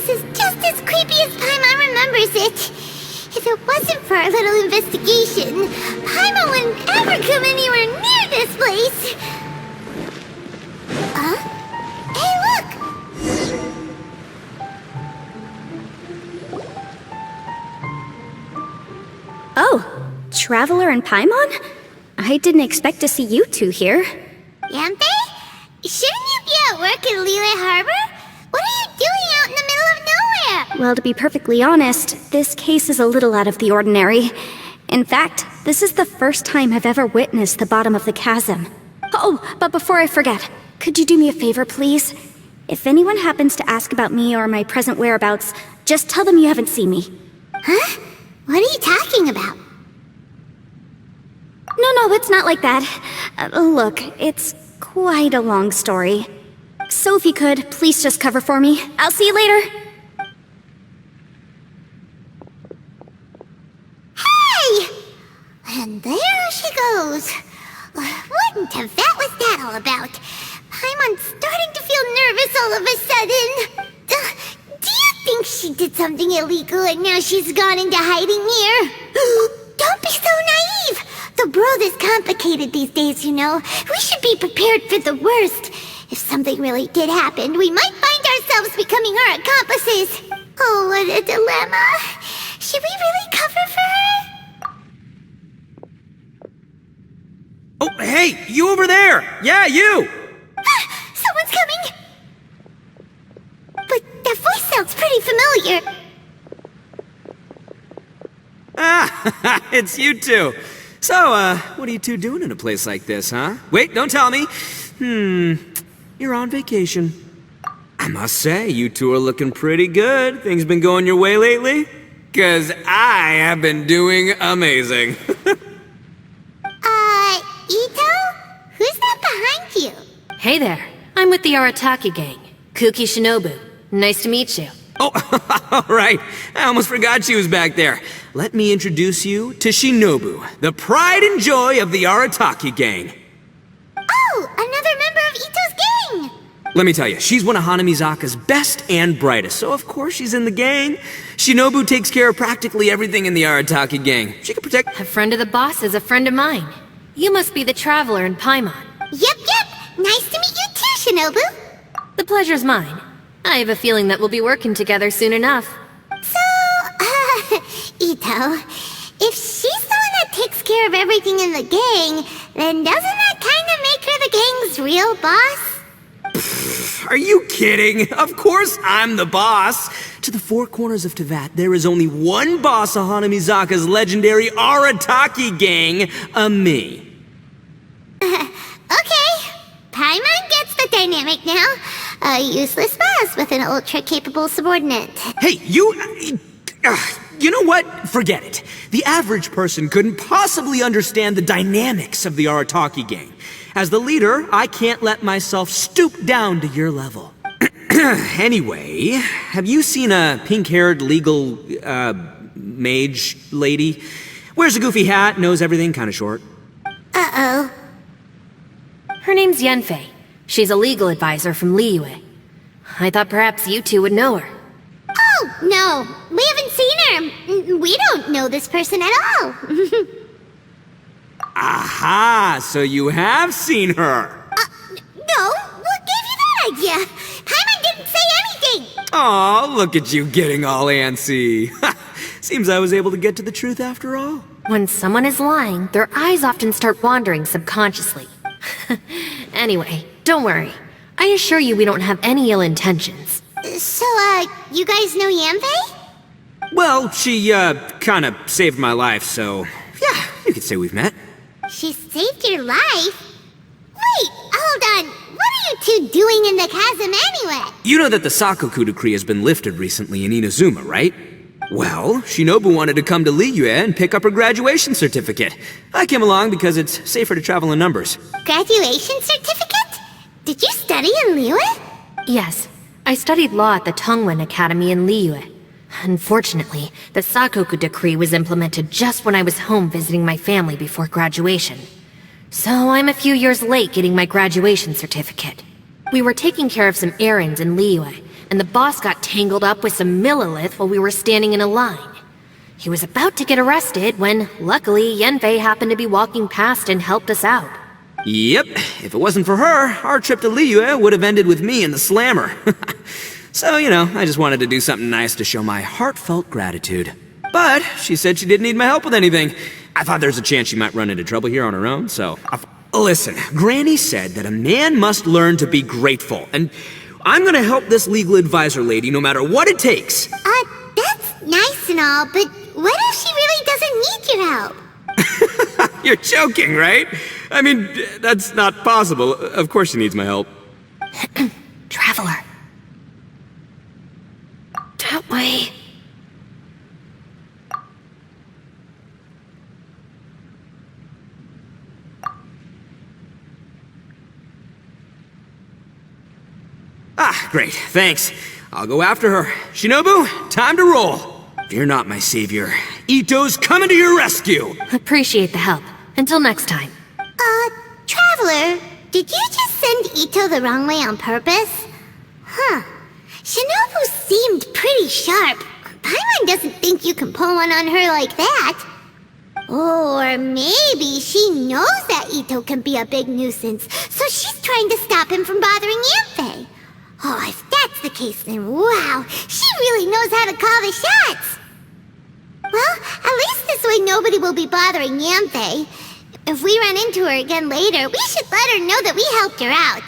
place is just as creepy as Paimon remembers it. If it wasn't for our little investigation, Paimon wouldn't ever come anywhere near this place. Huh? Hey, look! Oh, Traveler and Paimon? I didn't expect to see you two here. Yanfei? Shouldn't you be at work in Liyue Harbor? What are you doing out in the middle of nowhere? Well, to be perfectly honest, this case is a little out of the ordinary. In fact, this is the first time I've ever witnessed the bottom of the chasm. Oh, but before I forget, could you do me a favor, please? If anyone happens to ask about me or my present whereabouts, just tell them you haven't seen me. Huh? What are you talking about? No, it's not like that. Look, it's quite a long story. So if you could, please just cover for me. I'll see you later. Hey! And there she goes. What in Teyvat was that all about? Paimon's starting to feel nervous all of a sudden. Do you think she did something illegal and now she's gone into hiding here? Don't be so naive! The world is complicated these days, you know. We should be prepared for the worst. If something really did happen, we might find ourselves becoming her accomplices. Oh, what a dilemma. Should we really cover for her? Oh, hey, you over there! Yeah, you! Someone's coming! But that voice sounds pretty familiar. Ah, it's you two. So, what are you two doing in a place like this, huh? Wait, don't tell me. You're on vacation. I must say, you two are looking pretty good. Things been going your way lately? 'Cause I have been doing amazing. Itto? Who's that behind you? Hey there, I'm with the Arataki gang. Kuki Shinobu. Nice to meet you. Oh, all right. I almost forgot she was back there. Let me introduce you to Shinobu, the pride and joy of the Arataki gang. Oh, another member of Itto's gang! Let me tell you, she's one of Hanamizaka's best and brightest, so of course she's in the gang. Shinobu takes care of practically everything in the Arataki gang. She can protect... A friend of the boss is a friend of mine. You must be the Traveler in Paimon. Yep. Nice to meet you too, Shinobu. The pleasure's mine. I have a feeling that we'll be working together soon enough. So, Itto, if she's the one that takes care of everything in the gang, then doesn't that kind of make her the gang's real boss? Are you kidding? Of course I'm the boss. To the four corners of Teyvat, there is only one boss of Hanamizaka's legendary Arataki gang, me. Okay, Paimon gets the dynamic now. A useless boss with an ultra-capable subordinate. Hey, you know what? Forget it. The average person couldn't possibly understand the dynamics of the Arataki gang. As the leader, I can't let myself stoop down to your level. Anyway, have you seen a pink-haired legal, mage lady? Wears a goofy hat, knows everything, kinda short. Uh-oh. Her name's Yanfei. She's a legal advisor from Liyue. I thought perhaps you two would know her. Oh, no. We haven't seen her. We don't know this person at all. Aha! So you have seen her! No. What gave you that idea? Paimon didn't say anything. Aw, look at you getting all antsy. Seems I was able to get to the truth after all. When someone is lying, their eyes often start wandering subconsciously. Anyway, don't worry. I assure you we don't have any ill intentions. So, you guys know Yanfei? Well, she, kinda saved my life, so... yeah, you could say we've met. She saved your life? Wait, hold on. What are you two doing in the chasm anyway? You know that the Sakoku decree has been lifted recently in Inazuma, right? Well, Shinobu wanted to come to Liyue and pick up her graduation certificate. I came along because it's safer to travel in numbers. Graduation certificate? Did you study in Liyue? Yes, I studied law at the Tongwen Academy in Liyue. Unfortunately, the Sakoku decree was implemented just when I was home visiting my family before graduation. So I'm a few years late getting my graduation certificate. We were taking care of some errands in Liyue, and the boss got tangled up with some Millilith while we were standing in a line. He was about to get arrested when, luckily, Yanfei happened to be walking past and helped us out. Yep, if it wasn't for her, our trip to Liyue would have ended with me and the slammer. So, I just wanted to do something nice to show my heartfelt gratitude. But she said she didn't need my help with anything. I thought there's a chance she might run into trouble here on her own, so... Listen, Granny said that a man must learn to be grateful, and I'm gonna help this legal advisor lady no matter what it takes. That's nice and all, but what if she really doesn't need your help? You're joking, right? I mean, that's not possible. Of course she needs my help. Traveler. That way. Ah, great, thanks. I'll go after her. Shinobu, time to roll. Fear not, my savior. Itto's coming to your rescue! Appreciate the help. Until next time. Traveler, did you just send Itto the wrong way on purpose? Huh. Shinobu seemed pretty sharp. Paimon doesn't think you can pull one on her like that. Or maybe she knows that Itto can be a big nuisance, so she's trying to stop him from bothering Yanfei. Oh, if that's the case, then wow, she really knows how to call the shots. Well, at least this way nobody will be bothering Yanfei. If we run into her again later, we should let her know that we helped her out.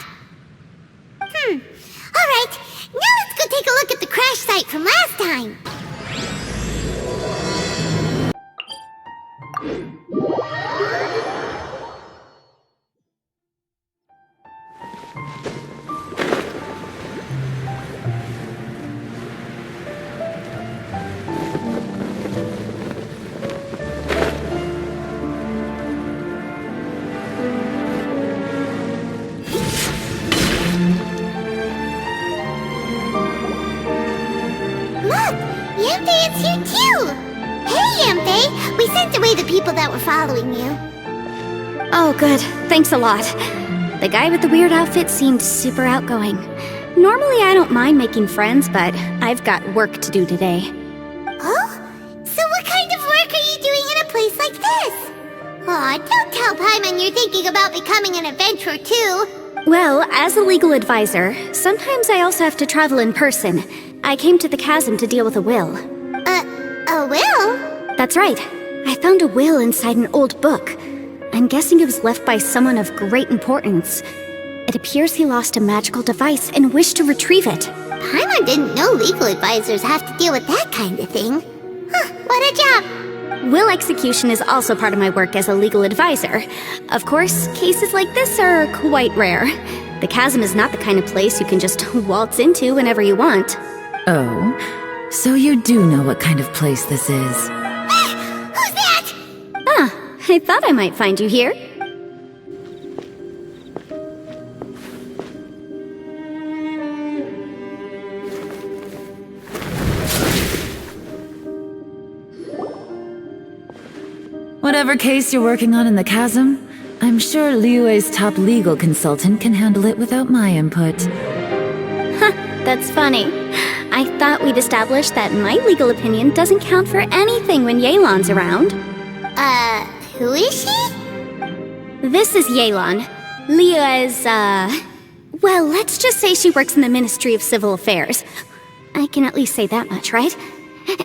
Alright, now let's go take a look at the crash site from last time. Yanfei, it's you too! Hey, Yanfei! We sent away the people that were following you. Oh, good. Thanks a lot. The guy with the weird outfit seemed super outgoing. Normally I don't mind making friends, but I've got work to do today. Oh? So what kind of work are you doing in a place like this? Aw, don't tell Paimon you're thinking about becoming an adventurer too. Well, as a legal advisor, sometimes I also have to travel in person. I came to the Chasm to deal with a will. A will? That's right. I found a will inside an old book. I'm guessing it was left by someone of great importance. It appears he lost a magical device and wished to retrieve it. Paimon didn't know legal advisors have to deal with that kind of thing. Huh, what a job! Will execution is also part of my work as a legal advisor. Of course, cases like this are quite rare. The Chasm is not the kind of place you can just waltz into whenever you want. Oh, so you do know what kind of place this is. Who's that? Ah, I thought I might find you here. Whatever case you're working on in the Chasm, I'm sure Liyue's top legal consultant can handle it without my input. That's funny. I thought we'd established that my legal opinion doesn't count for anything when Yelan's around. Who is she? This is Yelan. Liyue's, well, let's just say she works in the Ministry of Civil Affairs. I can at least say that much, right?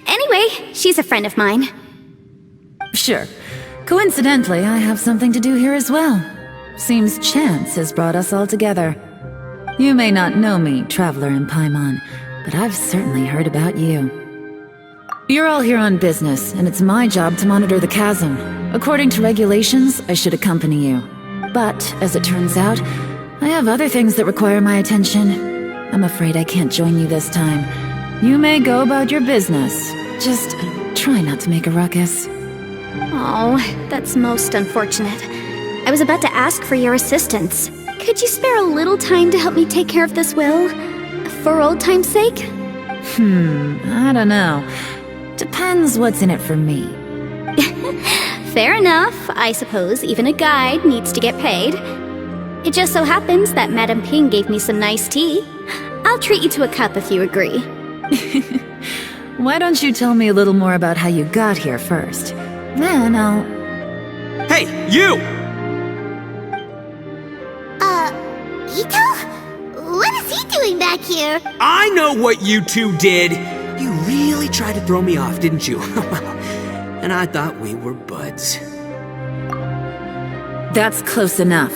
Anyway, she's a friend of mine. Sure. Coincidentally, I have something to do here as well. Seems chance has brought us all together. You may not know me, Traveler in Paimon, but I've certainly heard about you. You're all here on business, and it's my job to monitor the Chasm. According to regulations, I should accompany you. But, as it turns out, I have other things that require my attention. I'm afraid I can't join you this time. You may go about your business. Just try not to make a ruckus. Oh, that's most unfortunate. I was about to ask for your assistance. Could you spare a little time to help me take care of this will? For old time's sake? I don't know. Depends what's in it for me. Fair enough. I suppose even a guide needs to get paid. It just so happens that Madame Ping gave me some nice tea. I'll treat you to a cup if you agree. Why don't you tell me a little more about how you got here first? Then I'll... Hey, you! Itto? What is he doing back here? I know what you two did. You really tried to throw me off, didn't you? And I thought we were buds. That's close enough.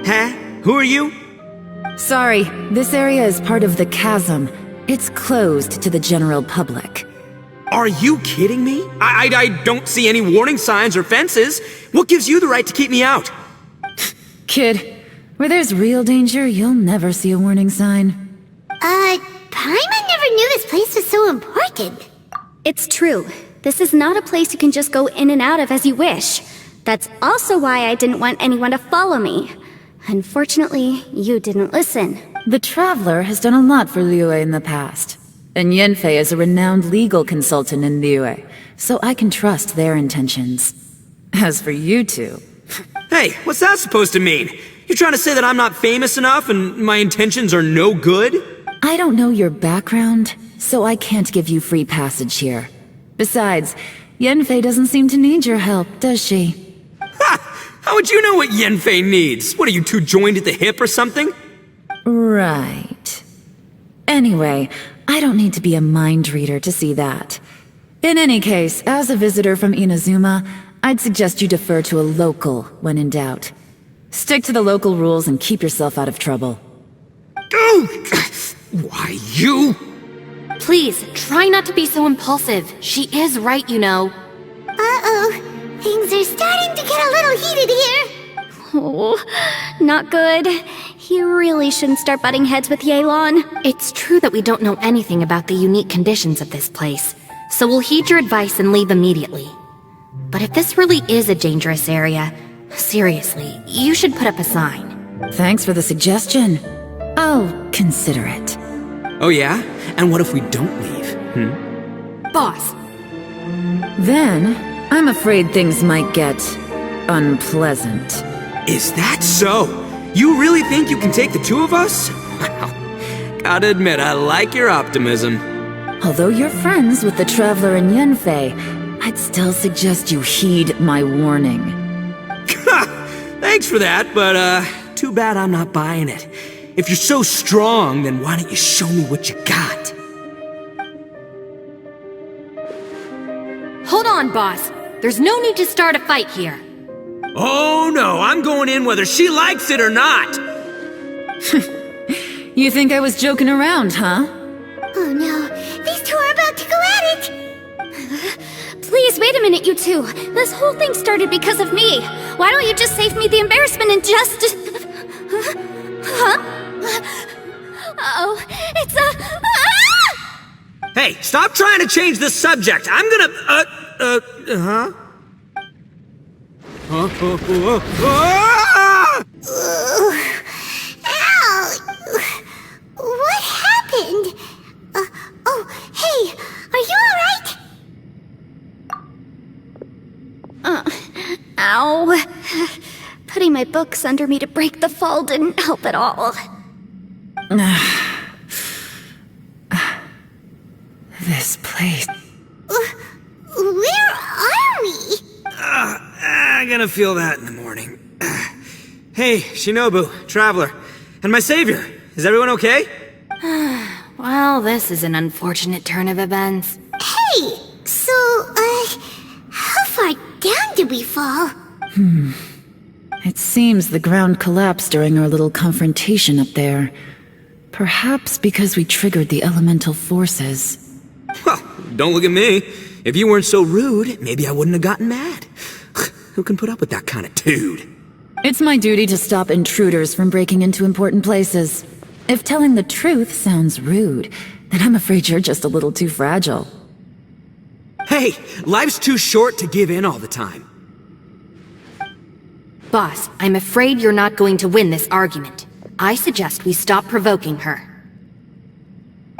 Huh? Who are you? Sorry, this area is part of the Chasm. It's closed to the general public. Are you kidding me? I don't see any warning signs or fences. What gives you the right to keep me out? Kid, where there's real danger, you'll never see a warning sign. Paimon never knew this place was so important. It's true. This is not a place you can just go in and out of as you wish. That's also why I didn't want anyone to follow me. Unfortunately, you didn't listen. The Traveler has done a lot for Liyue in the past. And Yanfei is a renowned legal consultant in Liyue, so I can trust their intentions. As for you two... Hey, what's that supposed to mean? You trying to say that I'm not famous enough and my intentions are no good? I don't know your background, so I can't give you free passage here. Besides, Yanfei doesn't seem to need your help, does she? Ha! How would you know what Yanfei needs? What, are you two joined at the hip or something? Right. Anyway, I don't need to be a mind reader to see that. In any case, as a visitor from Inazuma, I'd suggest you defer to a local when in doubt. Stick to the local rules and keep yourself out of trouble. Oh! Why, you? Please, try not to be so impulsive. She is right, you know. Uh-oh. Things are starting to get a little heated here. Oh, not good. You really shouldn't start butting heads with Yelan. It's true that we don't know anything about the unique conditions of this place, so we'll heed your advice and leave immediately. But if this really is a dangerous area, seriously, you should put up a sign. Thanks for the suggestion. I'll consider it. Oh yeah? And what if we don't leave? Boss, Then, I'm afraid things might get... unpleasant. Is that so? You really think you can take the two of us? Wow. Gotta admit, I like your optimism. Although you're friends with the Traveler and Yanfei, I'd still suggest you heed my warning. Thanks for that, but too bad I'm not buying it. If you're so strong, then why don't you show me what you got? hold on, boss. There's no need to start a fight here. Oh no, I'm going in whether she likes it or not! You think I was joking around, huh? Oh no, these two are about to go at it! Please, wait a minute, you two. This whole thing started because of me. Why don't you just save me the embarrassment and just... Huh? Uh-oh, it's a... Ah! Hey, stop trying to change the subject! I'm gonna... Huh? Ah! Ow! What happened? Oh, hey, are you alright? Ow. Putting my books under me to break the fall didn't help at all. This place... Where are we? I'm gonna feel that in the morning. Hey, Shinobu, Traveler, and my savior. Is everyone okay? Well, this is an unfortunate turn of events. Hey, so, how far down did we fall? It seems the ground collapsed during our little confrontation up there. Perhaps because we triggered the elemental forces. Well, don't look at me. If you weren't so rude, maybe I wouldn't have gotten mad. Who can put up with that kind of dude? It's my duty to stop intruders from breaking into important places. If telling the truth sounds rude, then I'm afraid you're just a little too fragile. Hey, life's too short to give in all the time. Boss, I'm afraid you're not going to win this argument. I suggest we stop provoking her.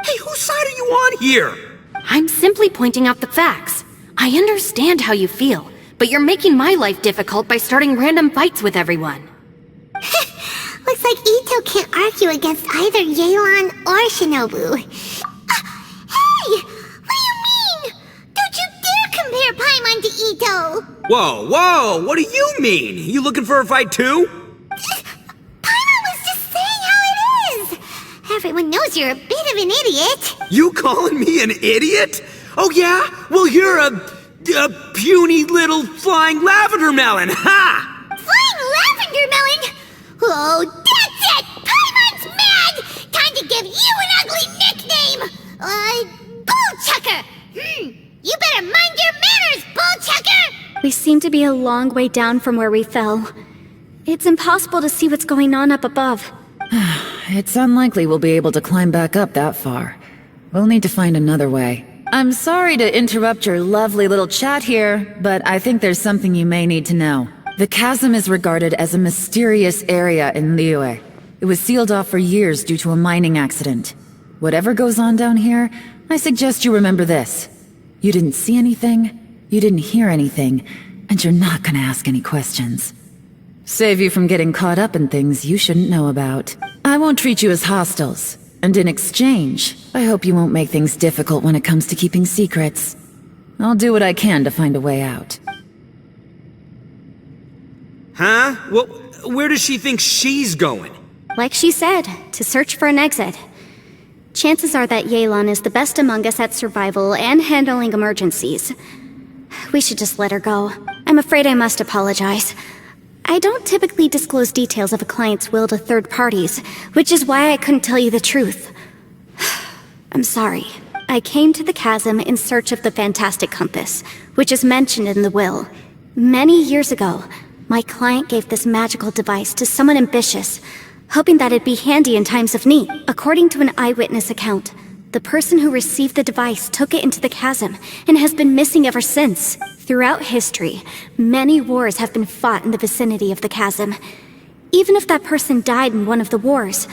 Hey, whose side are you on here? I'm simply pointing out the facts. I understand how you feel, but you're making my life difficult by starting random fights with everyone. Looks like like Itto can't argue against either Yelan or Shinobu. Hey! What do you mean? Don't you dare compare Paimon to Itto! Whoa, whoa! What do you mean? You looking for a fight too? Paimon was just saying how it is! Everyone knows you're a bit of an idiot. You calling me an idiot? Oh yeah? Well, you're a puny little flying lavender melon, ha! Flying lavender melon? Oh, that's it! Paimon's mad! Time to give you an ugly nickname! Bullchucker! You better mind your manners, Bullchucker! We seem to be a long way down from where we fell. It's impossible to see what's going on up above. It's unlikely we'll be able to climb back up that far. We'll need to find another way. I'm sorry to interrupt your lovely little chat here, but I think there's something you may need to know. The chasm is regarded as a mysterious area in Liyue. It was sealed off for years due to a mining accident. Whatever goes on down here, I suggest you remember this. You didn't see anything, you didn't hear anything, and you're not gonna ask any questions. Save you from getting caught up in things you shouldn't know about. I won't treat you as hostiles, and in exchange, I hope you won't make things difficult when it comes to keeping secrets. I'll do what I can to find a way out. Huh? Well, where does she think she's going? Like she said, to search for an exit. Chances are that Yelan is the best among us at survival and handling emergencies. We should just let her go. I'm afraid I must apologize. I don't typically disclose details of a client's will to third parties, which is why I couldn't tell you the truth. I'm sorry. I came to the chasm in search of the fantastic compass, which is mentioned in the will. Many years ago, my client gave this magical device to someone ambitious, hoping that it'd be handy in times of need. According to an eyewitness account, the person who received the device took it into the chasm and has been missing ever since. Throughout history, many wars have been fought in the vicinity of the chasm. Even if that person died in one of the wars,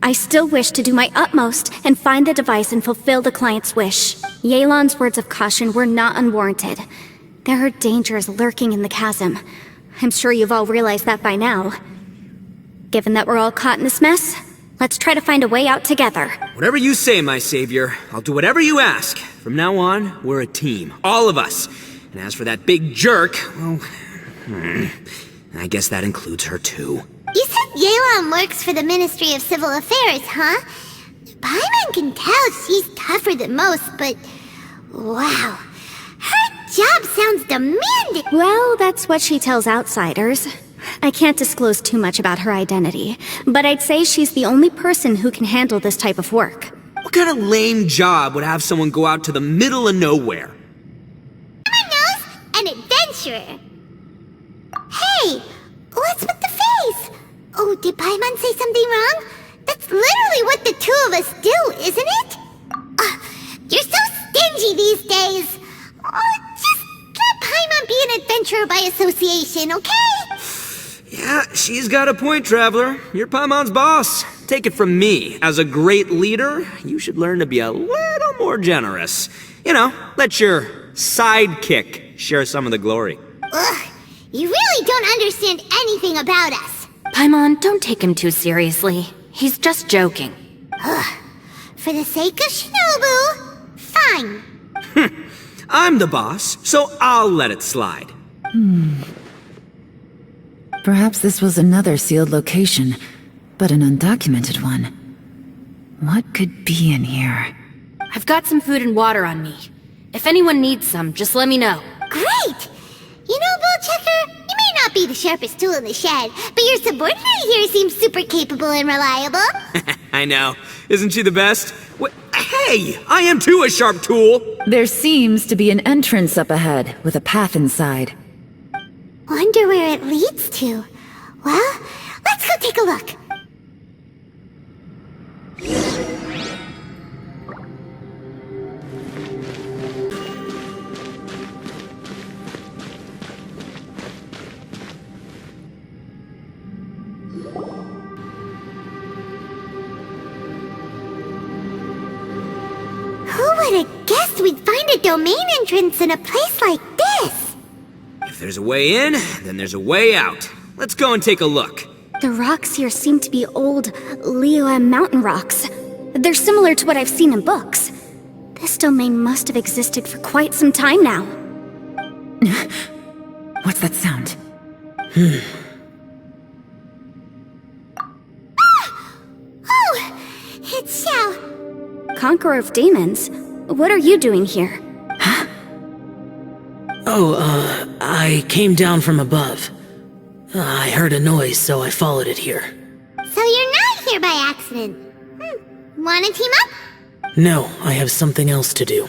I still wish to do my utmost and find the device and fulfill the client's wish. Yelan's words of caution were not unwarranted. There are dangers lurking in the chasm. I'm sure you've all realized that by now. Given that we're all caught in this mess, let's try to find a way out together. Whatever you say, my savior. I'll do whatever you ask. From now on, we're a team. All of us. And as for that big jerk, well, I guess that includes her too. You said Yelan works for the Ministry of Civil Affairs, huh? Paimon can tell she's tougher than most, but... wow. Her job sounds demanding. Well, that's what she tells outsiders. I can't disclose too much about her identity, but I'd say she's the only person who can handle this type of work. What kind of lame job would have someone go out to the middle of nowhere? Paimon knows an adventurer. Hey, what's with the face? Oh, did Paimon say something wrong? That's literally what the two of us do, isn't it? You're so stingy these days. Just let Paimon be an adventurer by association, okay? Yeah, she's got a point, Traveler. You're Paimon's boss. Take it from me. As a great leader, you should learn to be a little more generous. You know, let your sidekick share some of the glory. Ugh, you really don't understand anything about us. Paimon, don't take him too seriously. He's just joking. For the sake of Shinobu, fine. I'm the boss, so I'll let it slide. Perhaps this was another sealed location, but an undocumented one. What could be in here? I've got some food and water on me. If anyone needs some, just let me know. Great! You know, Bullchecker, you may not be the sharpest tool in the shed, but your subordinate here seems super capable and reliable. I know. Isn't she the best? Hey, I am too a sharp tool. There seems to be an entrance up ahead, with a path inside. Wonder where it leads to. Well, let's go take a look. Who would have guessed we'd find a domain entrance in a place like this? If there's a way in, then there's a way out. Let's go and take a look. The rocks here seem to be old Liyue mountain rocks. They're similar to what I've seen in books. This domain must have existed for quite some time now. What's that sound? Oh, it's Xiao. Conqueror of Demons? What are you doing here? I came down from above. I heard a noise, so I followed it here. So you're not here by accident. Wanna team up? No, I have something else to do.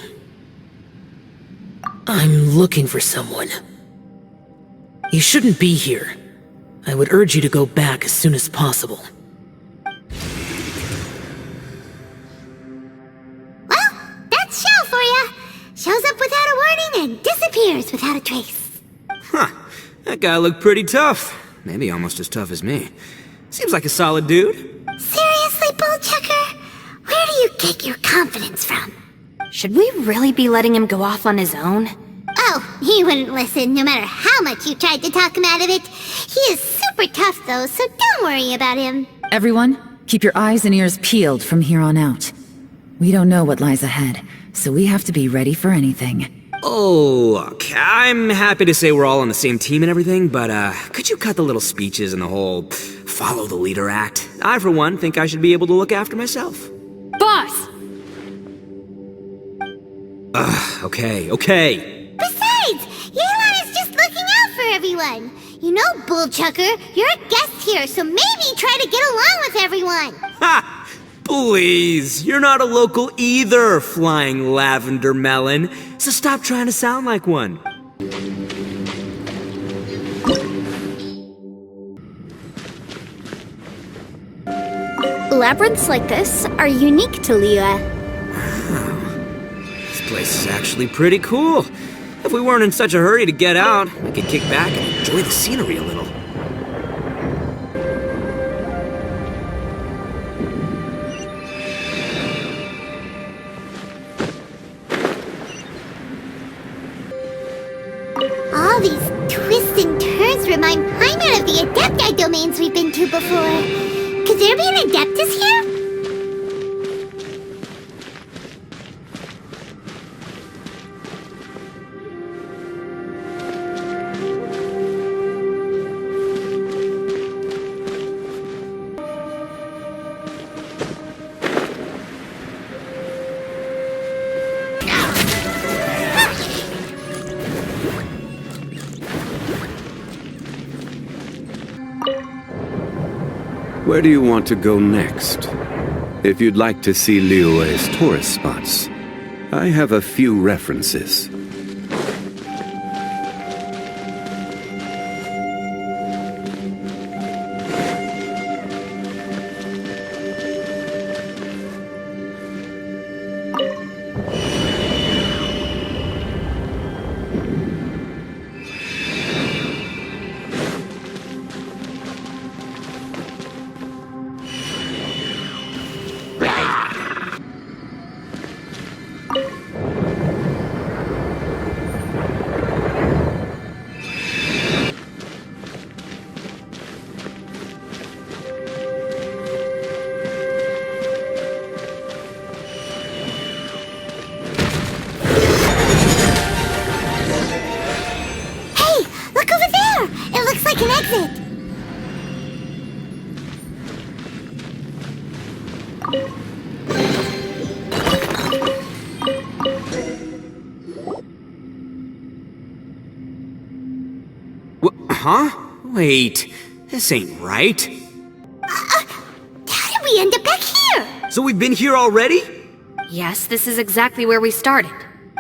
I'm looking for someone. You shouldn't be here. I would urge you to go back as soon as possible. Well, that's Xiao for ya. Shows up without a warning and disappears without a trace. Huh. That guy looked pretty tough. Maybe almost as tough as me. Seems like a solid dude. Seriously, Bullchucker? Where do you get your confidence from? Should we really be letting him go off on his own? Oh, he wouldn't listen no matter how much you tried to talk him out of it. He is super tough though, so don't worry about him. Everyone, keep your eyes and ears peeled from here on out. We don't know what lies ahead, so we have to be ready for anything. Oh, look, I'm happy to say we're all on the same team and everything, but could you cut the little speeches and the whole follow the leader act? I, for one, think I should be able to look after myself. Boss! Okay. Besides, Yelan is just looking out for everyone. You know, Bullchucker, you're a guest here, so maybe try to get along with everyone. Ha! Please, you're not a local either, flying lavender melon, so stop trying to sound like one. Labyrinths like this are unique to Liyue. This place is actually pretty cool. If we weren't in such a hurry to get out, we could kick back and enjoy the scenery a little. All these twists and turns remind Paimon of the Adepti domains we've been to before. Could there be an Adeptus here? Where do you want to go next? If you'd like to see Liyue's tourist spots, I have a few references. Huh? Wait, this ain't right. How did we end up back here? So we've been here already? Yes, this is exactly where we started.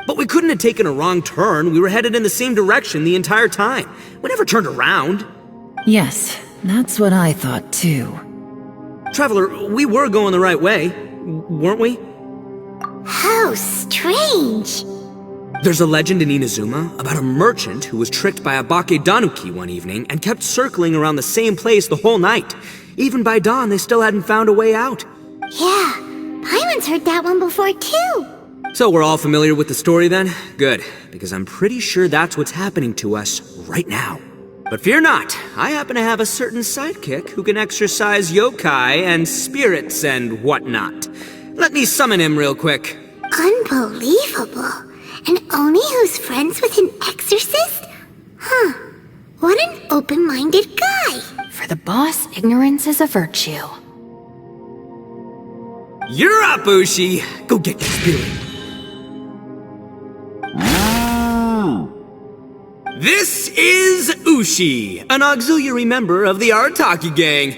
But we couldn't have taken a wrong turn. We were headed in the same direction the entire time. We never turned around. Yes, that's what I thought too. Traveler, we were going the right way, weren't we? How strange. There's a legend in Inazuma about a merchant who was tricked by a Bakedanuki one evening and kept circling around the same place the whole night. Even by dawn, they still hadn't found a way out. Yeah, Paimon's heard that one before too. So we're all familiar with the story then? Good, because I'm pretty sure that's what's happening to us right now. But fear not, I happen to have a certain sidekick who can exercise yokai and spirits and whatnot. Let me summon him real quick. Unbelievable. An Oni who's friends with an exorcist? Huh. What an open-minded guy. For the boss, ignorance is a virtue. You're up, Ushi! Go get your spirit. This is Ushi, an auxiliary member of the Arataki gang.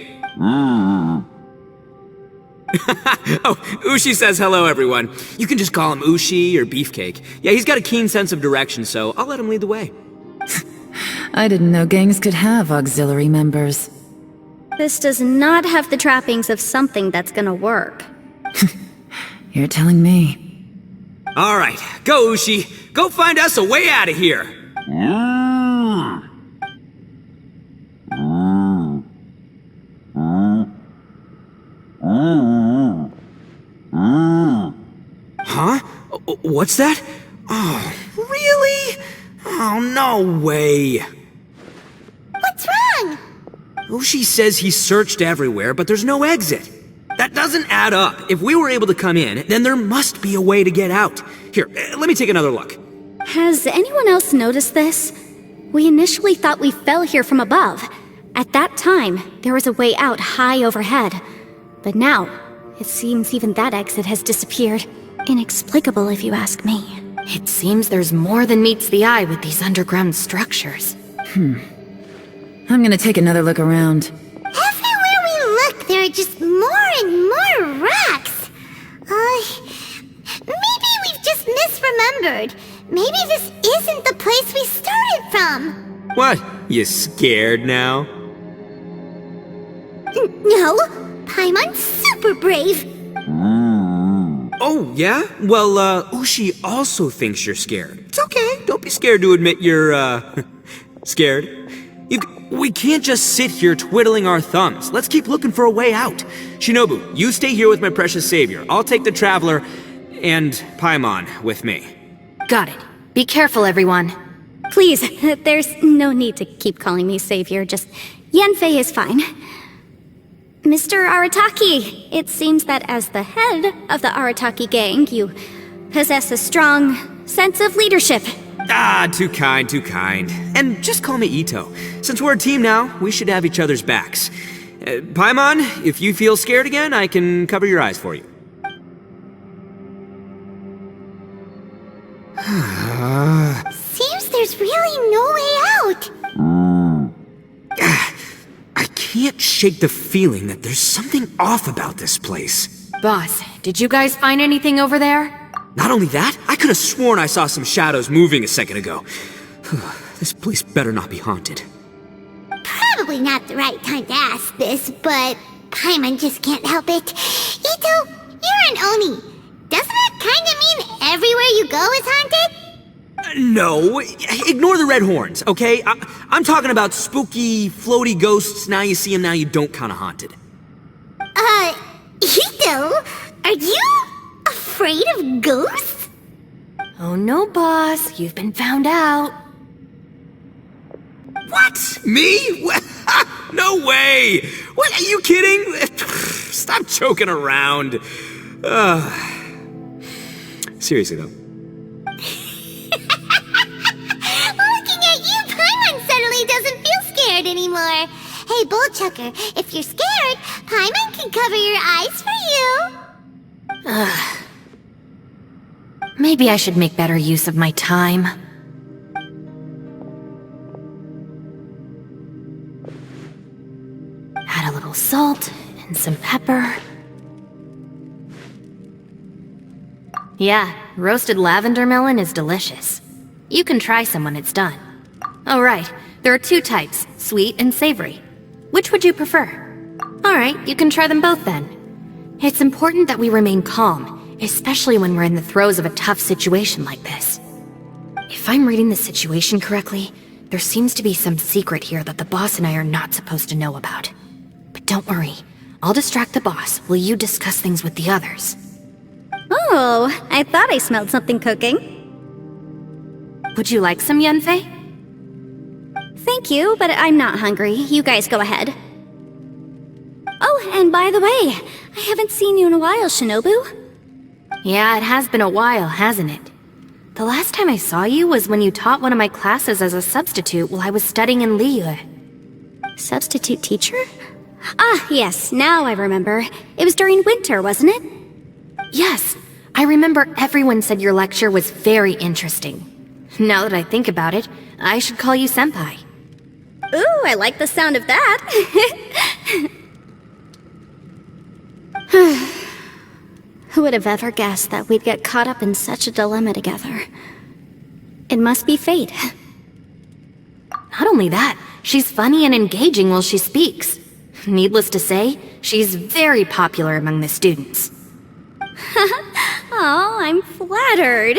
Oh, Ushi says hello, everyone. You can just call him Ushi or Beefcake. Yeah, he's got a keen sense of direction, so I'll let him lead the way. I didn't know gangs could have auxiliary members. This does not have the trappings of something that's gonna work. You're telling me. All right, go, Ushi. Go find us a way out of here. Huh? What's that? Oh, really? Oh, no way. What's wrong? Ushi says he searched everywhere, but there's no exit. That doesn't add up. If we were able to come in, then there must be a way to get out. Here, let me take another look. Has anyone else noticed this? We initially thought we fell here from above. At that time, there was a way out high overhead. But now, it seems even that exit has disappeared. Inexplicable, if you ask me. It seems there's more than meets the eye with these underground structures. I'm gonna take another look around. Everywhere we look, there are just more and more rocks. Maybe we've just misremembered. Maybe this isn't the place we started from. What? You scared now? No, Paimon's super brave. Oh, yeah? Well, Ushi also thinks you're scared. It's okay. Don't be scared to admit you're, scared. We can't just sit here twiddling our thumbs. Let's keep looking for a way out. Shinobu, you stay here with my precious savior. I'll take the Traveler and Paimon with me. Got it. Be careful, everyone. Please, there's no need to keep calling me savior, just Yanfei is fine. Mr. Arataki, it seems that as the head of the Arataki gang, you possess a strong sense of leadership. Ah, too kind, too kind. And just call me Itto. Since we're a team now, we should have each other's backs. Paimon, if you feel scared again, I can cover your eyes for you. Seems there's really no way out. I can't shake the feeling that there's something off about this place. Boss, did you guys find anything over there? Not only that, I could have sworn I saw some shadows moving a second ago. This place better not be haunted. Probably not the right time to ask this, but Paimon just can't help it. Itto, you're an Oni. Doesn't that kinda mean everywhere you go is haunted? No, ignore the red horns, okay? I'm talking about spooky, floaty ghosts, now you see them, now you don't kinda haunted. Itto, are you afraid of ghosts? Oh no, boss. You've been found out. What? Me? No way! What, are you kidding? Stop joking around. Seriously though. Looking at you, Paimon suddenly doesn't feel scared anymore. Hey, Bullchucker, if you're scared, Paimon can cover your eyes for you. Maybe I should make better use of my time. Add a little salt and some pepper. Yeah, roasted lavender melon is delicious. You can try some when it's done. Oh right, there are two types, sweet and savory. Which would you prefer? Alright, you can try them both then. It's important that we remain calm, especially when we're in the throes of a tough situation like this. If I'm reading the situation correctly, there seems to be some secret here that the boss and I are not supposed to know about. But don't worry, I'll distract the boss while you discuss things with the others. Oh, I thought I smelled something cooking. Would you like some, Yanfei? Thank Thank you, but I'm not hungry. You guys go ahead. Oh, and by the way, I haven't seen you in a while, Shinobu. Yeah, it has been a while, hasn't it? The last time I saw you was when you taught one of my classes as a substitute while I was studying in Liyue. Substitute teacher? Ah, yes, now I remember. It was during winter, wasn't it? Yes, I remember everyone said your lecture was very interesting. Now that I think about it, I should call you Senpai. Ooh, I like the sound of that. Who would have ever guessed that we'd get caught up in such a dilemma together? It must be fate. Not only that, she's funny and engaging while she speaks. Needless to say, she's very popular among the students. Oh, I'm flattered.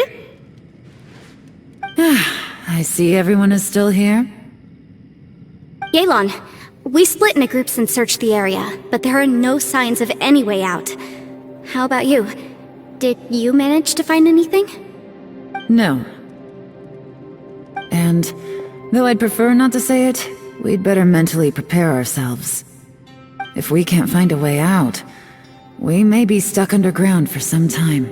I see everyone is still here. Yelan, we split into groups and searched the area, but there are no signs of any way out. How about you? Did you manage to find anything? No. And, though I'd prefer not to say it, we'd better mentally prepare ourselves. If we can't find a way out, we may be stuck underground for some time.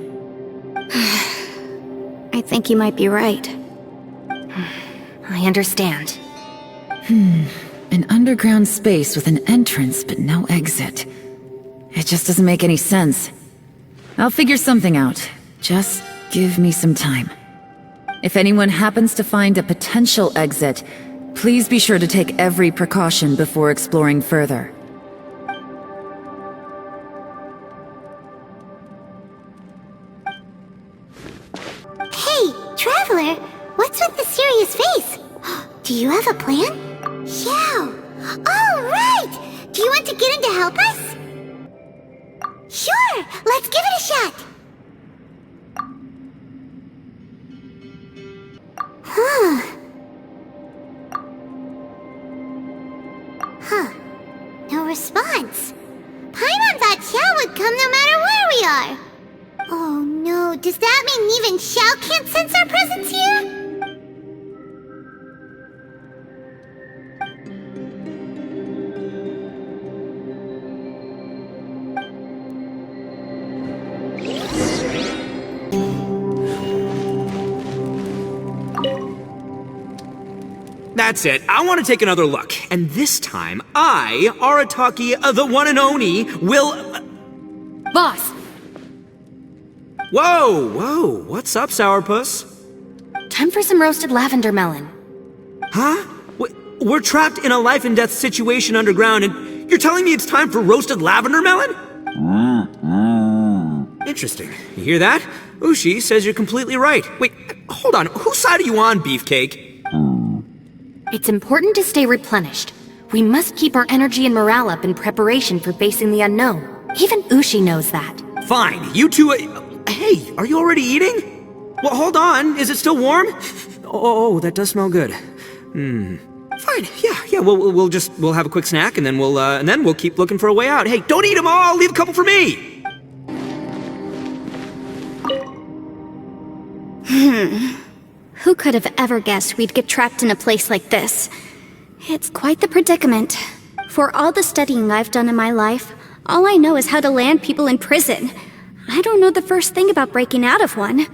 I think you might be right. I understand. An underground space with an entrance but no exit. It just doesn't make any sense. I'll figure something out. Just give me some time. If anyone happens to find a potential exit, please be sure to take every precaution before exploring further. Hey, Traveler, what's with the serious face? Do you have a plan? Xiao! Oh, right! Do you want to get in to help us? Sure! Let's give it a shot! No response. Paimon thought Xiao would come no matter where we are. Oh no, does that mean even Xiao can't sense our presence here? That's it. I want to take another look. And this time, I, Arataki, the one and only, will... Boss! Whoa. What's up, Sourpuss? Time for some roasted lavender melon. Huh? We're trapped in a life and death situation underground, and you're telling me it's time for roasted lavender melon? Interesting. You hear that? Ushi says you're completely right. Wait, hold on. Whose side are you on, Beefcake? It's important to stay replenished. We must keep our energy and morale up in preparation for facing the unknown. Even Ushi knows that. Fine, you two... hey, are you already eating? Well, hold on. Is it still warm? Oh, that does smell good. Fine, yeah, we'll have a quick snack, and then we'll keep looking for a way out. Hey, don't eat them all! Leave a couple for me! Who could have ever guessed we'd get trapped in a place like this? It's quite the predicament. For all the studying I've done in my life, all I know is how to land people in prison. I don't know the first thing about breaking out of one.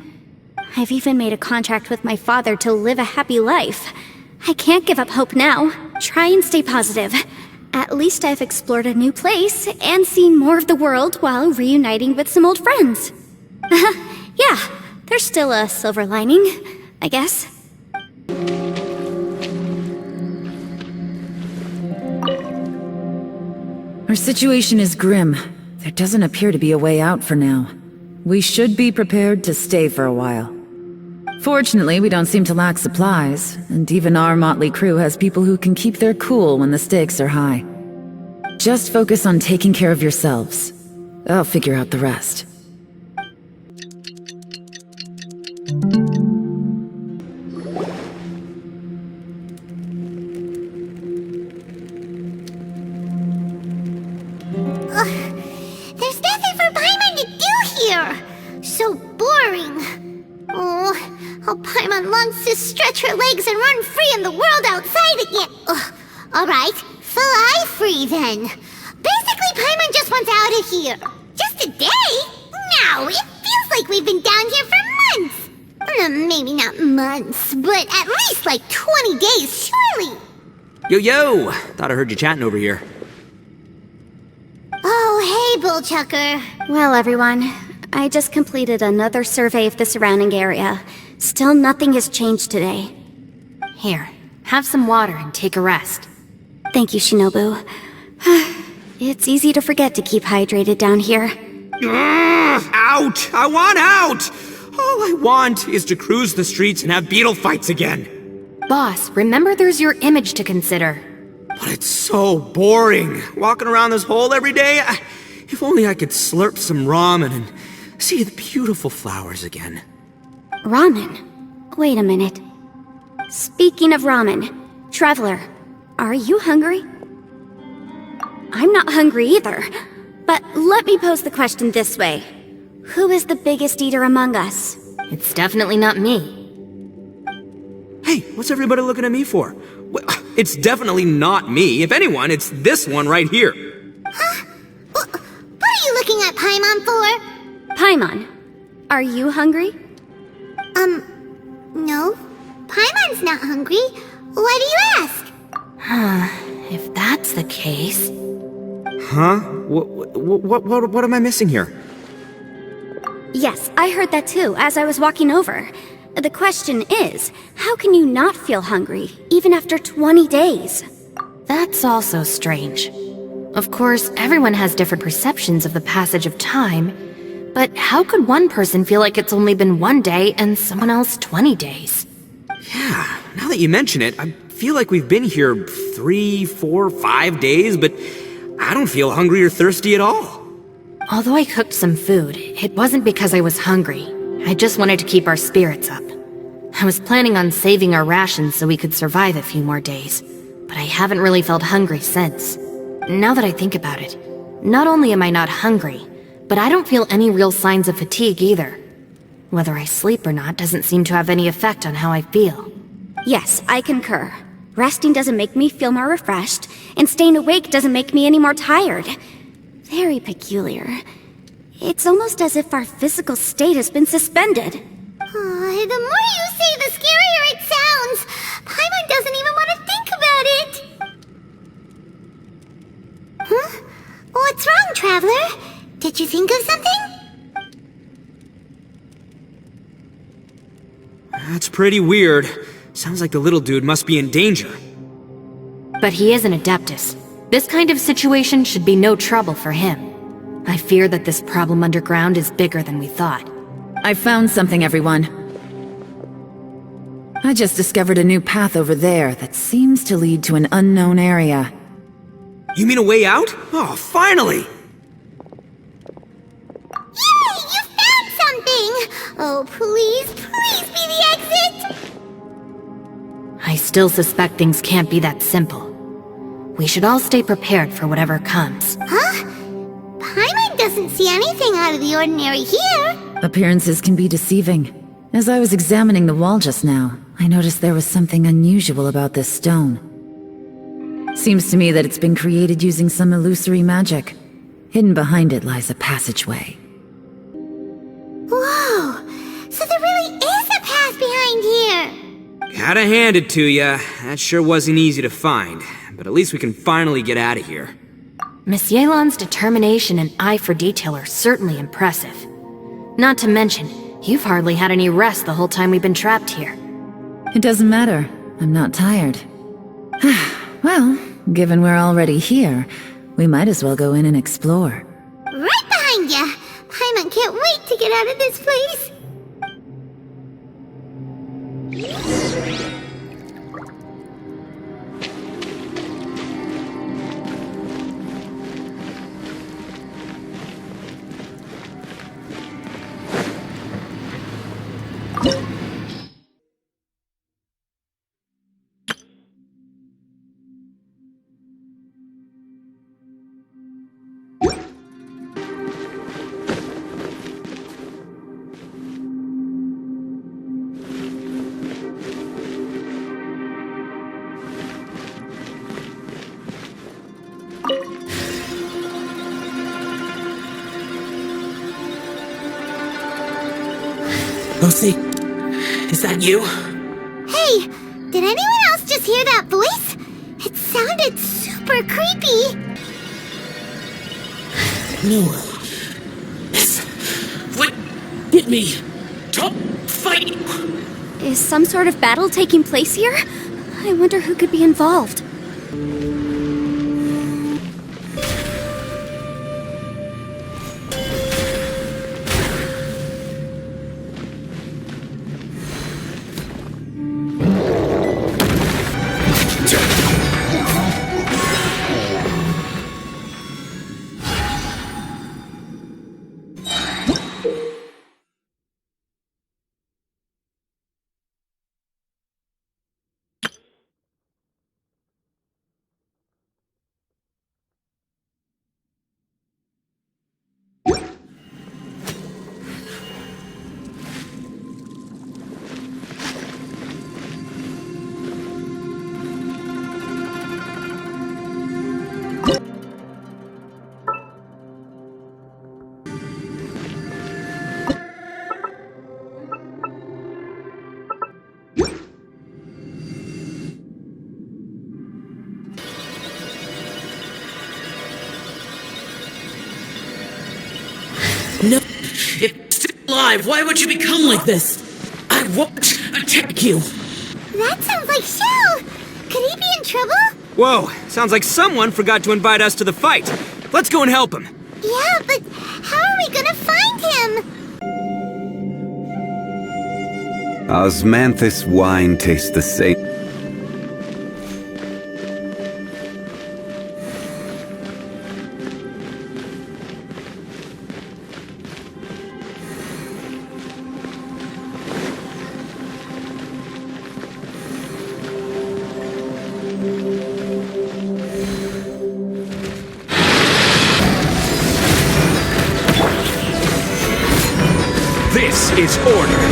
I've even made a contract with my father to live a happy life. I can't give up hope now. Try and stay positive. At least I've explored a new place and seen more of the world while reuniting with some old friends. Yeah, there's still a silver lining, I guess. Our situation is grim. There doesn't appear to be a way out for now. We should be prepared to stay for a while. Fortunately, we don't seem to lack supplies, and even our motley crew has people who can keep their cool when the stakes are high. Just focus on taking care of yourselves. I'll figure out the rest. There's nothing for Paimon to do here! So boring. Oh, Oh, Paimon longs to stretch her legs and run free in the world outside again. Ugh. Alright, fly free then. Basically, Paimon just wants out of here. Just a day? No, it feels like we've been down here for months. Maybe not months, but at least like 20 days, surely. Yo! Thought I heard you chatting over here. Oh, hey, Bullchucker. Well, everyone, I just completed another survey of the surrounding area. Still nothing has changed today. Here, have some water and take a rest. Thank you, Shinobu. It's easy to forget to keep hydrated down here. Out! I want out! All I want is to cruise the streets and have beetle fights again. Boss, remember there's your image to consider. But it's so boring, walking around this hole every day. If only I could slurp some ramen and see the beautiful flowers again. Ramen? Wait a minute. Speaking of ramen, Traveler, are you hungry? I'm not hungry either. But let me pose the question this way. Who is the biggest eater among us? It's definitely not me. Hey, what's everybody looking at me for? Well, it's definitely not me. If anyone, it's this one right here. Huh? What are you looking at Paimon for? Paimon, are you hungry? No. Paimon's not hungry. Why do you ask? If that's the case... Huh? What am I missing here? Yes, I heard that too, as I was walking over. The question is, how can you not feel hungry, even after 20 days? That's also strange. Of course, everyone has different perceptions of the passage of time, but how could one person feel like it's only been 1 day and someone else 20 days? Yeah, now that you mention it, I feel like we've been here 3, 4, 5 days, but I don't feel hungry or thirsty at all. Although I cooked some food, it wasn't because I was hungry. I just wanted to keep our spirits up. I was planning on saving our rations so we could survive a few more days, but I haven't really felt hungry since. Now that I think about it, not only am I not hungry, but I don't feel any real signs of fatigue either. Whether I sleep or not doesn't seem to have any effect on how I feel. Yes, I concur. Resting doesn't make me feel more refreshed, and staying awake doesn't make me any more tired. Very peculiar. It's almost as if our physical state has been suspended. The more you say, the scarier it sounds. Paimon doesn't even want to think about it. Huh? What's wrong, Traveler? Did you think of something? That's pretty weird. Sounds like the little dude must be in danger. But he is an Adeptus. This kind of situation should be no trouble for him. I fear that this problem underground is bigger than we thought. I found something, everyone. I just discovered a new path over there that seems to lead to an unknown area. You mean a way out? Oh, finally! Yay! You found something! Oh, please be the exit! I still suspect things can't be that simple. We should all stay prepared for whatever comes. Huh? Paimon doesn't see anything out of the ordinary here. Appearances can be deceiving. As I was examining the wall just now, I noticed there was something unusual about this stone. Seems to me that it's been created using some illusory magic. Hidden behind it lies a passageway. Whoa! So there really is a path behind here! Gotta hand it to ya. That sure wasn't easy to find. But at least we can finally get out of here. Miss Yelan's determination and eye for detail are certainly impressive. Not to mention, you've hardly had any rest the whole time we've been trapped here. It doesn't matter. I'm not tired. Well, given we're already here, we might as well go in and explore. Right behind ya! Paimon can't wait to get out of this place! Lucy, is that you? Hey, did anyone else just hear that voice? It sounded super creepy. No. This would get me to fight you. Is some sort of battle taking place here? I wonder who could be involved. No, it's still alive. Why would you become like this? I won't attack you. That sounds like Xiao. Could he be in trouble? Whoa, sounds like someone forgot to invite us to the fight. Let's go and help him. Yeah, but how are we gonna find him? Osmanthus wine tastes the same. This is order.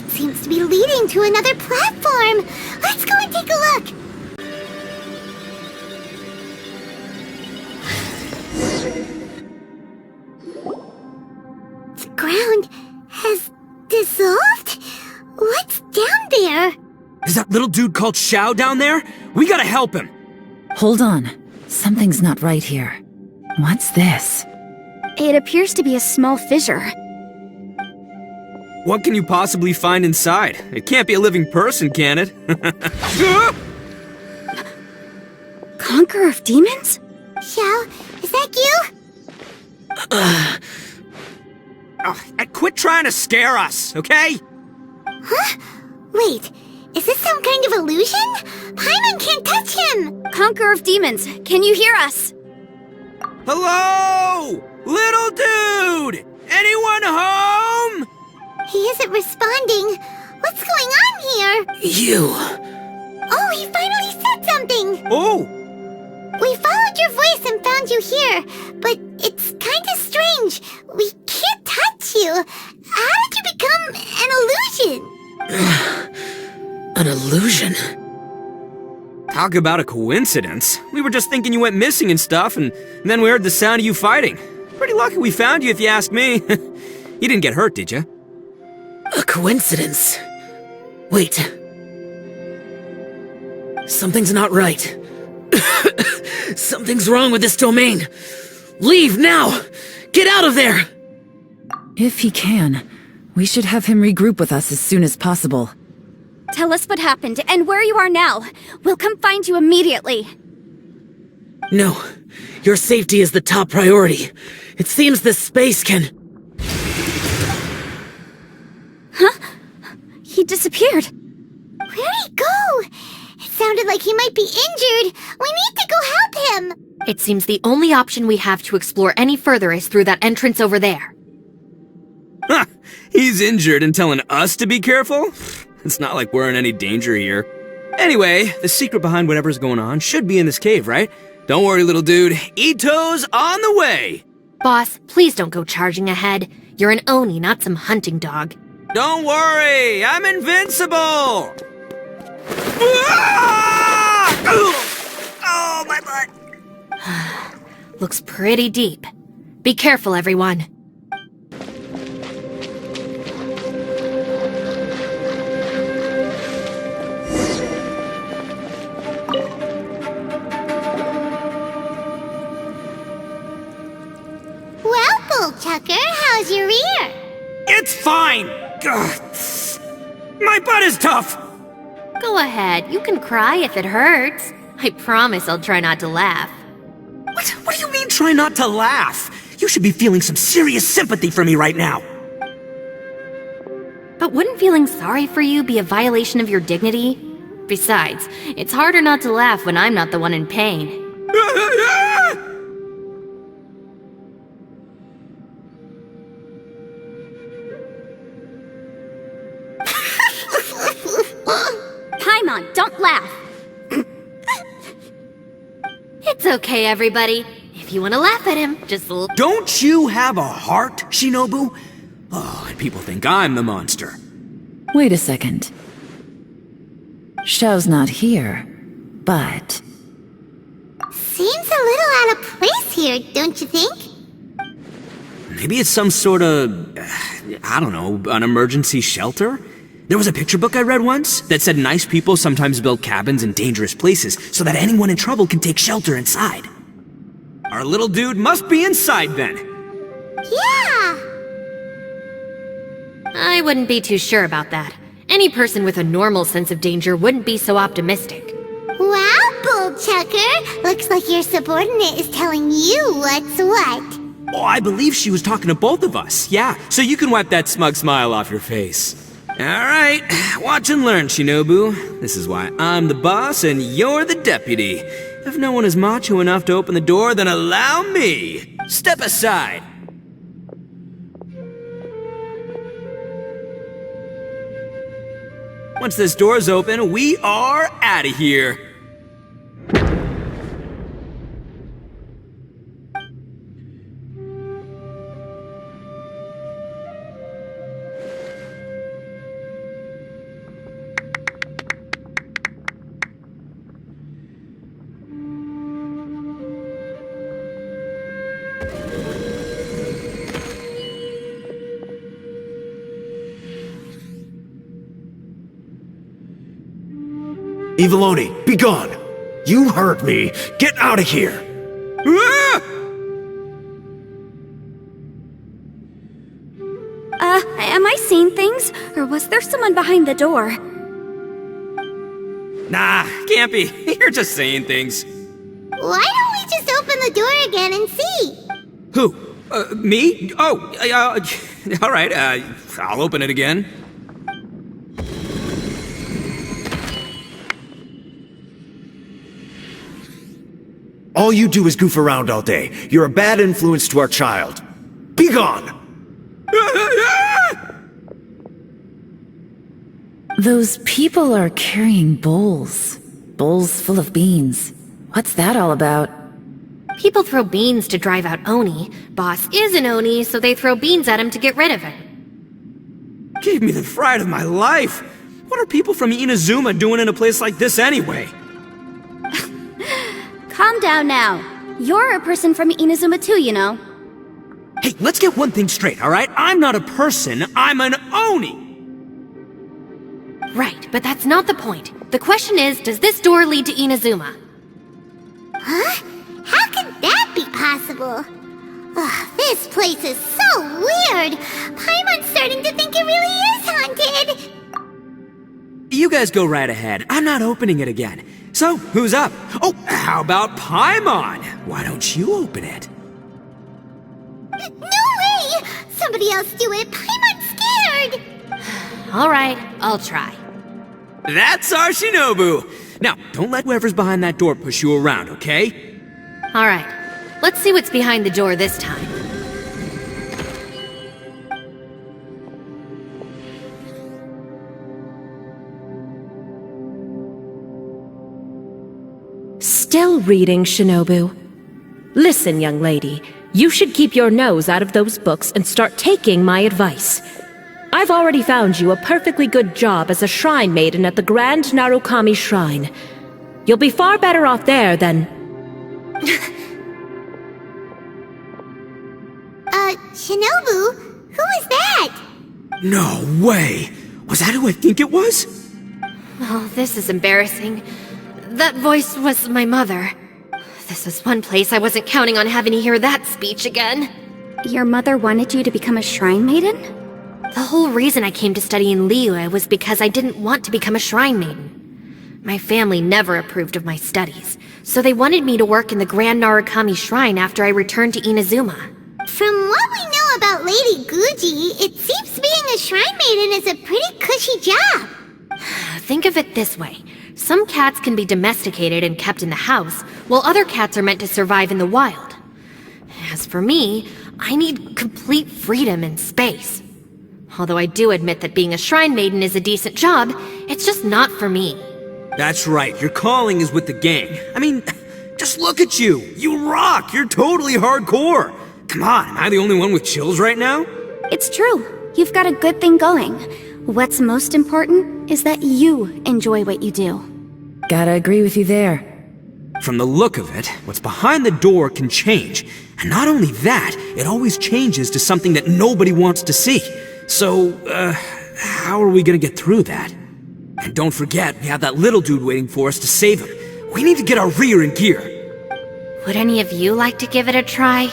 Seems to be leading to another platform. Let's go and take a look. The ground has dissolved? What's down there? Is that little dude called Xiao down there? We gotta help him. Hold on. Something's not right here. What's this? It appears to be a small fissure. What can you possibly find inside? It can't be a living person, can it? Conqueror of demons? Xiao, is that you? Quit trying to scare us, okay? Huh? Wait, is this some kind of illusion? Paimon can't touch him! Conqueror of demons, can you hear us? Hello? Little dude! Anyone home? He isn't responding. What's going on here? You! Oh, he finally said something! Oh! We followed your voice and found you here, but it's kinda strange. We can't touch you. How did you become an illusion? An illusion? Talk about a coincidence. We were just thinking you went missing and stuff, and then we heard the sound of you fighting. Pretty lucky we found you, if you ask me. You didn't get hurt, did you? A coincidence? Wait. Something's not right. Something's wrong with this domain. Leave now! Get out of there! If he can, we should have him regroup with us as soon as possible. Tell us what happened and where you are now. We'll come find you immediately. No. Your safety is the top priority. It seems this space can... Huh? He disappeared. Where'd he go? It sounded like he might be injured. We need to go help him. It seems the only option we have to explore any further is through that entrance over there. Huh, he's injured and telling us to be careful? It's not like we're in any danger here. Anyway, the secret behind whatever's going on should be in this cave, right? Don't worry, little dude. Itto's on the way! Boss, please don't go charging ahead. You're an Oni, not some hunting dog. Don't worry, I'm invincible! Oh, my butt! Looks pretty deep. Be careful, everyone. Well, Bullchucker, how's your ear? It's fine! Ugh. My butt is tough! Go ahead, you can cry if it hurts. I promise I'll try not to laugh. What do you mean try not to laugh? You should be feeling some serious sympathy for me right now. But wouldn't feeling sorry for you be a violation of your dignity? Besides, it's harder not to laugh when I'm not the one in pain. Paimon, don't laugh. It's okay, everybody. If you want to laugh at him, just Don't you have a heart, Shinobu? Oh, and people think I'm the monster. Wait a second. Xiao's not here, but... Seems a little out of place here, don't you think? Maybe it's some sort of, I don't know, an emergency shelter? There was a picture book I read once that said nice people sometimes build cabins in dangerous places so that anyone in trouble can take shelter inside. Our little dude must be inside then. Yeah! I wouldn't be too sure about that. Any person with a normal sense of danger wouldn't be so optimistic. Wow, Bullchucker! Looks like your subordinate is telling you what's what. Oh, I believe she was talking to both of us. Yeah, so you can wipe that smug smile off your face. All right, watch and learn, Shinobu. This is why I'm the boss and you're the deputy. If no one is macho enough to open the door, then allow me. Step aside. Once this door's open, we are out of here. Eviloni, be gone! You heard me! Get out of here! Ah! Am I seeing things? Or was there someone behind the door? Nah, can't be. You're just saying things. Why don't we just open the door again and see? Who? Me? Oh, all right, I'll open it again. All you do is goof around all day. You're a bad influence to our child. Be gone! Those people are carrying bowls. Bowls full of beans. What's that all about? People throw beans to drive out Oni. Boss is an Oni, so they throw beans at him to get rid of him. Gave me the fright of my life. What are people from Inazuma doing in a place like this anyway? Calm down now. You're a person from Inazuma too, you know. Hey, let's get one thing straight, alright? I'm not a person, I'm an Oni! Right, but that's not the point. The question is, does this door lead to Inazuma? Huh? How could that be possible? Ugh, this place is so weird. Paimon's starting to think it really is haunted. You guys go right ahead. I'm not opening it again. So, who's up? Oh, how about Paimon? Why don't you open it? No way! Somebody else do it. Paimon's scared. Alright, I'll try. That's our Shinobu! Now, don't let whoever's behind that door push you around, okay? Alright, let's see what's behind the door this time. Still reading, Shinobu. Listen, young lady, you should keep your nose out of those books and start taking my advice. I've already found you a perfectly good job as a shrine maiden at the Grand Narukami Shrine. You'll be far better off there than... Shinobu? Who is that? No way! Was that who I think it was? Oh, this is embarrassing. That voice was my mother. This was one place I wasn't counting on having to hear that speech again. Your mother wanted you to become a shrine maiden? The whole reason I came to study in Liyue was because I didn't want to become a shrine maiden. My family never approved of my studies, so they wanted me to work in the Grand Narukami Shrine after I returned to Inazuma. From what we know about Lady Guji, it seems being a shrine maiden is a pretty cushy job. Think of it this way. Some cats can be domesticated and kept in the house, while other cats are meant to survive in the wild. As for me, I need complete freedom and space. Although I do admit that being a shrine maiden is a decent job, it's just not for me. That's right, your calling is with the gang. I mean, just look at you. You rock, you're totally hardcore. Come on, am I the only one with chills right now? It's true. You've got a good thing going. What's most important is that you enjoy what you do. Gotta agree with you there. From the look of it, what's behind the door can change. And not only that, it always changes to something that nobody wants to see. So, how are we gonna get through that? And don't forget, we have that little dude waiting for us to save him. We need to get our rear in gear. Would any of you like to give it a try?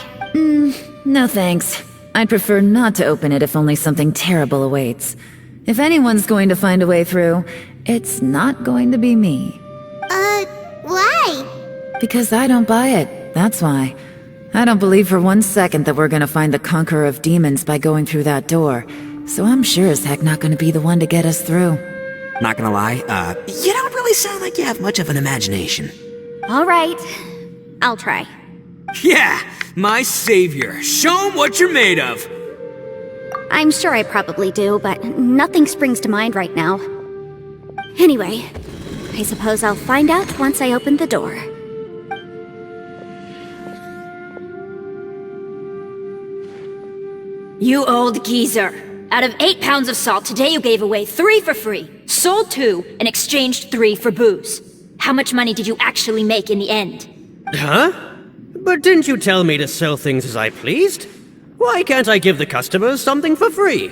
No thanks. I'd prefer not to open it if only something terrible awaits. If anyone's going to find a way through, it's not going to be me. Why? Because I don't buy it, that's why. I don't believe for 1 second that we're gonna find the Conqueror of Demons by going through that door. So I'm sure as heck not gonna be the one to get us through. Not gonna lie, you don't really sound like you have much of an imagination. All right. I'll try. Yeah, my savior. Show 'em what you're made of. I'm sure I probably do, but nothing springs to mind right now. Anyway, I suppose I'll find out once I open the door. You old geezer. Out of 8 pounds of salt, today you gave away 3 for free, sold 2, and exchanged 3 for booze. How much money did you actually make in the end? Huh? But didn't you tell me to sell things as I pleased? Why can't I give the customers something for free?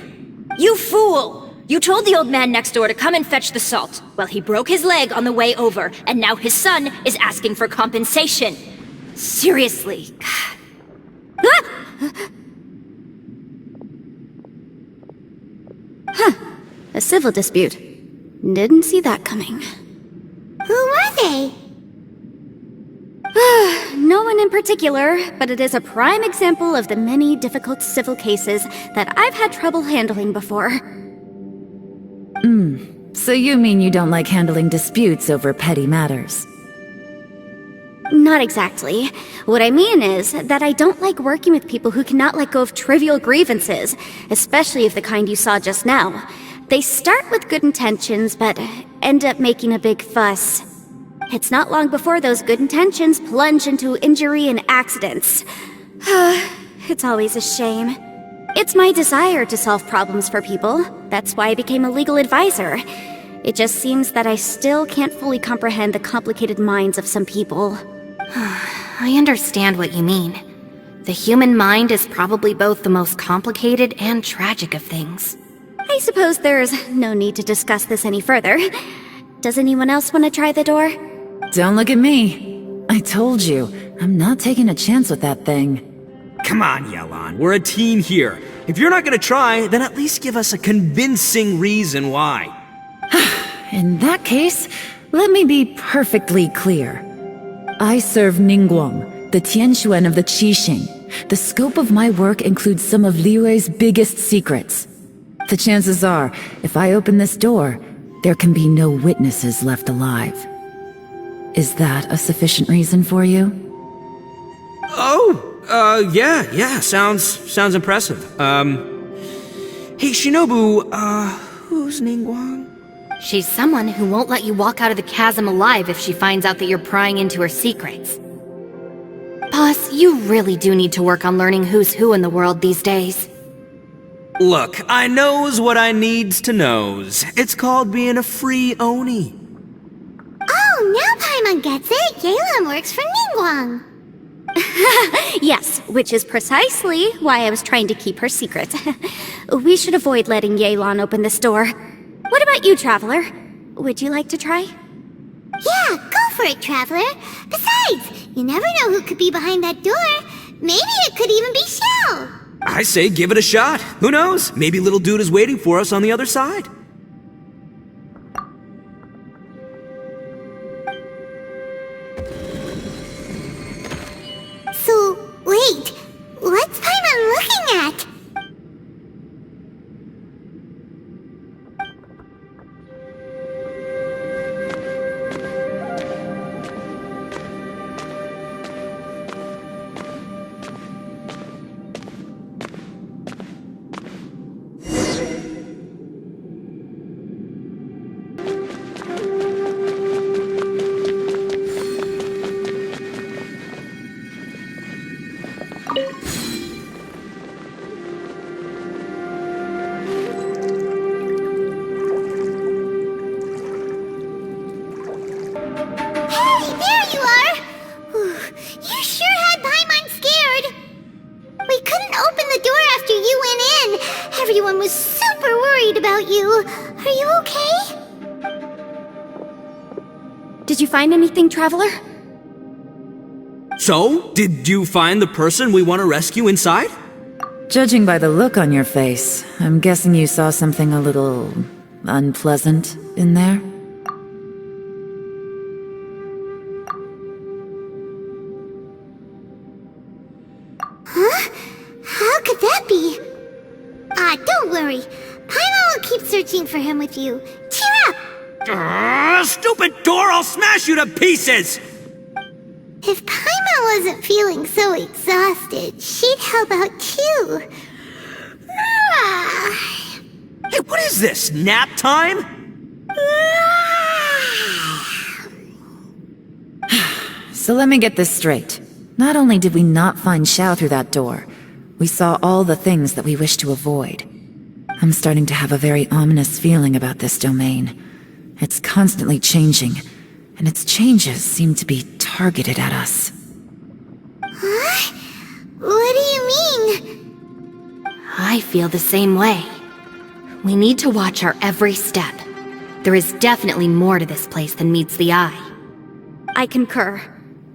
You fool! You told the old man next door to come and fetch the salt. Well, he broke his leg on the way over, and now his son is asking for compensation. Seriously. A civil dispute. Didn't see that coming. Who were they? No one in particular, but it is a prime example of the many difficult civil cases that I've had trouble handling before. So you mean you don't like handling disputes over petty matters? Not exactly. What I mean is that I don't like working with people who cannot let go of trivial grievances, especially of the kind you saw just now. They start with good intentions, but end up making a big fuss. It's not long before those good intentions plunge into injury and accidents. It's always a shame. It's my desire to solve problems for people. That's why I became a legal advisor. It just seems that I still can't fully comprehend the complicated minds of some people. I understand what you mean. The human mind is probably both the most complicated and tragic of things. I suppose there's no need to discuss this any further. Does anyone else want to try the door? Don't look at me. I told you, I'm not taking a chance with that thing. Come on, Yelan, we're a team here. If you're not gonna try, then at least give us a convincing reason why. In that case, let me be perfectly clear. I serve Ningguang, the Tianxuan of the Qixing. The scope of my work includes some of Liyue's biggest secrets. The chances are, if I open this door, there can be no witnesses left alive. Is that a sufficient reason for you? Yeah, sounds impressive. Hey, Shinobu, who's Ningguang? She's someone who won't let you walk out of the chasm alive if she finds out that you're prying into her secrets. Boss, you really do need to work on learning who's who in the world these days. Look, I knows what I needs to knows. It's called being a free Oni. Oh, now Paimon gets it. Yelan works for Ningguang. Yes, which is precisely why I was trying to keep her secret. We should avoid letting Yelan open this door. What about you, Traveler? Would you like to try? Yeah, go for it, Traveler. Besides, you never know who could be behind that door. Maybe it could even be Xiao. I say give it a shot. Who knows? Maybe little dude is waiting for us on the other side. So, wait. What's Paimon looking at? Everyone was super worried about you. Are you okay? Did you find anything, Traveler? So, did you find the person we want to rescue inside? Judging by the look on your face, I'm guessing you saw something a little unpleasant in there? Huh? How could that be? Don't worry. Paimon will keep searching for him with you. Cheer up! Stupid door! I'll smash you to pieces! If Paimon wasn't feeling so exhausted, she'd help out too. Hey, what is this? Nap time? So let me get this straight. Not only did we not find Xiao through that door, we saw all the things that we wish to avoid. I'm starting to have a very ominous feeling about this domain. It's constantly changing, and its changes seem to be targeted at us. Huh? What do you mean? I feel the same way. We need to watch our every step. There is definitely more to this place than meets the eye. I concur.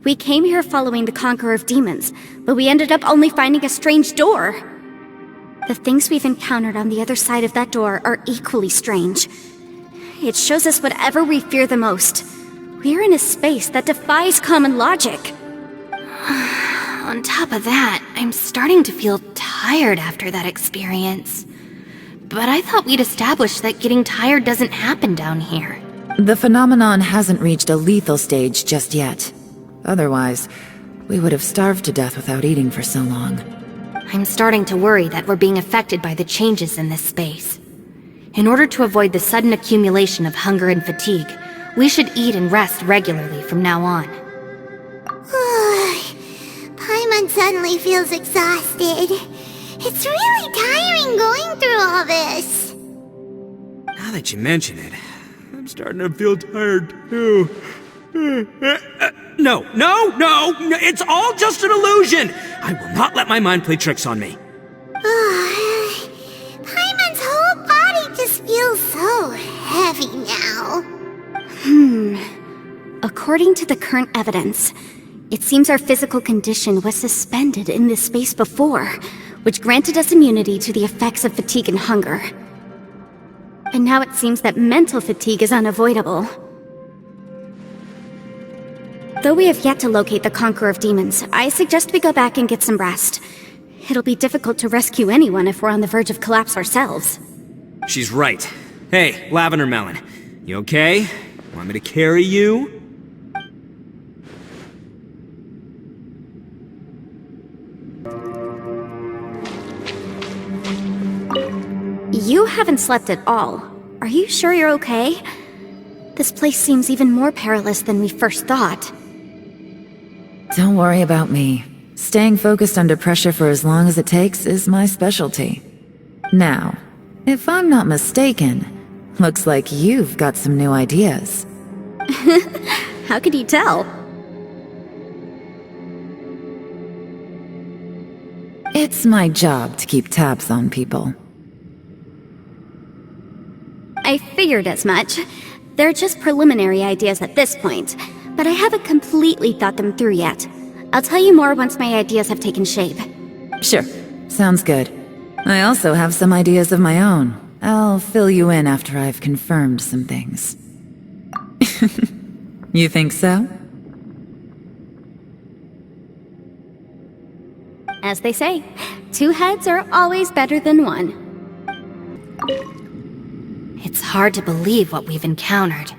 We came here following the Conqueror of Demons, but we ended up only finding a strange door. The things we've encountered on the other side of that door are equally strange. It shows us whatever we fear the most. We're in a space that defies common logic. On top of that, I'm starting to feel tired after that experience. But I thought we'd established that getting tired doesn't happen down here. The phenomenon hasn't reached a lethal stage just yet. Otherwise, we would have starved to death without eating for so long. I'm starting to worry that we're being affected by the changes in this space. In order to avoid the sudden accumulation of hunger and fatigue, we should eat and rest regularly from now on. Paimon suddenly feels exhausted. It's really tiring going through all this. Now that you mention it, I'm starting to feel tired too. No, it's all just an illusion! I will not let my mind play tricks on me. Paimon's whole body just feels so heavy now. According to the current evidence, it seems our physical condition was suspended in this space before, which granted us immunity to the effects of fatigue and hunger. And now it seems that mental fatigue is unavoidable. Though we have yet to locate the Conqueror of Demons, I suggest we go back and get some rest. It'll be difficult to rescue anyone if we're on the verge of collapse ourselves. She's right. Hey, Lavender Melon, you okay? Want me to carry you? You haven't slept at all. Are you sure you're okay? This place seems even more perilous than we first thought. Don't worry about me. Staying focused under pressure for as long as it takes is my specialty. Now, if I'm not mistaken, looks like you've got some new ideas. How could you tell? It's my job to keep tabs on people. I figured as much. They're just preliminary ideas at this point, but I haven't completely thought them through yet. I'll tell you more once my ideas have taken shape. Sure, sounds good. I also have some ideas of my own. I'll fill you in after I've confirmed some things. You think so? As they say, two heads are always better than one. It's hard to believe what we've encountered.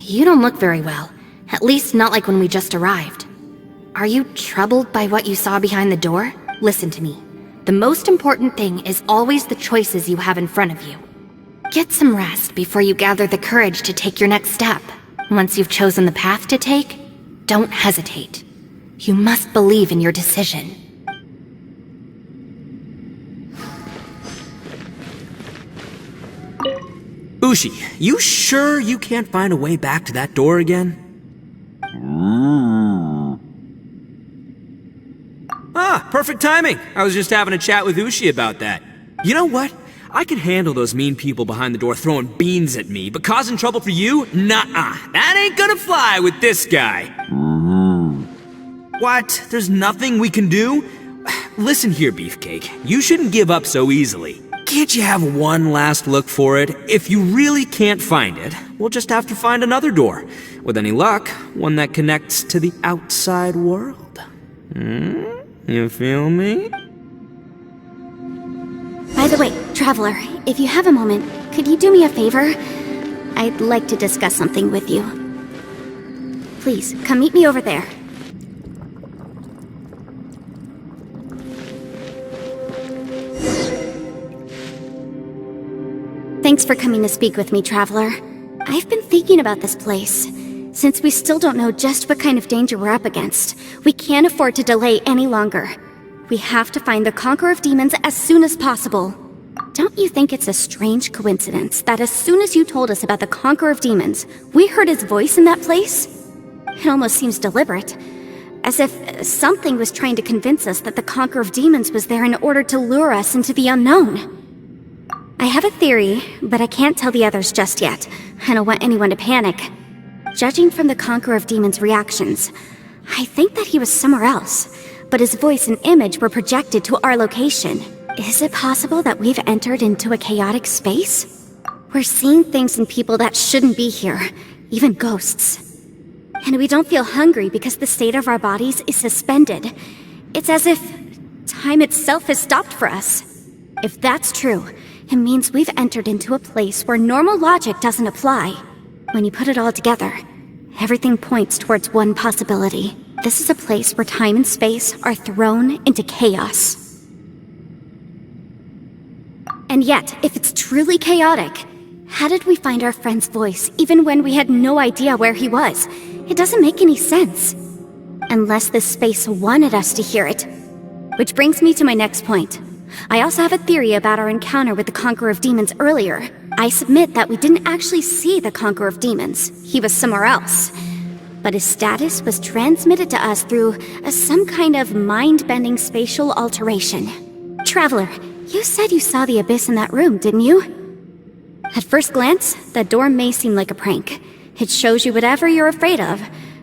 You don't look very well. At least not like when we just arrived. Are you troubled by what you saw behind the door? Listen to me. The most important thing is always the choices you have in front of you. Get some rest before you gather the courage to take your next step. Once you've chosen the path to take, don't hesitate. You must believe in your decision. Ushi, you sure you can't find a way back to that door again? Ah, perfect timing. I was just having a chat with Ushi about that. You know what? I can handle those mean people behind the door throwing beans at me, but causing trouble for you? Nuh-uh. That ain't gonna fly with this guy. What? There's nothing we can do? Listen here, Beefcake. You shouldn't give up so easily. Can't you have one last look for it? If you really can't find it, we'll just have to find another door. With any luck, one that connects to the outside world. You feel me? By the way, Traveler, if you have a moment, could you do me a favor? I'd like to discuss something with you. Please, come meet me over there. Thanks for coming to speak with me, Traveler. I've been thinking about this place. Since we still don't know just what kind of danger we're up against, we can't afford to delay any longer. We have to find the Conqueror of Demons as soon as possible. Don't you think it's a strange coincidence that as soon as you told us about the Conqueror of Demons, we heard his voice in that place? It almost seems deliberate. As if something was trying to convince us that the Conqueror of Demons was there in order to lure us into the unknown. I have a theory, but I can't tell the others just yet. I don't want anyone to panic. Judging from the Conqueror of Demons' reactions, I think that he was somewhere else, but his voice and image were projected to our location. Is it possible that we've entered into a chaotic space? We're seeing things and people that shouldn't be here, even ghosts. And we don't feel hungry because the state of our bodies is suspended. It's as if time itself has stopped for us. If that's true, it means we've entered into a place where normal logic doesn't apply. When you put it all together, everything points towards one possibility. This is a place where time and space are thrown into chaos. And yet, if it's truly chaotic, how did we find our friend's voice even when we had no idea where he was? It doesn't make any sense. Unless this space wanted us to hear it. Which brings me to my next point. I also have a theory about our encounter with the Conqueror of Demons earlier. I submit that we didn't actually see the Conqueror of Demons. He was somewhere else. But his status was transmitted to us through some kind of mind-bending spatial alteration. Traveler, you said you saw the abyss in that room, didn't you? At first glance, that door may seem like a prank. It shows you whatever you're afraid of,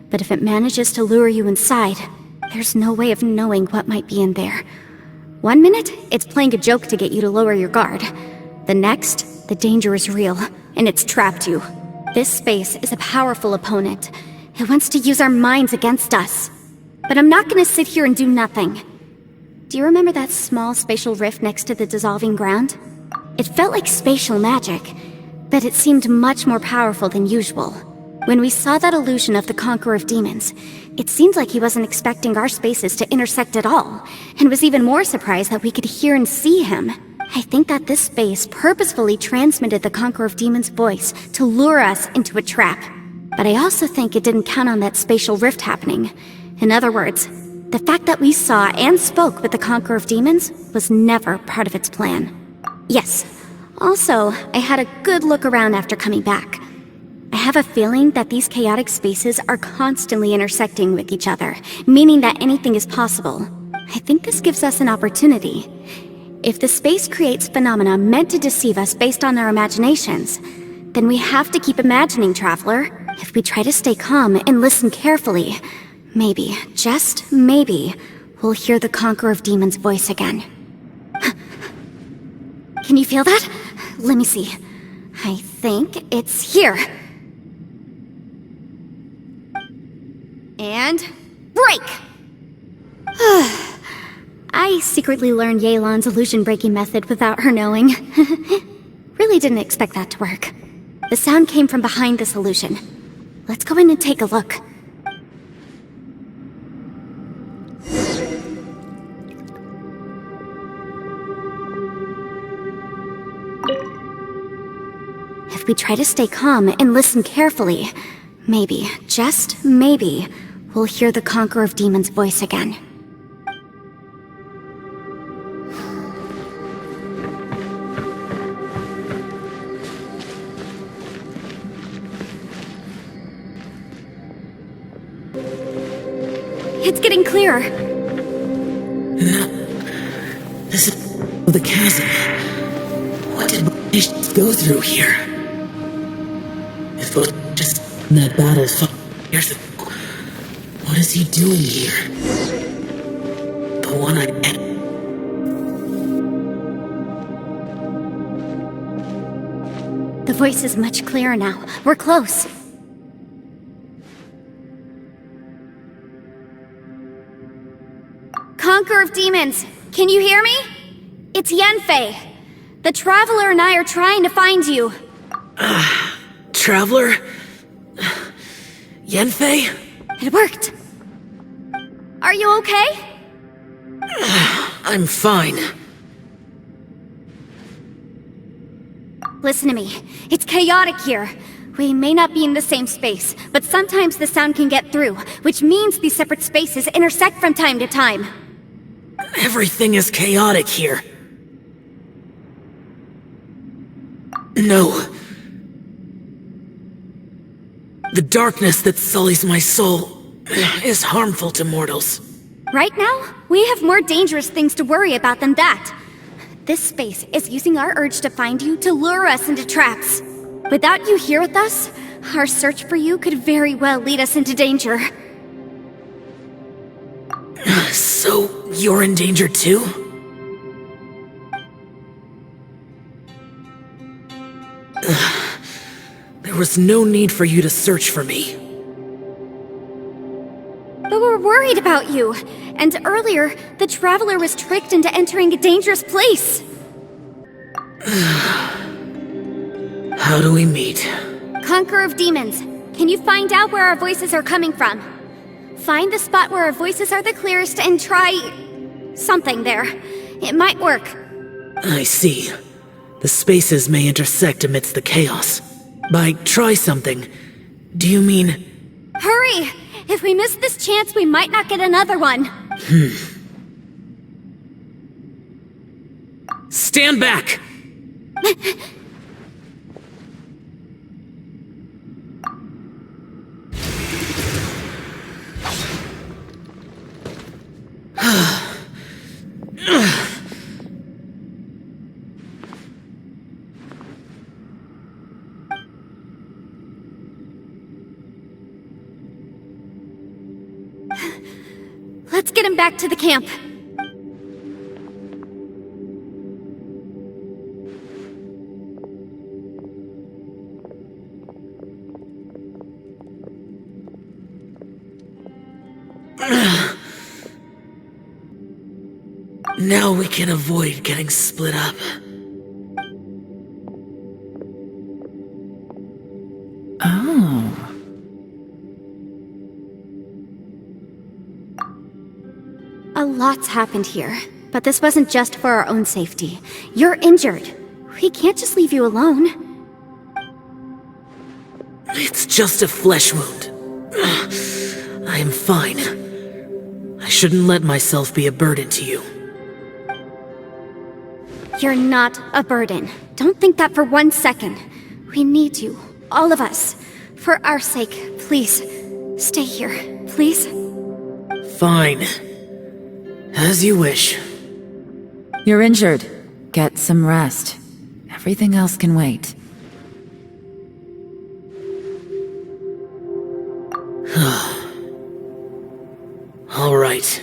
but if it manages to lure you inside, there's no way of knowing what might be in there. 1 minute, it's playing a joke to get you to lower your guard. The next, the danger is real, and it's trapped you. This space is a powerful opponent. It wants to use our minds against us. But I'm not gonna sit here and do nothing. Do you remember that small spatial rift next to the dissolving ground? It felt like spatial magic, but it seemed much more powerful than usual. When we saw that illusion of the Conqueror of Demons, it seemed like he wasn't expecting our spaces to intersect at all, and was even more surprised that we could hear and see him. I think that this space purposefully transmitted the Conqueror of Demons' voice to lure us into a trap. But I also think it didn't count on that spatial rift happening. In other words, the fact that we saw and spoke with the Conqueror of Demons was never part of its plan. Yes. Also, I had a good look around after coming back. I have a feeling that these chaotic spaces are constantly intersecting with each other, meaning that anything is possible. I think this gives us an opportunity. If the space creates phenomena meant to deceive us based on our imaginations, then we have to keep imagining, Traveler. If we try to stay calm and listen carefully, maybe, just maybe, we'll hear the Conqueror of Demons' voice again. Can you feel that? Let me see. I think it's here. And break! I secretly learned Yelan's illusion-breaking method without her knowing. Really didn't expect that to work. The sound came from behind this illusion. Let's go in and take a look. If we try to stay calm and listen carefully, maybe, just maybe, we'll hear the Conqueror of Demons' voice again. It's getting clearer. No. This is the chasm. What did we go through here? If it was just that battle 5 years ago, what is he doing here? The one I met. The voice is much clearer now. We're close. Conqueror of Demons, can you hear me? It's Yanfei. The Traveler and I are trying to find you. Traveler? Yanfei? It worked. Are you okay? I'm fine. Listen to me. It's chaotic here. We may not be in the same space, but sometimes the sound can get through, which means these separate spaces intersect from time to time. Everything is chaotic here. No. The darkness that sullies my soul is harmful to mortals. Right now, we have more dangerous things to worry about than that. This space is using our urge to find you to lure us into traps. Without you here with us, our search for you could very well lead us into danger. So, you're in danger too? There was no need for you to search for me. But we're worried about you. And earlier, the Traveler was tricked into entering a dangerous place. How do we meet? Conqueror of Demons, can you find out where our voices are coming from? Find the spot where our voices are the clearest and try something there. It might work. I see. The spaces may intersect amidst the chaos. By try something, do you mean... Hurry! If we miss this chance, we might not get another one. Stand back! Let's get him back to the camp. Now we can avoid getting split up. Oh. A lot's happened here, but this wasn't just for our own safety. You're injured. We can't just leave you alone. It's just a flesh wound. I am fine. I shouldn't let myself be a burden to you. You're not a burden. Don't think that for 1 second. We need you, all of us. For our sake, please, stay here, please. Fine. As you wish. You're injured. Get some rest. Everything else can wait. All right.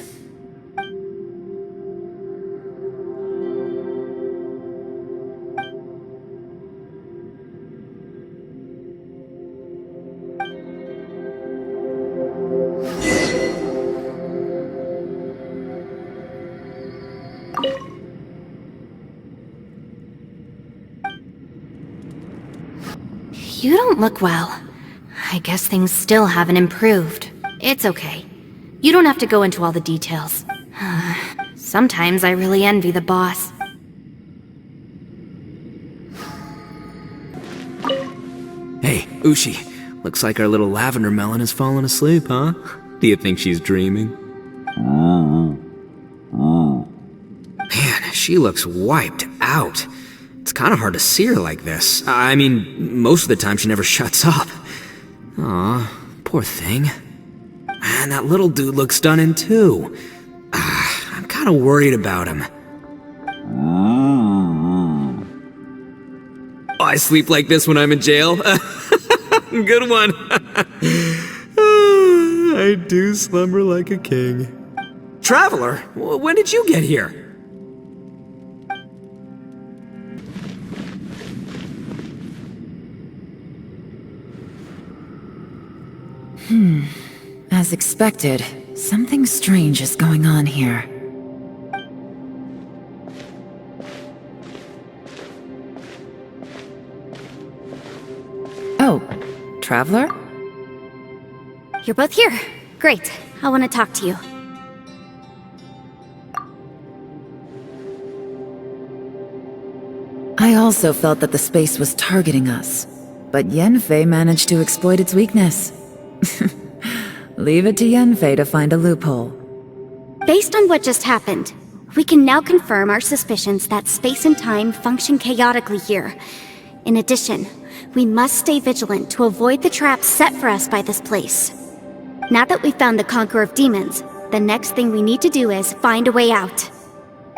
You don't look well. I guess things still haven't improved. It's okay. You don't have to go into all the details. Sometimes I really envy the boss. Hey, Ushi. Looks like our little lavender melon has fallen asleep, huh? Do you think she's dreaming? Man, she looks wiped out. It's kind of hard to see her like this. I mean, most of the time she never shuts up. Aw, poor thing. Man, that little dude looks done in too. I'm kind of worried about him. Oh, I sleep like this when I'm in jail? Good one. I do slumber like a king. Traveler, when did you get here? As expected, something strange is going on here. Oh, Traveler? You're both here. Great. I want to talk to you. I also felt that the space was targeting us, but Yanfei managed to exploit its weakness. Leave it to Yanfei to find a loophole. Based on what just happened, we can now confirm our suspicions that space and time function chaotically here. In addition, we must stay vigilant to avoid the traps set for us by this place. Now that we've found the Conqueror of Demons, the next thing we need to do is find a way out.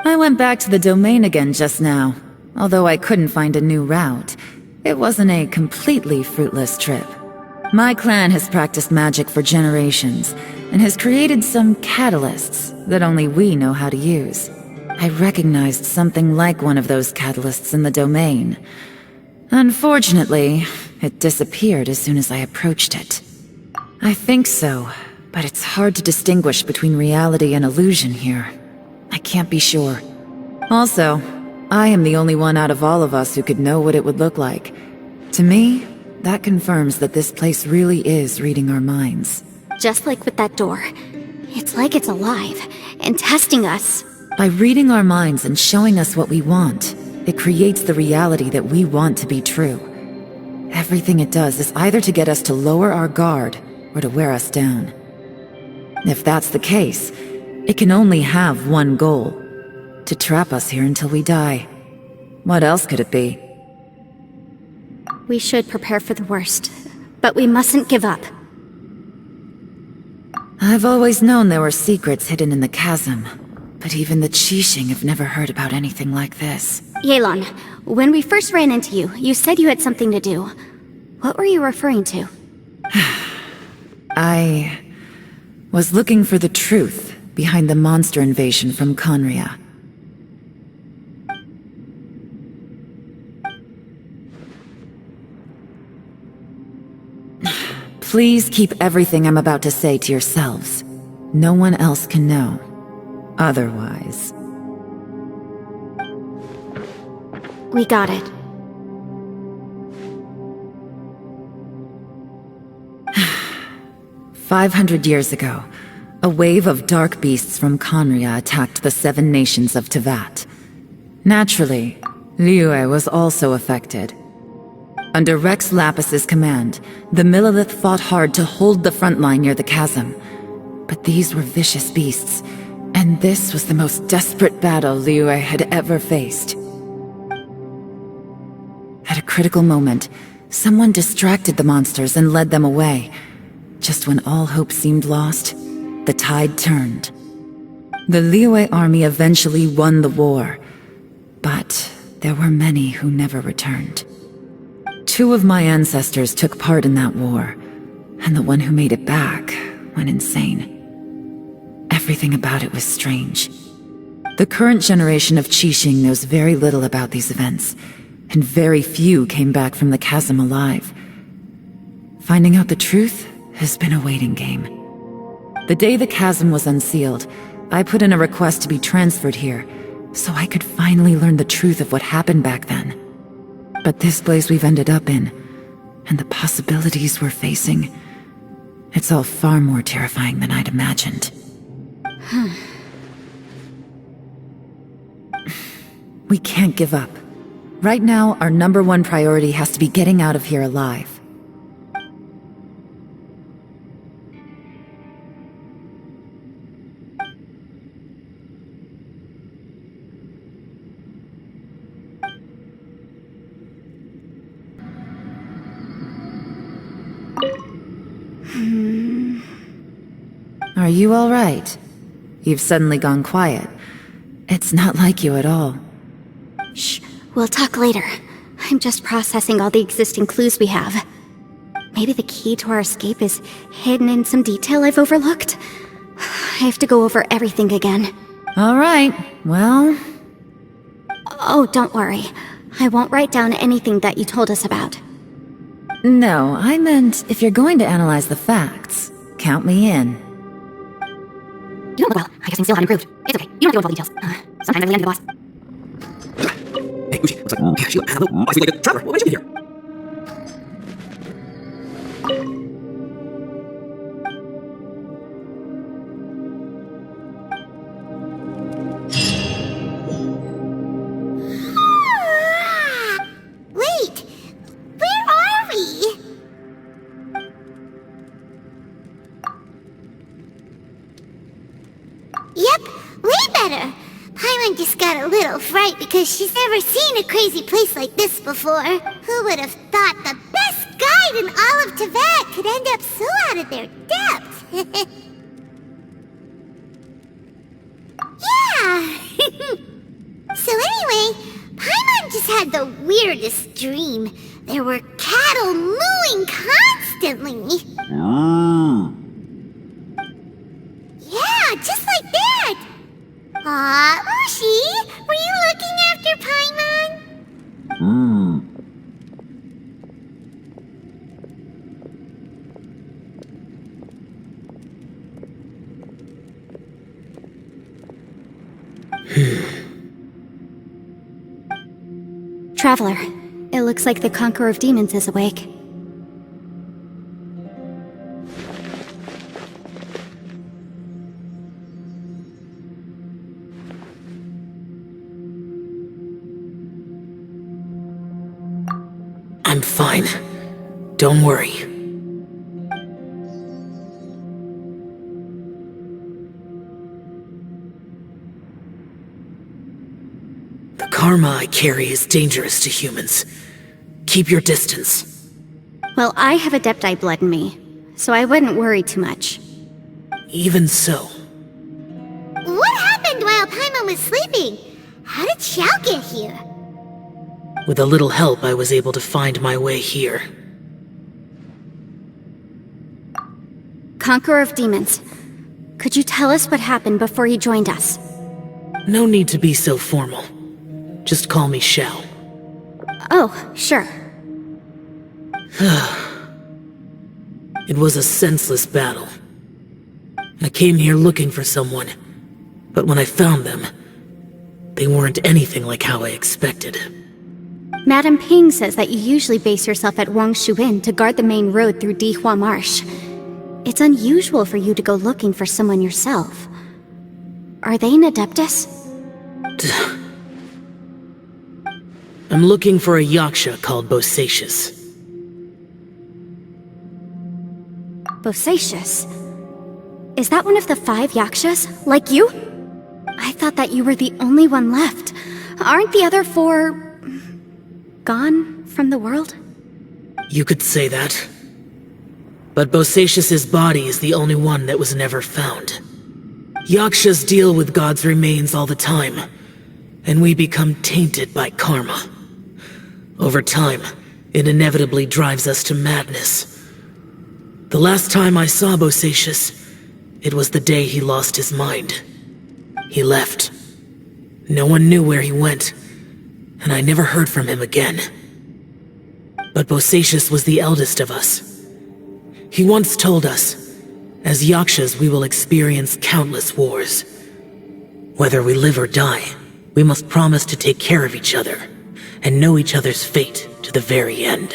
I went back to the domain again just now. Although I couldn't find a new route, it wasn't a completely fruitless trip. My clan has practiced magic for generations, and has created some catalysts that only we know how to use. I recognized something like one of those catalysts in the domain. Unfortunately, it disappeared as soon as I approached it. I think so, but it's hard to distinguish between reality and illusion here. I can't be sure. Also, I am the only one out of all of us who could know what it would look like. To me, that confirms that this place really is reading our minds. Just like with that door. It's like it's alive, and testing us. By reading our minds and showing us what we want, it creates the reality that we want to be true. Everything it does is either to get us to lower our guard or to wear us down. If that's the case, it can only have one goal: to trap us here until we die. What else could it be? We should prepare for the worst, but we mustn't give up. I've always known there were secrets hidden in the chasm, but even the Qixing have never heard about anything like this. Yelan, when we first ran into you, you said you had something to do. What were you referring to? I was looking for the truth behind the monster invasion from Conria. Please keep everything I'm about to say to yourselves. No one else can know. Otherwise... We got it. 500 years ago, a wave of dark beasts from Conria attacked the 7 nations of Tevat. Naturally, Liyue was also affected. Under Rex Lapis's command, the Millelith fought hard to hold the front line near the chasm. But these were vicious beasts, and this was the most desperate battle Liyue had ever faced. At a critical moment, someone distracted the monsters and led them away. Just when all hope seemed lost, the tide turned. The Liyue army eventually won the war, but there were many who never returned. 2 of my ancestors took part in that war, and the one who made it back went insane. Everything about it was strange. The current generation of Qixing knows very little about these events, and very few came back from the chasm alive. Finding out the truth has been a waiting game. The day the chasm was unsealed, I put in a request to be transferred here, so I could finally learn the truth of what happened back then. But this place we've ended up in, and the possibilities we're facing, it's all far more terrifying than I'd imagined. We can't give up. Right now, our #1 priority has to be getting out of here alive. Are you all right? You've suddenly gone quiet. It's not like you at all. Shh, we'll talk later. I'm just processing all the existing clues we have. Maybe the key to our escape is hidden in some detail I've overlooked. I have to go over everything again. All right, well... Oh, don't worry. I won't write down anything that you told us about. No, I meant if you're going to analyze the facts, count me in. You don't look well. I guess I'm still haven't improved. It's okay. You don't have to go into all the details. Sometimes I lean into the boss. Hey, Uchi, looks like Sheila, hello. I speak like a traveler. Why should you be here? Wait, where are we? Yep, way better. Paimon just got a little fright because she's never seen a crazy place like this before. Who would have thought the best guide in all of Tevat could end up so out of their depth? Yeah! So anyway, Paimon just had the weirdest dream. There were cattle mooing constantly. Yeah, just like that. Aw, Ushi, were you looking after Paimon? Traveler, it looks like the Conqueror of Demons is awake. I'm fine. Don't worry. The karma I carry is dangerous to humans. Keep your distance. Well, I have Adepti blood in me, so I wouldn't worry too much. Even so. What happened while Paimon was sleeping? How did Xiao get here? With a little help, I was able to find my way here. Conqueror of Demons, could you tell us what happened before you joined us? No need to be so formal. Just call me Xiao. Oh, sure. It was a senseless battle. I came here looking for someone, but when I found them, they weren't anything like how I expected. Madame Ping says that you usually base yourself at Wangshuin to guard the main road through Dihua Marsh. It's unusual for you to go looking for someone yourself. Are they an Adeptus? I'm looking for a Yaksha called Bosacius. Bosacius? Is that one of the 5 Yakshas, like you? I thought that you were the only one left. Aren't the other 4... gone from the world? You could say that. But Bosacius's body is the only one that was never found. Yakshas deal with God's remains all the time, and we become tainted by karma. Over time, it inevitably drives us to madness. The last time I saw Bosacius, it was the day he lost his mind. He left. No one knew where he went, and I never heard from him again. But Bosacius was the eldest of us. He once told us, as Yakshas we will experience countless wars. Whether we live or die, we must promise to take care of each other, and know each other's fate to the very end.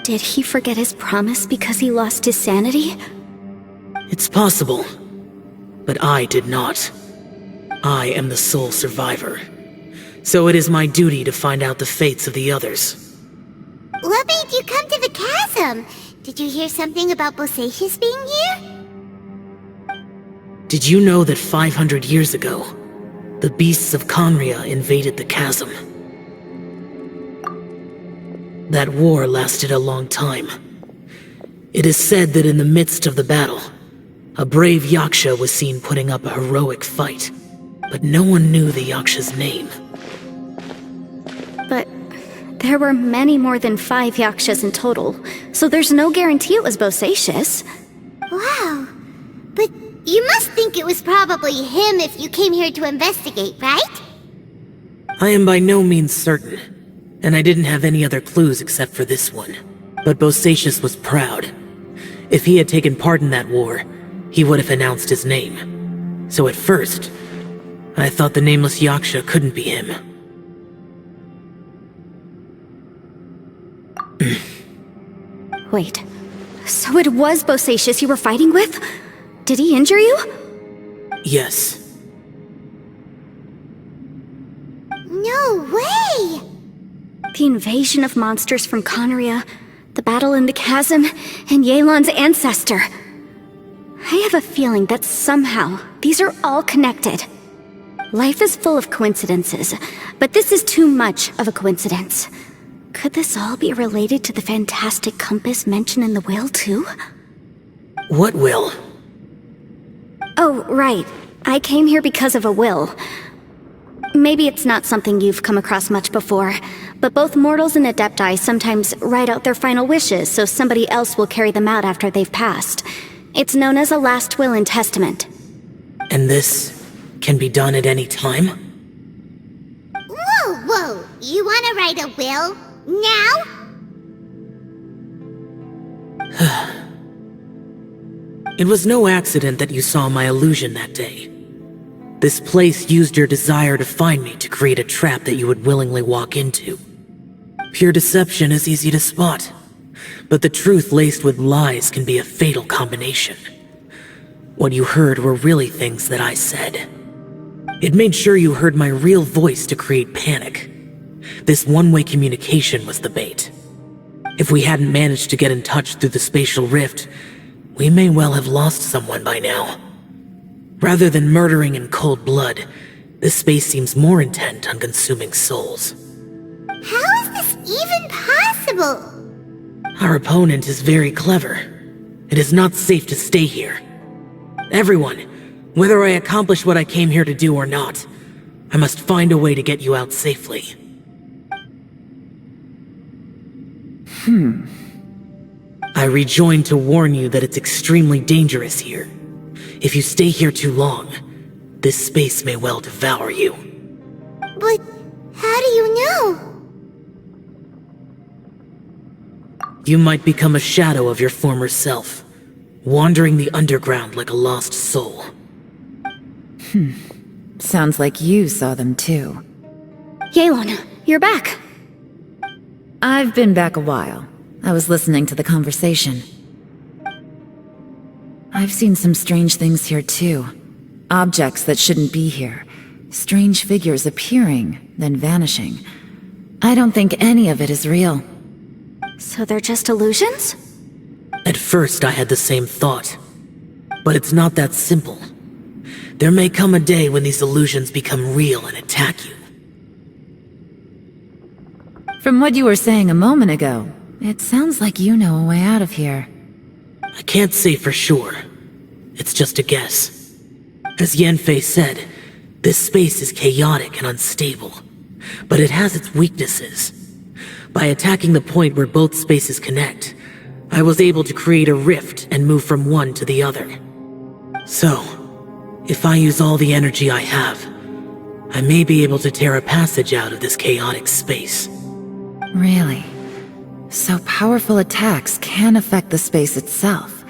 Did he forget his promise because he lost his sanity? It's possible, but I did not. I am the sole survivor. So it is my duty to find out the fates of the others. What made you come to the chasm? Did you hear something about Bosacius being here? Did you know that 500 years ago, the beasts of Conria invaded the chasm? That war lasted a long time. It is said that in the midst of the battle, a brave Yaksha was seen putting up a heroic fight, but no one knew the Yaksha's name. But there were many more than 5 Yakshas in total, so there's no guarantee it was Bosacius. Wow. But you must think it was probably him if you came here to investigate, right? I am by no means certain, and I didn't have any other clues except for this one. But Bosacius was proud. If he had taken part in that war, he would have announced his name. So at first, I thought the nameless Yaksha couldn't be him. Wait, so it was Bosacius you were fighting with? Did he injure you? Yes. No way! The invasion of monsters from Conria, the battle in the chasm, and Yelan's ancestor. I have a feeling that somehow these are all connected. Life is full of coincidences, but this is too much of a coincidence. Could this all be related to the fantastic compass mentioned in the will, too? What will? Oh, right. I came here because of a will. Maybe it's not something you've come across much before, but both mortals and Adepti sometimes write out their final wishes so somebody else will carry them out after they've passed. It's known as a last will and testament. And this can be done at any time? Whoa! You wanna write a will? Now? It was no accident that you saw my illusion that day. This place used your desire to find me to create a trap that you would willingly walk into. Pure deception is easy to spot, but the truth laced with lies can be a fatal combination. What you heard were really things that I said. It made sure you heard my real voice to create panic. This one-way communication was the bait. If we hadn't managed to get in touch through the spatial rift, we may well have lost someone by now. Rather than murdering in cold blood, this space seems more intent on consuming souls. How is this even possible? Our opponent is very clever. It is not safe to stay here. Everyone, whether I accomplish what I came here to do or not, I must find a way to get you out safely. I rejoined to warn you that it's extremely dangerous here. If you stay here too long, this space may well devour you. But how do you know? You might become a shadow of your former self, wandering the underground like a lost soul. Sounds like you saw them too. Yelan, you're back. I've been back a while. I was listening to the conversation. I've seen some strange things here too. Objects that shouldn't be here. Strange figures appearing, then vanishing. I don't think any of it is real. So they're just illusions? At first I had the same thought. But it's not that simple. There may come a day when these illusions become real and attack you. From what you were saying a moment ago, it sounds like you know a way out of here. I can't say for sure. It's just a guess. As Yanfei said, this space is chaotic and unstable, but it has its weaknesses. By attacking the point where both spaces connect, I was able to create a rift and move from one to the other. So, if I use all the energy I have, I may be able to tear a passage out of this chaotic space. Really? So powerful attacks can affect the space itself.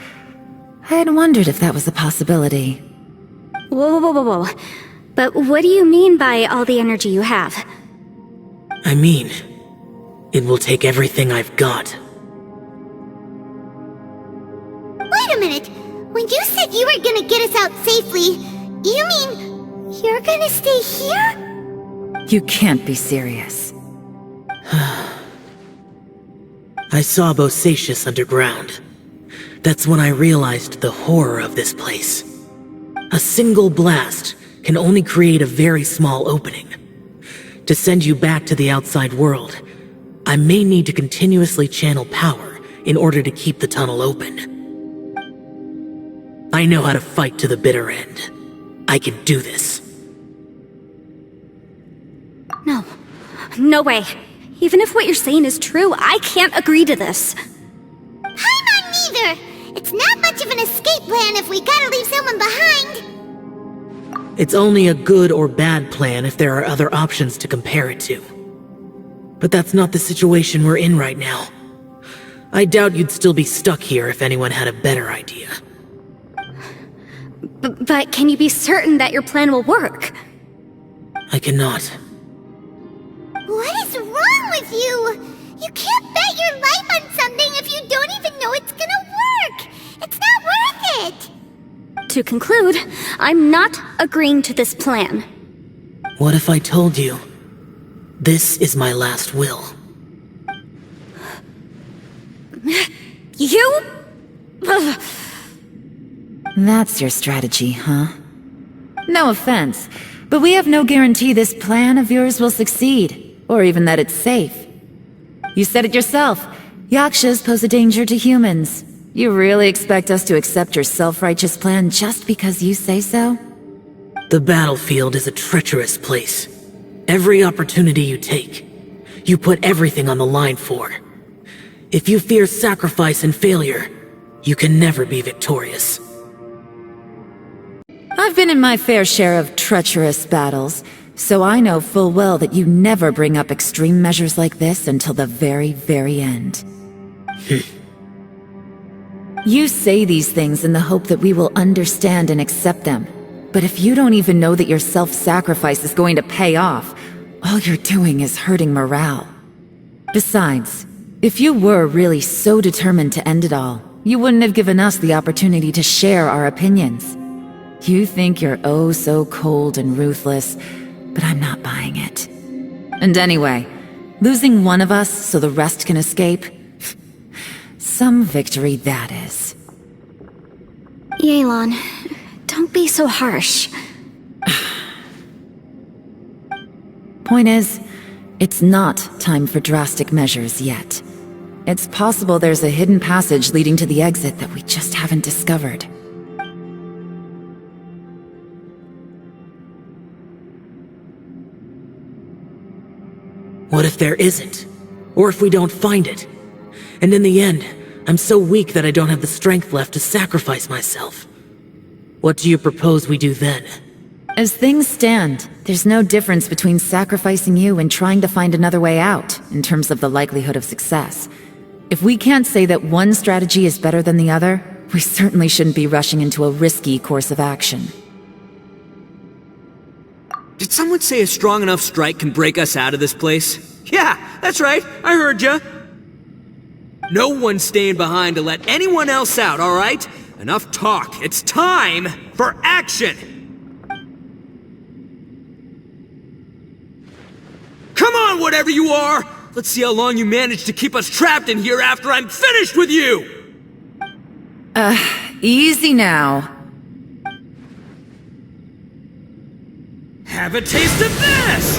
I had wondered if that was a possibility. Whoa. But what do you mean by all the energy you have? I mean, it will take everything I've got. Wait a minute. When you said you were gonna get us out safely, you mean you're gonna stay here? You can't be serious. I saw Bosacius underground. That's when I realized the horror of this place. A single blast can only create a very small opening. To send you back to the outside world, I may need to continuously channel power in order to keep the tunnel open. I know how to fight to the bitter end. I can do this. No way. Even if what you're saying is true, I can't agree to this. Paimon neither! It's not much of an escape plan if we gotta leave someone behind. It's only a good or bad plan if there are other options to compare it to. But that's not the situation we're in right now. I doubt you'd still be stuck here if anyone had a better idea. But can you be certain that your plan will work? I cannot. What is wrong with you? You can't bet your life on something if you don't even know it's gonna work! It's not worth it! To conclude, I'm not agreeing to this plan. What if I told you, this is my last will? You? That's your strategy, huh? No offense, but we have no guarantee this plan of yours will succeed, or even that it's safe. You said it yourself. Yakshas pose a danger to humans. You really expect us to accept your self-righteous plan just because you say so? The battlefield is a treacherous place. Every opportunity you take, you put everything on the line for. If you fear sacrifice and failure, you can never be victorious. I've been in my fair share of treacherous battles, so I know full well that you never bring up extreme measures like this until the very, very end. You say these things in the hope that we will understand and accept them. But if you don't even know that your self-sacrifice is going to pay off, all you're doing is hurting morale. Besides, if you were really so determined to end it all, you wouldn't have given us the opportunity to share our opinions. You think you're oh so cold and ruthless, but I'm not buying it. And anyway, losing one of us so the rest can escape? Some victory that is. Yelan, don't be so harsh. Point is, it's not time for drastic measures yet. It's possible there's a hidden passage leading to the exit that we just haven't discovered. What if there isn't? Or if we don't find it? And in the end, I'm so weak that I don't have the strength left to sacrifice myself. What do you propose we do then? As things stand, there's no difference between sacrificing you and trying to find another way out, in terms of the likelihood of success. If we can't say that one strategy is better than the other, we certainly shouldn't be rushing into a risky course of action. Did someone say a strong enough strike can break us out of this place? Yeah, that's right, I heard ya. No one's staying behind to let anyone else out, alright? Enough talk, it's time for action! Come on, whatever you are! Let's see how long you manage to keep us trapped in here after I'm finished with you! Easy now. Have a taste of this!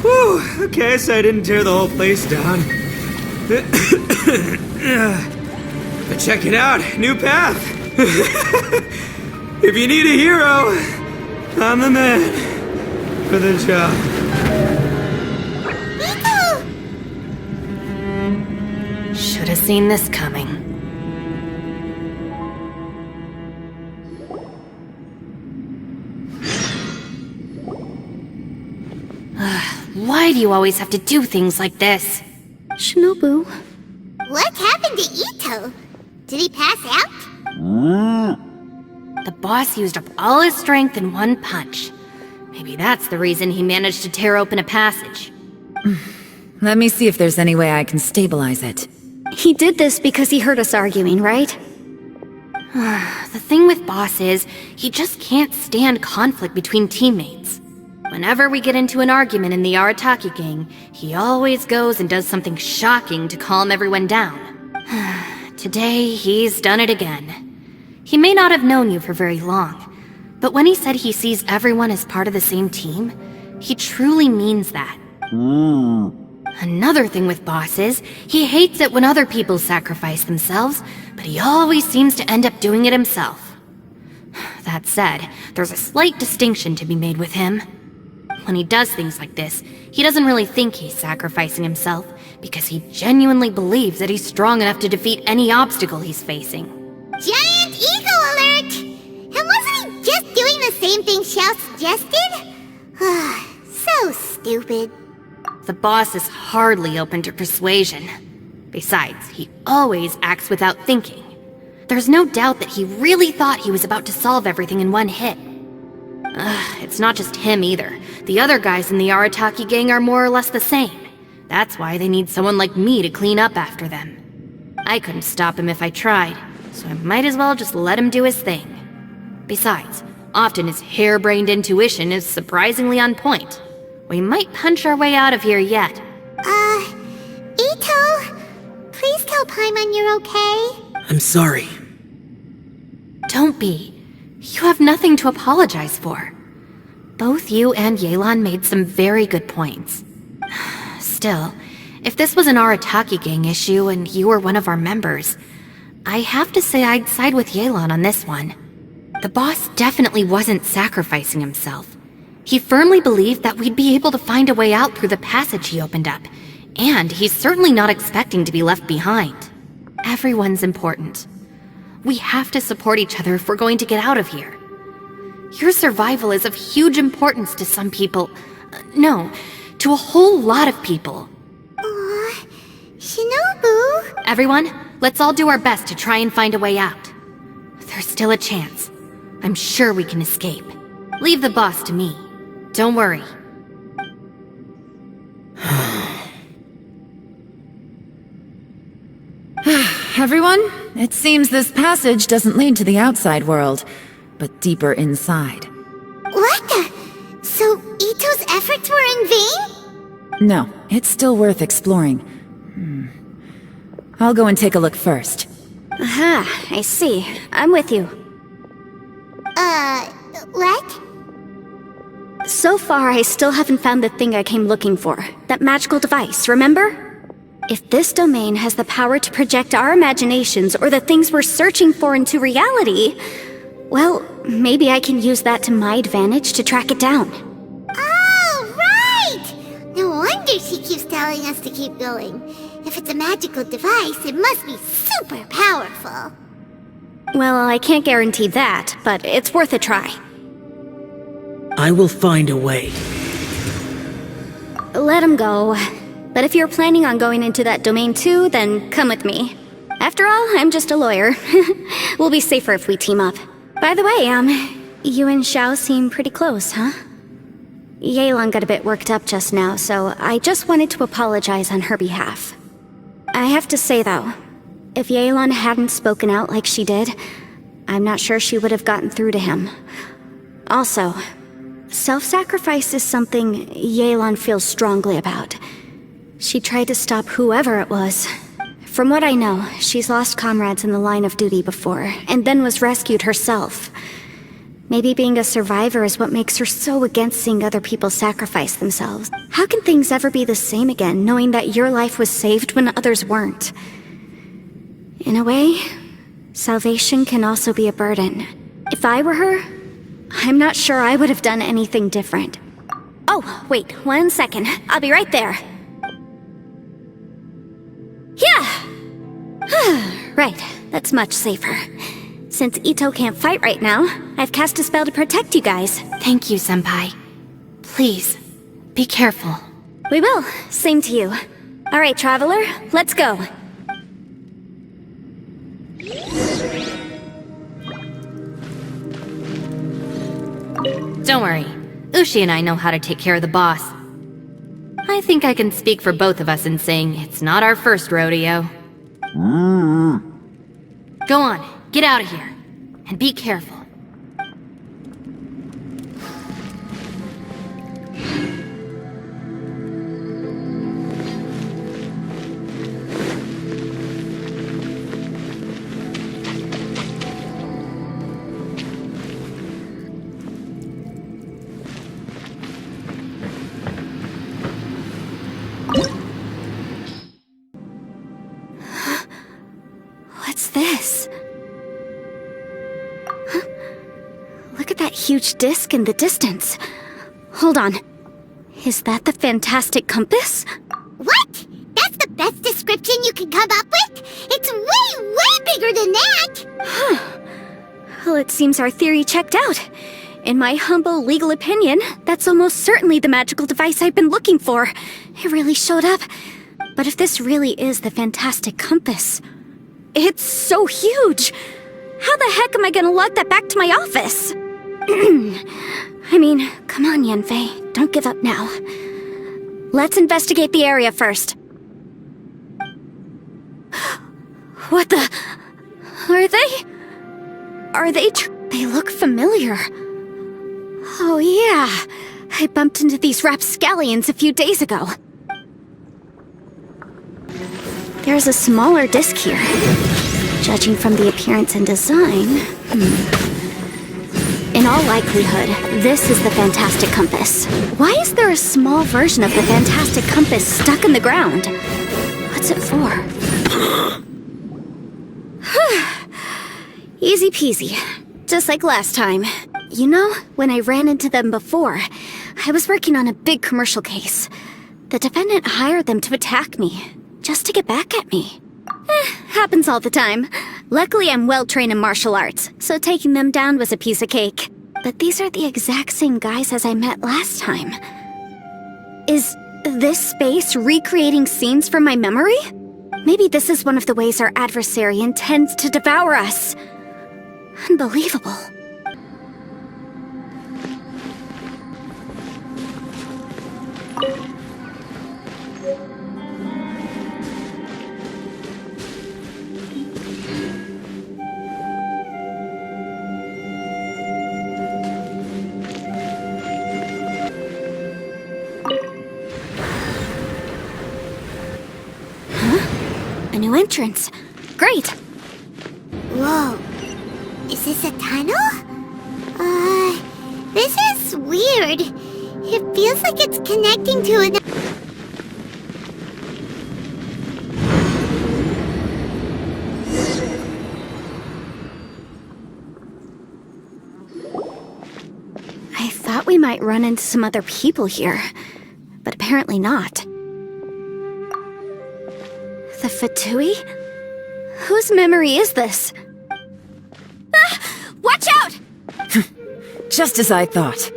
Whew, okay, so I didn't tear the whole place down. But check it out, new path. If you need a hero, I'm the man for the job. Should have seen this coming. Why do you always have to do things like this? Shinobu. What happened to Itto? Did he pass out? The boss used up all his strength in one punch. Maybe that's the reason he managed to tear open a passage. Let me see if there's any way I can stabilize it. He did this because he heard us arguing, right? The thing with Boss is, he just can't stand conflict between teammates. Whenever we get into an argument in the Arataki gang, he always goes and does something shocking to calm everyone down. Today, he's done it again. He may not have known you for very long, but when he said he sees everyone as part of the same team, he truly means that. Another thing with Boss is, he hates it when other people sacrifice themselves, but he always seems to end up doing it himself. That said, there's a slight distinction to be made with him. When he does things like this, he doesn't really think he's sacrificing himself, because he genuinely believes that he's strong enough to defeat any obstacle he's facing. Giant ego alert! And wasn't he just doing the same thing Xiao suggested? So stupid. The boss is hardly open to persuasion. Besides, he always acts without thinking. There's no doubt that he really thought he was about to solve everything in one hit. It's not just him either. The other guys in the Arataki gang are more or less the same. That's why they need someone like me to clean up after them. I couldn't stop him if I tried, so I might as well just let him do his thing. Besides, often his harebrained intuition is surprisingly on point. We might punch our way out of here yet. Itto, please tell Paimon you're okay. I'm sorry. Don't be. You have nothing to apologize for. Both you and Yelan made some very good points. Still, if this was an Arataki gang issue and you were one of our members, I have to say I'd side with Yelan on this one. The boss definitely wasn't sacrificing himself. He firmly believed that we'd be able to find a way out through the passage he opened up, and he's certainly not expecting to be left behind. Everyone's important. We have to support each other if we're going to get out of here. Your survival is of huge importance to some people. No, to a whole lot of people. Aw, Shinobu. Everyone, let's all do our best to try and find a way out. There's still a chance. I'm sure we can escape. Leave the boss to me. Don't worry. Everyone, it seems this passage doesn't lead to the outside world, but deeper inside. efforts were in vain? No, it's still worth exploring. I'll go and take a look first. Aha, I see. I'm with you. What? So far, I still haven't found the thing I came looking for. That magical device, remember? If this domain has the power to project our imaginations or the things we're searching for into reality, well, maybe I can use that to my advantage to track it down. Oh, right! No wonder she keeps telling us to keep going. If it's a magical device, it must be super powerful. Well, I can't guarantee that, but it's worth a try. I will find a way. Let him go. But if you're planning on going into that domain too, then come with me. After all, I'm just a lawyer. We'll be safer if we team up. By the way, you and Xiao seem pretty close, huh? Yelan got a bit worked up just now, so I just wanted to apologize on her behalf. I have to say though, if Yelan hadn't spoken out like she did, I'm not sure she would have gotten through to him. Also, self-sacrifice is something Yelan feels strongly about. She tried to stop whoever it was. From what I know, she's lost comrades in the line of duty before, and then was rescued herself. Maybe being a survivor is what makes her so against seeing other people sacrifice themselves. How can things ever be the same again, knowing that your life was saved when others weren't? In a way, salvation can also be a burden. If I were her, I'm not sure I would have done anything different. Oh, wait, 1 second. I'll be right there. Yeah! Right, that's much safer. Since Itto can't fight right now, I've cast a spell to protect you guys. Thank you, Senpai. Please, be careful. We will. Same to you. Alright, Traveler, let's go. Don't worry. Ushi and I know how to take care of the boss. I think I can speak for both of us in saying it's not our first rodeo. Go on, get out of here. And be careful. What's this? Huh? Look at that huge disc in the distance. Hold on. Is that the fantastic compass? What? That's the best description you can come up with? It's way, way bigger than that! Huh. Well, it seems our theory checked out. In my humble legal opinion, that's almost certainly the magical device I've been looking for. It really showed up. But if this really is the fantastic compass, it's so huge! How the heck am I gonna lug that back to my office? I mean, come on, Yanfei. Don't give up now. Let's investigate the area first. What the... Are they they look familiar. Oh yeah, I bumped into these rapscallions a few days ago. There's a smaller disc here. Judging from the appearance and design... In all likelihood, this is the fantastic compass. Why is there a small version of the fantastic compass stuck in the ground? What's it for? Easy peasy. Just like last time. You know, when I ran into them before, I was working on a big commercial case. The defendant hired them to attack me, just to get back at me. Happens all the time. Luckily, I'm well-trained in martial arts, so taking them down was a piece of cake. But these are the exact same guys as I met last time. Is this space recreating scenes from my memory? Maybe this is one of the ways our adversary intends to devour us. Unbelievable. new entrance. Great. Whoa. Is this a tunnel? This is weird. It feels like it's connecting to an... I thought we might run into some other people here, but apparently not. The Fatui? Whose memory is this? Ah! Watch out! Just as I thought.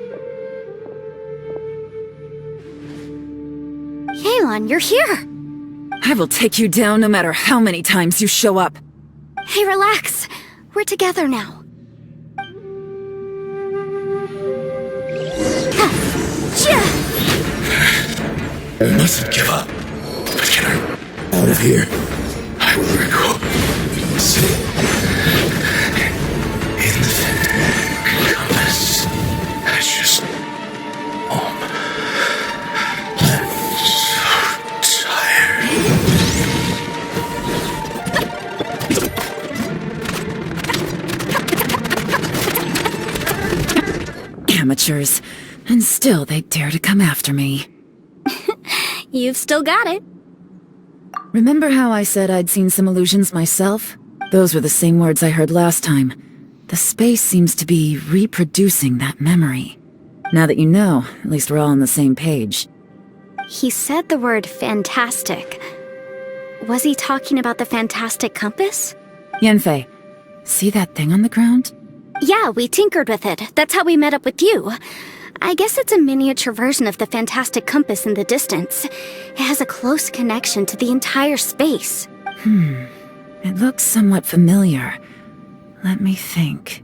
Yelan, you're here! I will take you down no matter how many times you show up. Hey, relax. We're together now. I mustn't give up. But can I... out of here? I will recall. See? In the compass. That's just... home. I'm so tired. Amateurs. And still they dare to come after me. You've still got it. Remember how I said I'd seen some illusions myself? Those were the same words I heard last time. The space seems to be reproducing that memory. Now that you know, at least we're all on the same page. He said the word fantastic. Was he talking about the fantastic compass? Yanfei, see that thing on the ground? Yeah, we tinkered with it. That's how we met up with you. I guess it's a miniature version of the fantastic compass in the distance. It has a close connection to the entire space. It looks somewhat familiar. Let me think.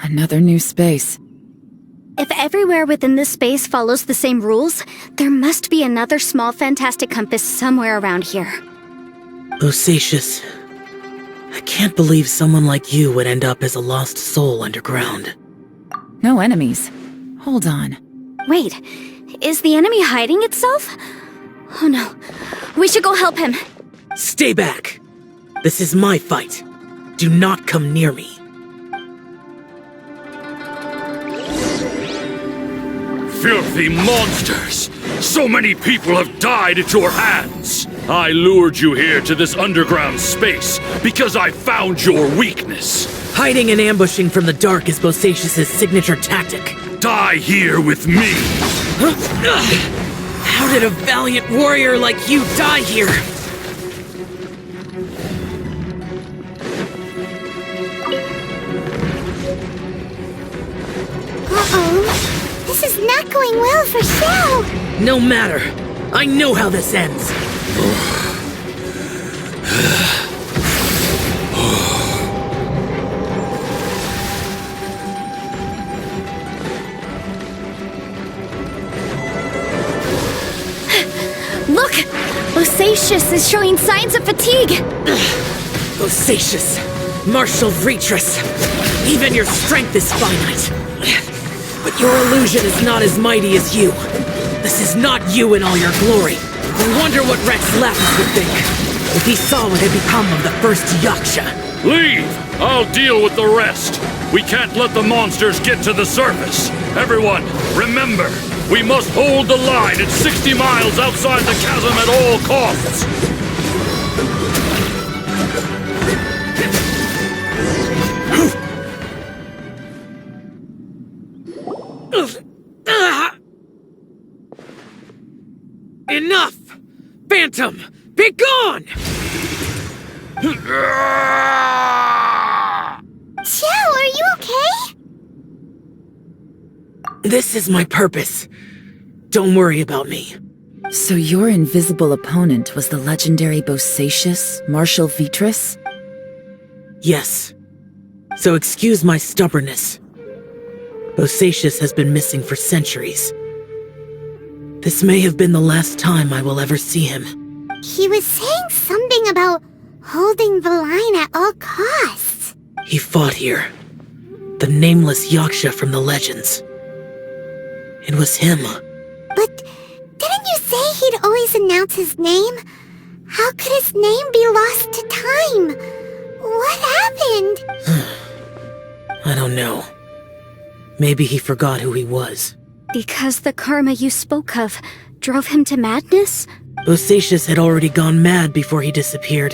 Another new space. If everywhere within this space follows the same rules, there must be another small fantastic compass somewhere around here. Bosacious. I can't believe someone like you would end up as a lost soul underground. No enemies. Hold on. Wait, is the enemy hiding itself? Oh no, we should go help him. Stay back! This is my fight. Do not come near me. Filthy monsters! So many people have died at your hands! I lured you here to this underground space because I found your weakness. Hiding and ambushing from the dark is Bosacious's signature tactic. Die here with me! How did a valiant warrior like you die here? Uh-oh. This is not going well for Xiao! No matter. I know how this ends. Look! Bosacious is showing signs of fatigue! Bosacious, martial Vretress. Even your strength is finite. But your illusion is not as mighty as you. This is not you in all your glory. I wonder what Rex Lapis would think if he saw what had become of the first Yaksha. Leave! I'll deal with the rest. We can't let the monsters get to the surface. Everyone, remember, we must hold the line at 60 miles outside the chasm at all costs. Enough! Phantom, be gone! Xiao, are you okay? This is my purpose. Don't worry about me. So your invisible opponent was the legendary Bosacius, Marshal Vitris? Yes. So excuse my stubbornness. Bosacius has been missing for centuries. This may have been the last time I will ever see him. He was saying something about holding the line at all costs. He fought here. The nameless Yaksha from the legends. It was him. But didn't you say he'd always announce his name? How could his name be lost to time? What happened? I don't know. Maybe he forgot who he was. Because the karma you spoke of drove him to madness? Bosacius had already gone mad before he disappeared.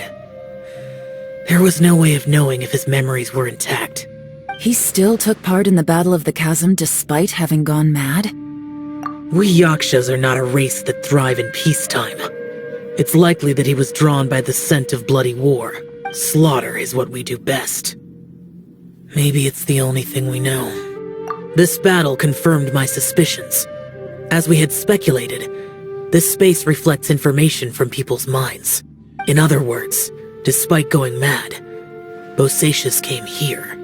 There was no way of knowing if his memories were intact. He still took part in the Battle of the Chasm despite having gone mad? We Yakshas are not a race that thrive in peacetime. It's likely that he was drawn by the scent of bloody war. Slaughter is what we do best. Maybe it's the only thing we know. This battle confirmed my suspicions. As we had speculated, this space reflects information from people's minds. In other words, despite going mad, Bosacius came here.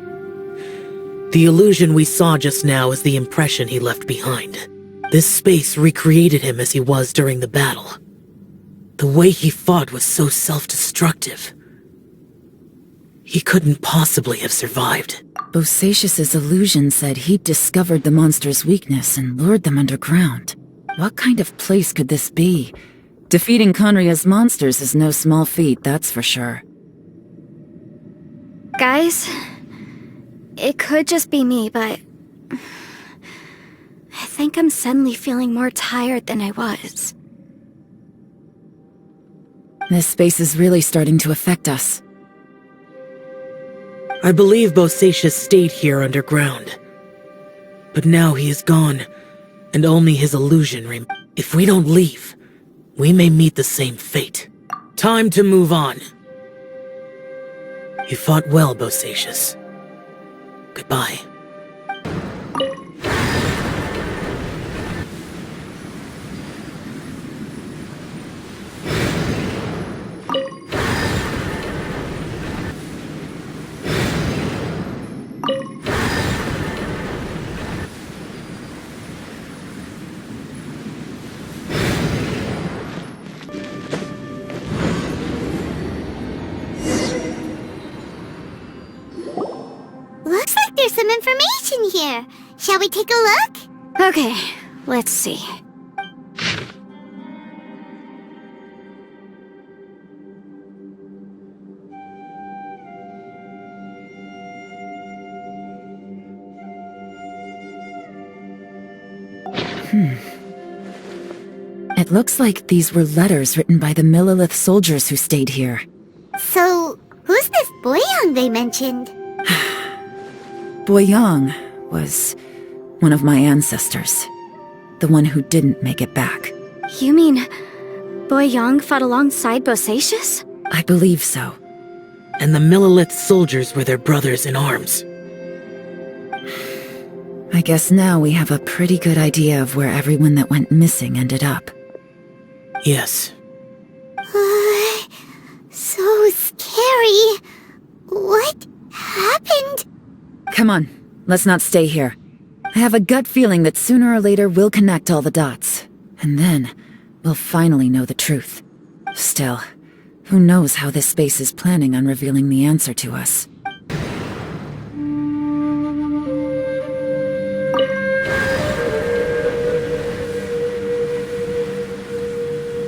The illusion we saw just now is the impression he left behind. This space recreated him as he was during the battle. The way he fought was so self-destructive. He couldn't possibly have survived. Bosacius's illusion said he'd discovered the monster's weakness and lured them underground. What kind of place could this be? Defeating Conria's monsters is no small feat, that's for sure. Guys, it could just be me, but I think I'm suddenly feeling more tired than I was. This space is really starting to affect us. I believe Bosacius stayed here underground. But now he is gone, and only his illusion remains. If we don't leave, we may meet the same fate. Time to move on. You fought well, Bosacius. Goodbye. Looks like there's some information here. Shall we take a look? Okay, let's see. It looks like these were letters written by the Millelith soldiers who stayed here. So, who's this Boyang they mentioned? Boyang was one of my ancestors. The one who didn't make it back. You mean Boyang fought alongside Bosacius? I believe so. And the Millelith soldiers were their brothers in arms. I guess now we have a pretty good idea of where everyone that went missing ended up. Yes. So scary. What happened? Come on, let's not stay here. I have a gut feeling that sooner or later we'll connect all the dots. And then, we'll finally know the truth. Still, who knows how this space is planning on revealing the answer to us.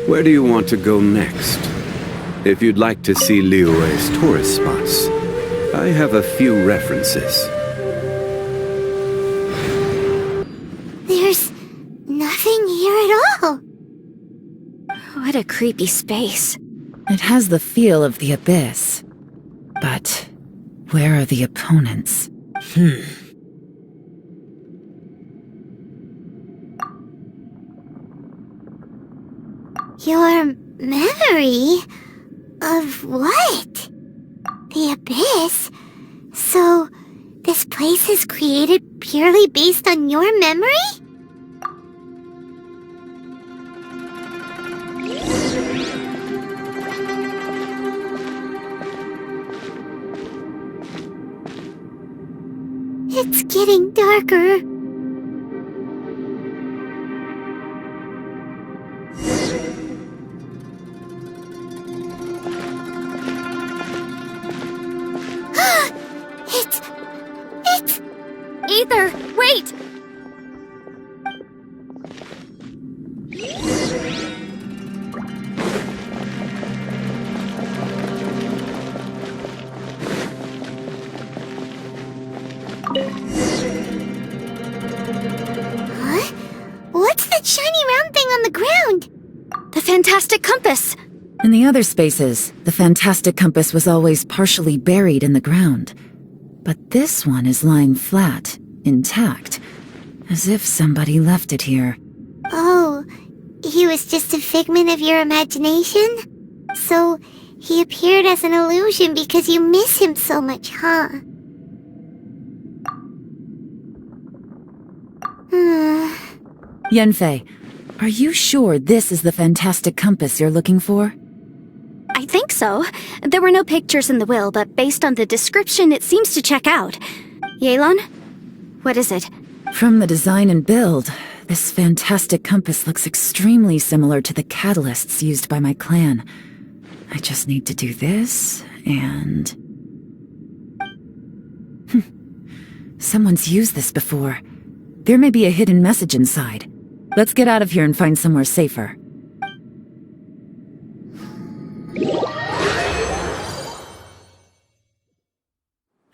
Where do you want to go next? If you'd like to see Liyue's tourist spots, I have a few references. There's nothing here at all. What a creepy space. It has the feel of the abyss. But where are the opponents? Your memory? Of what? The abyss? So, this place is created purely based on your memory? It's getting darker. It's... Ether, wait! Huh? What's that shiny round thing on the ground? The fantastic compass! In the other spaces, the fantastic compass was always partially buried in the ground. But this one is lying flat, intact, as if somebody left it here. Oh, he was just a figment of your imagination? So, he appeared as an illusion because you miss him so much, huh? Yanfei, are you sure this is the fantastic compass you're looking for? I think so. There were no pictures in the will, but based on the description, it seems to check out. Yelan? What is it? From the design and build, this fantastic compass looks extremely similar to the catalysts used by my clan. I just need to do this, and... Someone's used this before. There may be a hidden message inside. Let's get out of here and find somewhere safer.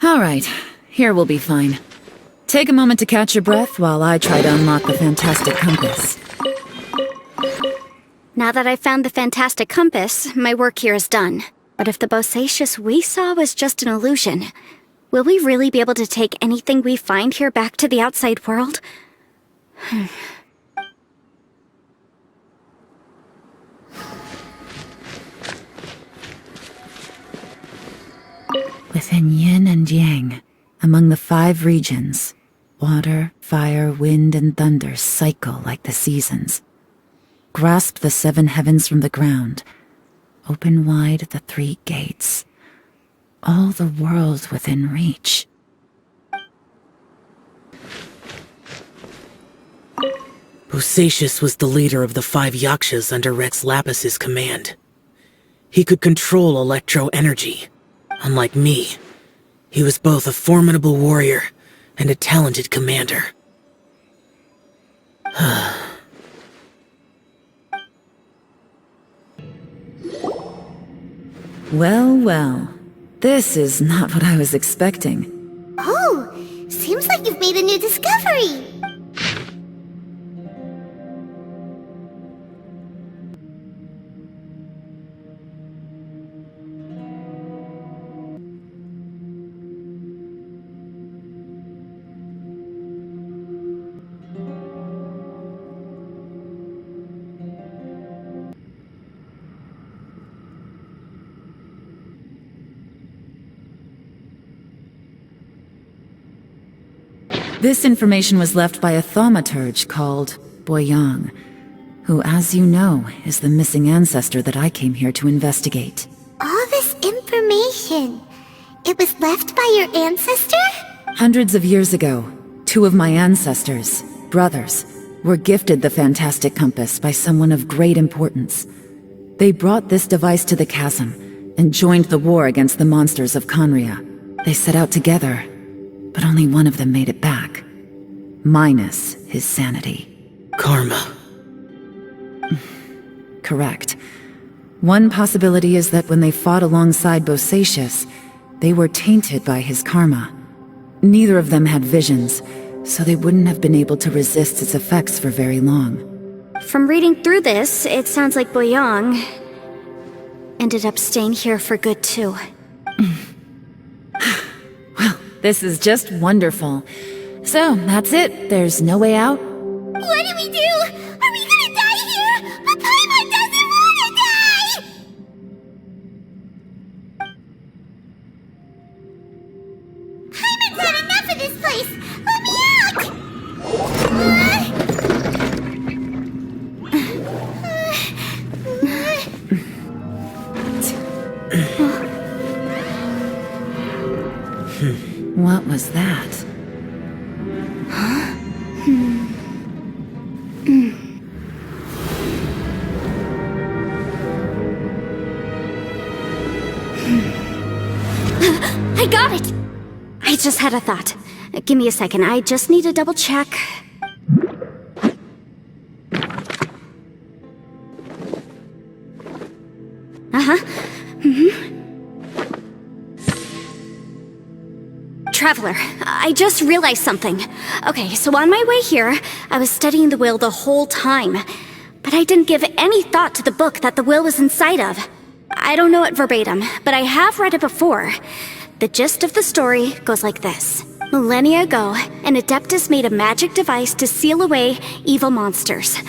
Alright, here we'll be fine. Take a moment to catch your breath while I try to unlock the fantastic compass. Now that I've found the fantastic compass, my work here is done. But if the Bosacius we saw was just an illusion, will we really be able to take anything we find here back to the outside world? Within yin and yang, among the 5 regions, water, fire, wind, and thunder cycle like the seasons. Grasp the 7 heavens from the ground. Open wide the 3 gates. All the world within reach. Bosacius was the leader of the 5 Yakshas under Rex Lapis's command. He could control electro-energy. Unlike me, he was both a formidable warrior and a talented commander. Well, well. This is not what I was expecting. Oh, seems like you've made a new discovery. This information was left by a thaumaturge called Boyang, who, as you know, is the missing ancestor that I came here to investigate. All this information, it was left by your ancestor? Hundreds of years ago, 2 of my ancestors, brothers, were gifted the fantastic compass by someone of great importance. They brought this device to the chasm and joined the war against the monsters of Conria. They set out together, but only one of them made it back. Minus his sanity. Karma. Correct. One possibility is that when they fought alongside Bosacius, They were tainted by his karma. Neither of them had visions, so they wouldn't have been able to resist its effects for very long. From reading through this, it sounds like Boyang ended up staying here for good too. Well, this is just wonderful. So, that's it. There's no way out? What do we do? Are we gonna die here? But Paimon doesn't wanna die! Paimon's had enough of this place! Let me out! What was that? I got it! I just had a thought. Give me a second, I just need to double check. Traveler, I just realized something. Okay, so on my way here, I was studying the will the whole time. But I didn't give any thought to the book that the will was inside of. I don't know it verbatim, but I have read it before. The gist of the story goes like this. Millennia ago, an Adeptus made a magic device to seal away evil monsters.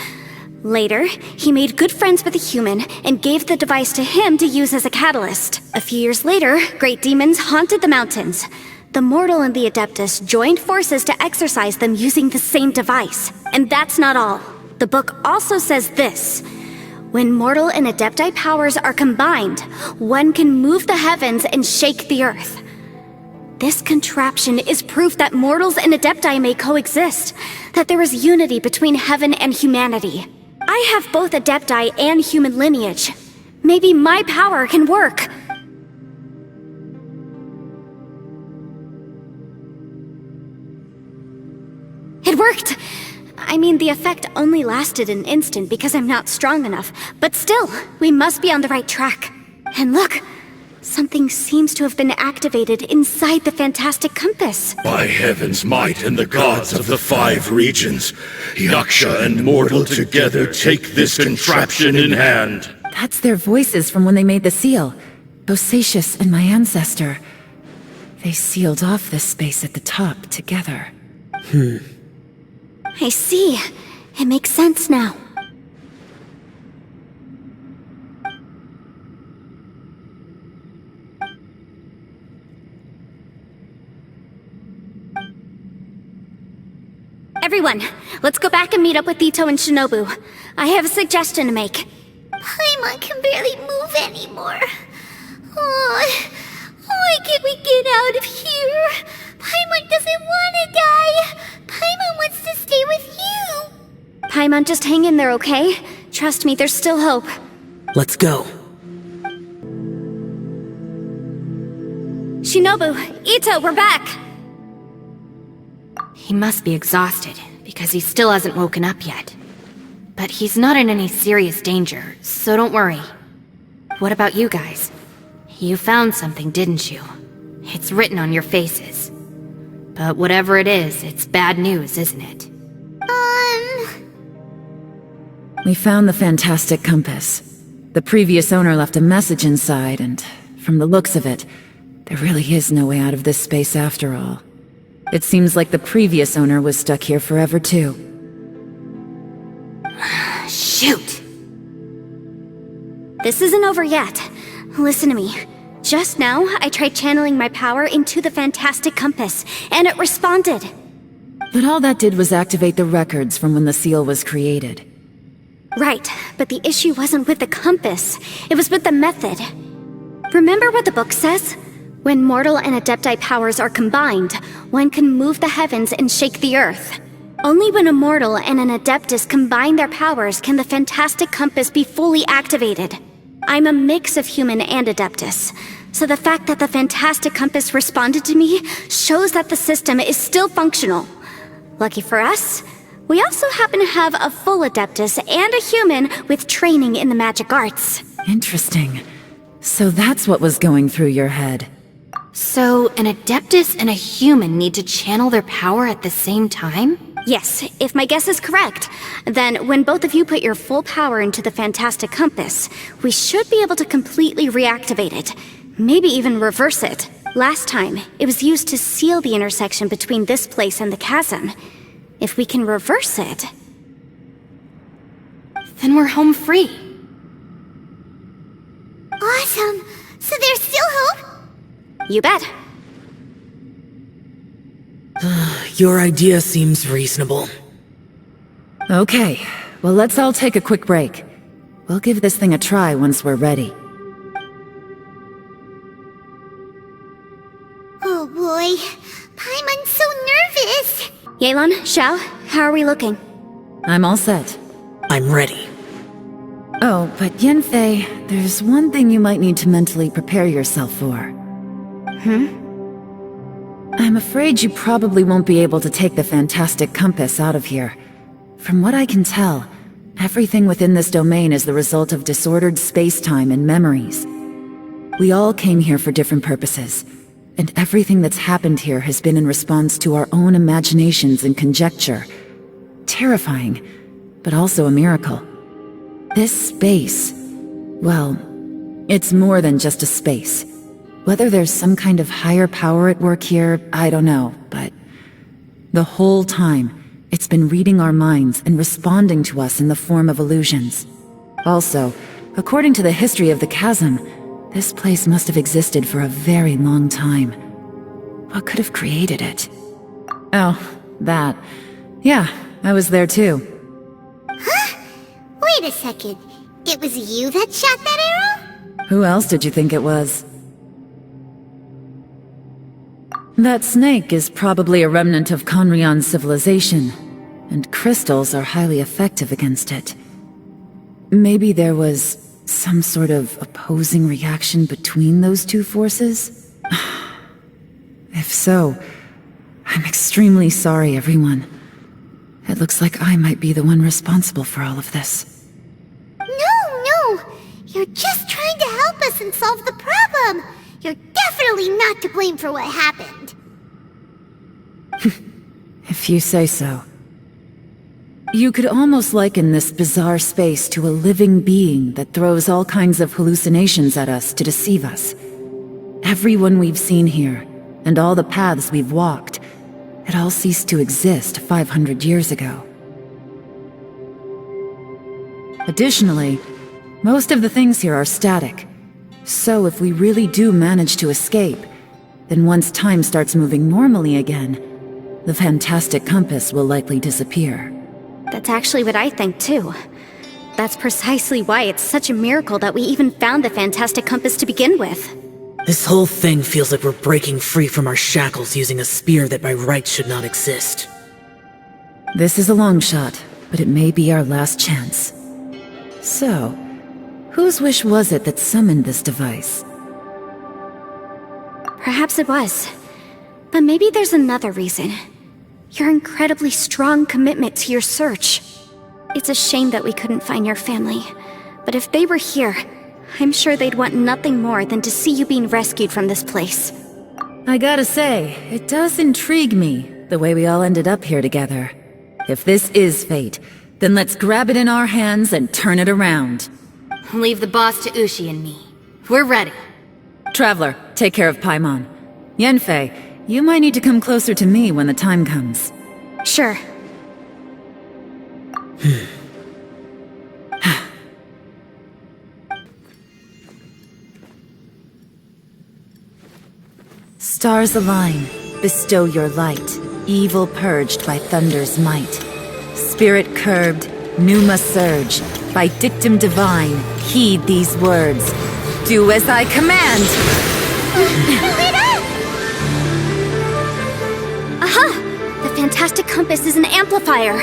Later, he made good friends with a human and gave the device to him to use as a catalyst. A few years later, great demons haunted the mountains. The mortal and the Adeptus joined forces to exorcise them using the same device. And that's not all. The book also says this. When mortal and Adepti powers are combined, one can move the heavens and shake the earth. This contraption is proof that mortals and Adepti may coexist, that there is unity between heaven and humanity. I have both Adepti and human lineage. Maybe my power can work. It worked! I mean, the effect only lasted an instant because I'm not strong enough, but still, we must be on the right track. And look, something seems to have been activated inside the fantastic compass. By heaven's might and the gods of the 5 regions, Yaksha and mortal together take this contraption in hand. That's their voices from when they made the seal. Bosacius and my ancestor. They sealed off this space at the top together. I see. It makes sense now. Everyone, let's go back and meet up with Itto and Shinobu. I have a suggestion to make. Paimon can barely move anymore. Oh, why can't we get out of here? Paimon doesn't want to die. Paimon wants to stay with you. Paimon, just hang in there, okay? Trust me, there's still hope. Let's go. Shinobu, Itto, we're back! He must be exhausted, because he still hasn't woken up yet. But he's not in any serious danger, so don't worry. What about you guys? You found something, didn't you? It's written on your faces. But whatever it is, it's bad news, isn't it? We found the fantastic compass. The previous owner left a message inside, and from the looks of it, there really is no way out of this space after all. It seems like the previous owner was stuck here forever too. Shoot! This isn't over yet. Listen to me. Just now, I tried channeling my power into the fantastic compass, and it responded. But all that did was activate the records from when the seal was created. Right, but the issue wasn't with the compass. It was with the method. Remember what the book says? When mortal and Adepti powers are combined, one can move the heavens and shake the earth. Only when a mortal and an Adeptus combine their powers can the fantastic compass be fully activated. I'm a mix of human and Adeptus, so the fact that the fantastic compass responded to me shows that the system is still functional. Lucky for us, we also happen to have a full Adeptus and a human with training in the magic arts. Interesting. So that's what was going through your head. So, an Adeptus and a human need to channel their power at the same time? Yes, if my guess is correct, then when both of you put your full power into the Fantastic Compass, we should be able to completely reactivate it. Maybe even reverse it. Last time, it was used to seal the intersection between this place and the chasm. If we can reverse it... then we're home free. Awesome! So there's still hope? You bet. Your idea seems reasonable. Okay, well, let's all take a quick break. We'll give this thing a try once we're ready. Oh boy, Paimon's so nervous! Yelan, Xiao, how are we looking? I'm all set. I'm ready. Oh, but Yanfei, there's one thing you might need to mentally prepare yourself for. I'm afraid you probably won't be able to take the Fantastic Compass out of here. From what I can tell, everything within this domain is the result of disordered space-time and memories. We all came here for different purposes, and everything that's happened here has been in response to our own imaginations and conjecture. Terrifying, but also a miracle. This space, well, it's more than just a space. Whether there's some kind of higher power at work here, I don't know, but the whole time, it's been reading our minds and responding to us in the form of illusions. Also, according to the history of the chasm, this place must have existed for a very long time. What could have created it? Oh, that. Yeah, I was there too. Huh? Wait a second. It was you that shot that arrow? Who else did you think it was? That snake is probably a remnant of Conrion's civilization, and crystals are highly effective against it. Maybe there was some sort of opposing reaction between those two forces? If so, I'm extremely sorry, everyone. It looks like I might be the one responsible for all of this. No! You're just trying to help us and solve the problem! You're definitely not to blame for what happened. If you say so. You could almost liken this bizarre space to a living being that throws all kinds of hallucinations at us to deceive us. Everyone we've seen here, and all the paths we've walked, it all ceased to exist 500 years ago. Additionally, most of the things here are static. So if we really do manage to escape, then once time starts moving normally again, the Fantastic Compass will likely disappear. That's actually what I think too. That's precisely why it's such a miracle that we even found the Fantastic Compass to begin with. This whole thing feels like we're breaking free from our shackles using a spear that by rights should not exist. This is a long shot, but it may be our last chance. So, whose wish was it that summoned this device? Perhaps it was. But maybe there's another reason. Your incredibly strong commitment to your search. It's a shame that we couldn't find your family. But if they were here, I'm sure they'd want nothing more than to see you being rescued from this place. I gotta say, it does intrigue me, the way we all ended up here together. If this is fate, then let's grab it in our hands and turn it around. Leave the boss to Ushi and me. We're ready. Traveler, take care of Paimon. Yanfei, you might need to come closer to me when the time comes. Sure. Stars align, bestow your light, evil purged by thunder's might. Spirit curbed, pneuma surge, by dictum divine, heed these words. Do as I command! Aha! The Fantastic Compass is an amplifier.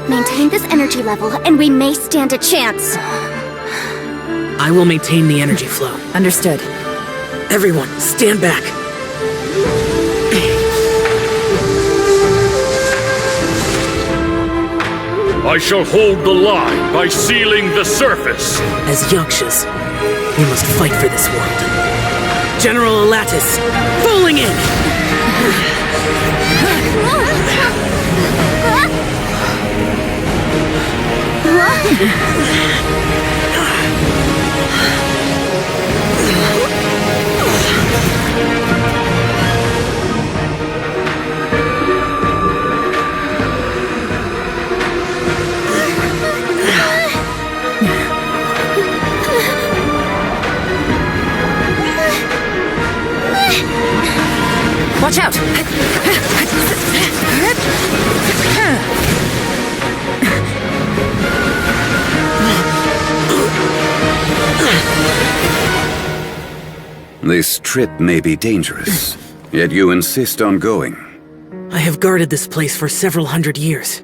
Maintain this energy level, and we may stand a chance. I will maintain the energy flow. Understood. Everyone, stand back! I shall hold the line by sealing the surface. As Yakshas, we must fight for this world. General Lattice, falling in! Watch out! This trip may be dangerous, yet you insist on going. I have guarded this place for several hundred years.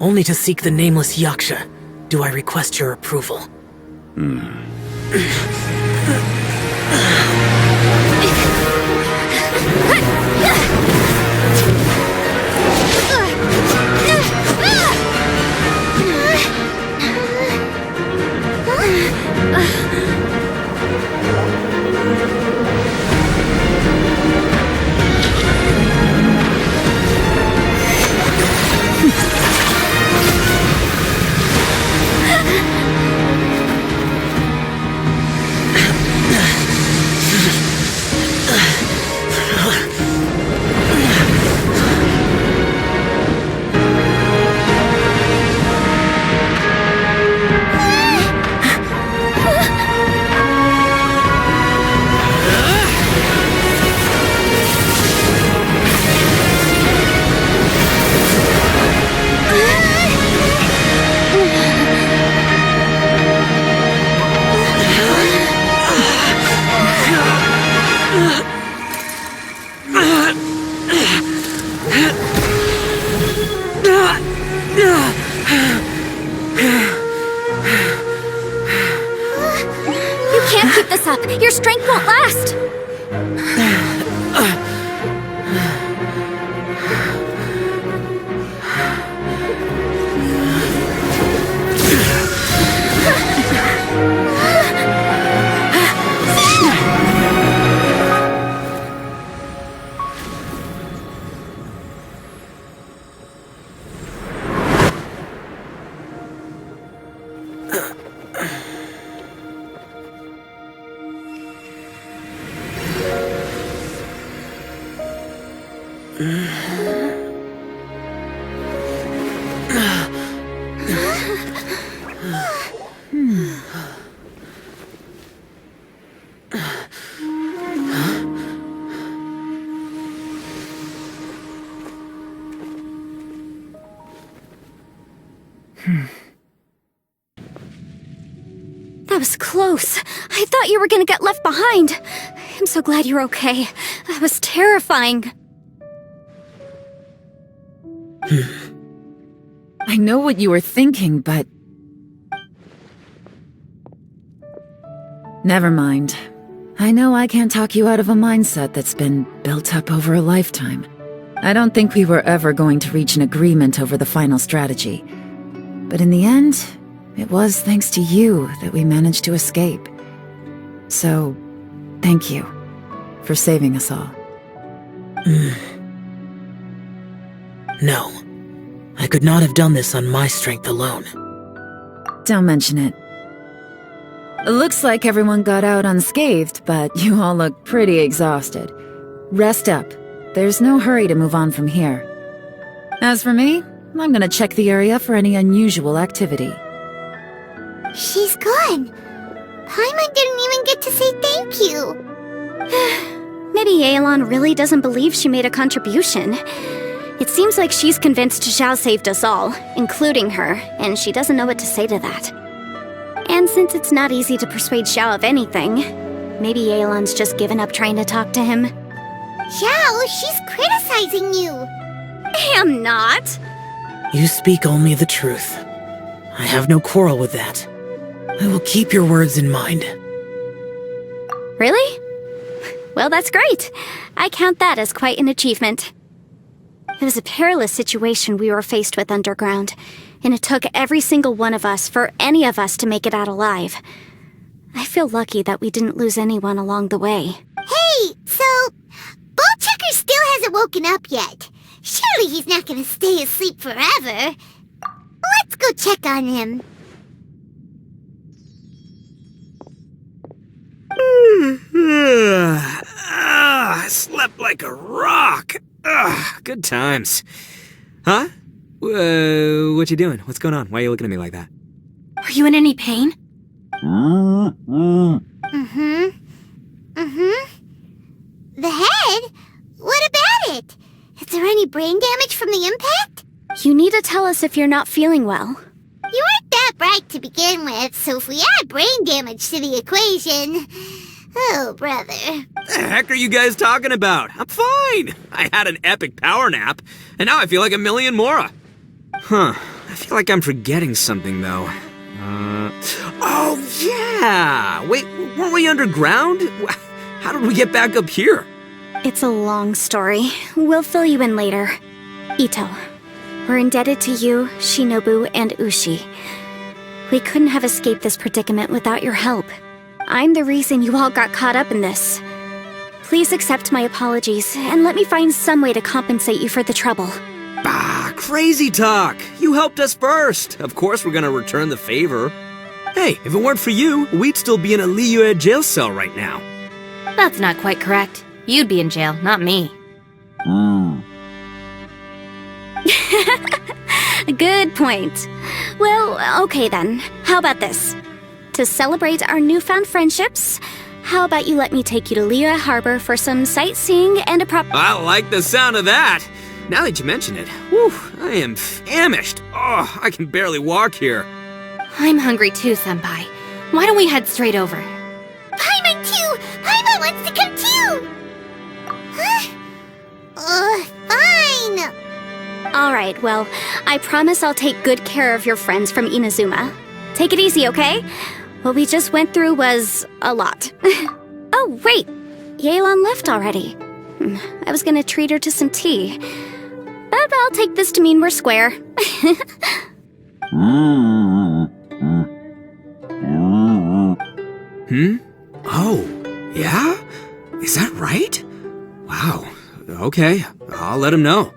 Only to seek the nameless Yaksha do I request your approval. Your strength won't last! That was close. I thought you were gonna get left behind. I'm so glad you're okay. That was terrifying. I know what you were thinking, but... Never mind. I know I can't talk you out of a mindset that's been built up over a lifetime. I don't think we were ever going to reach an agreement over the final strategy. But in the end, it was thanks to you that we managed to escape. So, thank you for saving us all. No. I could not have done this on my strength alone. Don't mention it. It looks like everyone got out unscathed, but you all look pretty exhausted. Rest up. There's no hurry to move on from here. As for me, I'm gonna check the area for any unusual activity. She's gone. Paimon didn't even get to say thank you. Maybe Yelan really doesn't believe she made a contribution. It seems like she's convinced Xiao saved us all, including her, and she doesn't know what to say to that. And since it's not easy to persuade Xiao of anything, maybe Yelan's just given up trying to talk to him. Xiao, she's criticizing you. I'm not. You speak only the truth. I have no quarrel with that. I will keep your words in mind. Really? Well, that's great. I count that as quite an achievement. It was a perilous situation we were faced with underground, and it took every single one of us for any of us to make it out alive. I feel lucky that we didn't lose anyone along the way. Hey, Wait, so Ballchecker still hasn't woken up yet. Surely he's not gonna stay asleep forever. Let's go check on him. I slept like a rock. Good times. Huh? What you doing? What's going on? Why are you looking at me like that? Are you in any pain? The head? What about it? Is there any brain damage from the impact? You need to tell us if you're not feeling well. You weren't that bright to begin with, so if we add brain damage to the equation... Oh, brother. The heck are you guys talking about? I'm fine. I had an epic power nap, and now I feel like a million more. Huh. I feel like I'm forgetting something, though. Oh, yeah! Wait, weren't we underground? How did we get back up here? It's a long story. We'll fill you in later. Itto, we're indebted to you, Shinobu, and Ushi. We couldn't have escaped this predicament without your help. I'm the reason you all got caught up in this. Please accept my apologies, and let me find some way to compensate you for the trouble. Bah, crazy talk! You helped us first! Of course we're gonna return the favor. Hey, if it weren't for you, we'd still be in a Liyue jail cell right now. That's not quite correct. You'd be in jail, not me. Good point. Well, okay then. How about this? To celebrate our newfound friendships, how about you let me take you to Liyue Harbor for some sightseeing and a I like the sound of that! Now that you mention it, whew, I am famished. Oh, I can barely walk here. I'm hungry too, Senpai. Why don't we head straight over? Paimon too! Paimon wants to come too! Fine! Alright, well, I promise I'll take good care of your friends from Inazuma. Take it easy, okay? What we just went through was a lot. Oh, wait! Yelan left already. I was gonna treat her to some tea. But I'll take this to mean we're square. Oh, yeah? Is that right? Wow. Okay, I'll let him know.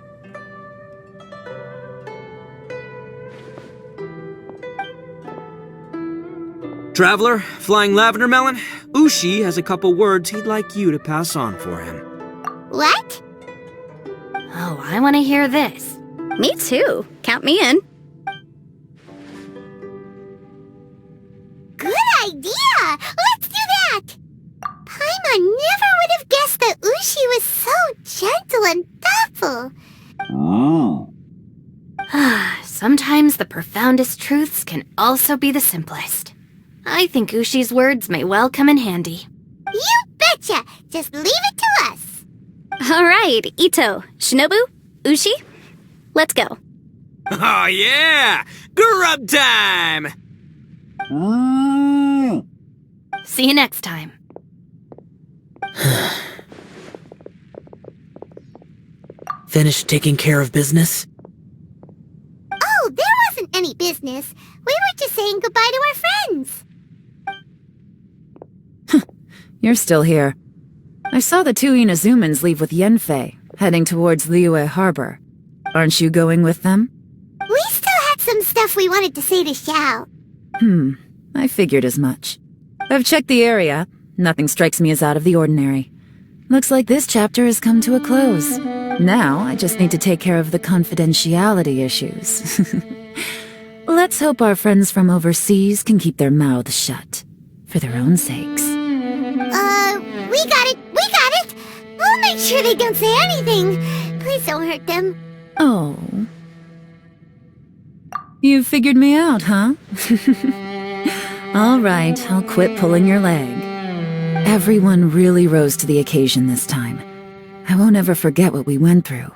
Traveler, Flying Lavender Melon, Ushi has a couple words he'd like you to pass on for him. What? Oh, I want to hear this. Me too. Count me in. Good idea! Let's do that! Paimon never would have guessed that Ushi was so gentle and thoughtful. Sometimes the profoundest truths can also be the simplest. I think Ushi's words may well come in handy. You betcha! Just leave it to us! Alright, Itto, Shinobu, Ushi, let's go. Oh yeah! Grub time! See you next time. Finished taking care of business? Oh, there wasn't any business. We were just saying goodbye to our friends. You're still here. I saw the two Inazumans leave with Yanfei, heading towards Liyue Harbor. Aren't you going with them? We still had some stuff we wanted to say to Xiao. I figured as much. I've checked the area. Nothing strikes me as out of the ordinary. Looks like this chapter has come to a close. Now, I just need to take care of the confidentiality issues. Let's hope our friends from overseas can keep their mouths shut. For their own sakes. We got it! We'll make sure they don't say anything. Please don't hurt them. Oh. You figured me out, huh? All right, I'll quit pulling your leg. Everyone really rose to the occasion this time. I won't ever forget what we went through.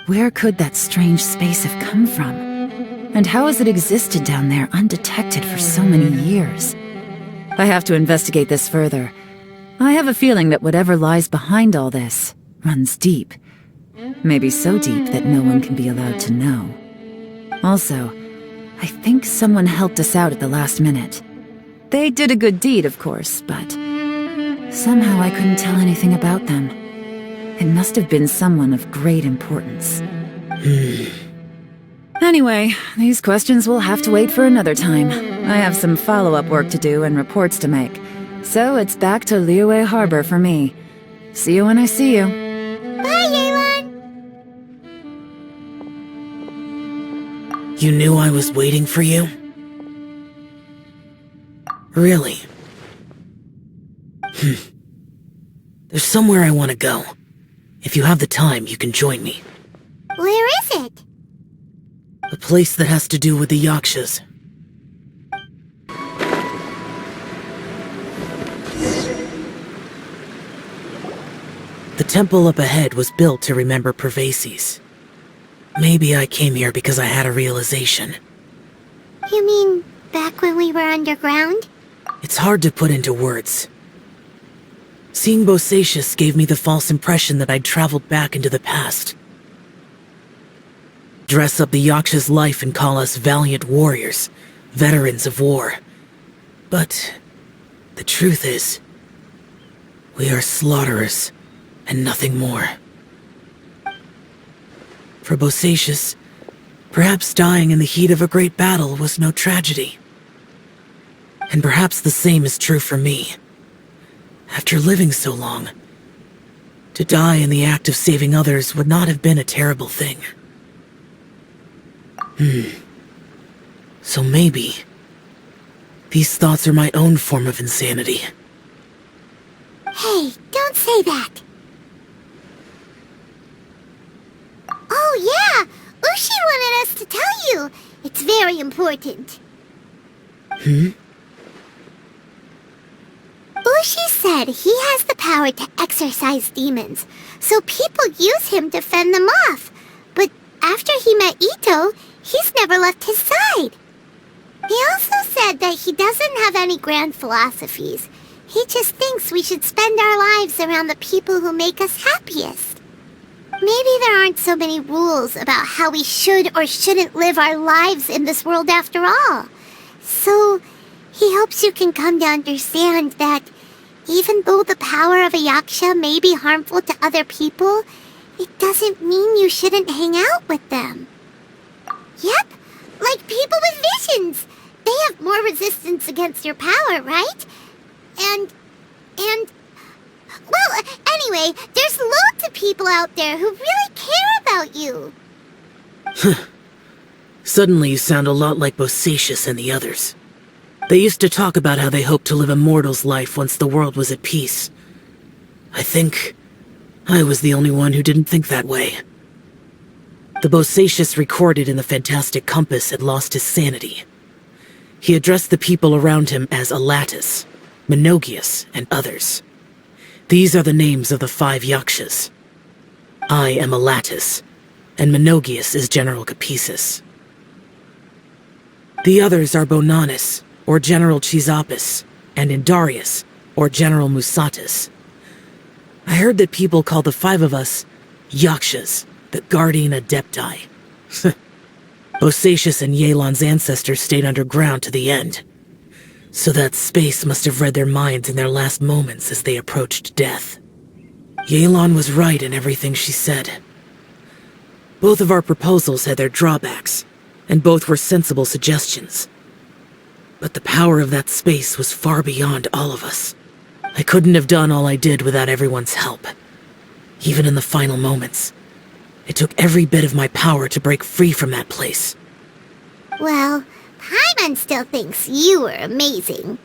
Where could that strange space have come from? And how has it existed down there undetected for so many years? I have to investigate this further. I have a feeling that whatever lies behind all this runs deep. Maybe so deep that no one can be allowed to know. Also, I think someone helped us out at the last minute. They did a good deed, of course, but Somehow I couldn't tell anything about them. It must have been someone of great importance. Anyway, these questions will have to wait for another time. I have some follow-up work to do and reports to make. So it's back to Liyue Harbor for me. See you when I see you. Bye, Yelan! You knew I was waiting for you? Really? There's somewhere I want to go. If you have the time, you can join me. Where is it? A place that has to do with the Yakshas. The temple up ahead was built to remember Pervases. Maybe I came here because I had a realization. You mean back when we were underground? It's hard to put into words. Seeing Bosacius gave me the false impression that I'd traveled back into the past. Dress up the Yaksha's life and call us valiant warriors, veterans of war. But the truth is, we are slaughterers and nothing more. For Bosacius, perhaps dying in the heat of a great battle was no tragedy. And perhaps the same is true for me. After living so long, to die in the act of saving others would not have been a terrible thing. So maybe these thoughts are my own form of insanity. Hey, don't say that! Oh yeah! Ushi wanted us to tell you! It's very important. Ushi said he has the power to exorcise demons, so people use him to fend them off. But after he met Itto, he's never left his side. He also said that he doesn't have any grand philosophies. He just thinks we should spend our lives around the people who make us happiest. Maybe there aren't so many rules about how we should or shouldn't live our lives in this world after all. So he hopes you can come to understand that even though the power of a yaksha may be harmful to other people, it doesn't mean you shouldn't hang out with them. Yep, like people with visions. They have more resistance against your power, right? Well, anyway, there's loads of people out there who really care about you. Suddenly you sound a lot like Bosacius and the others. They used to talk about how they hoped to live a mortal's life once the world was at peace. I think I was the only one who didn't think that way. The Bosacius recorded in the Fantastic Compass had lost his sanity. He addressed the people around him as Alatus, Menogius, and others. These are the names of the 5 Yakshas. I am Alatus, and Menogius is General Capisis. The others are Bonanis, or General Chisapis, and Indarius, or General Musatis. I heard that people call the 5 of us Yakshas, the Guardian Adepti. Bosacius and Yelan's ancestors stayed underground to the end. So that space must have read their minds in their last moments as they approached death. Yelan was right in everything she said. Both of our proposals had their drawbacks, and both were sensible suggestions. But the power of that space was far beyond all of us. I couldn't have done all I did without everyone's help. Even in the final moments, it took every bit of my power to break free from that place. Well, Paimon still thinks you were amazing.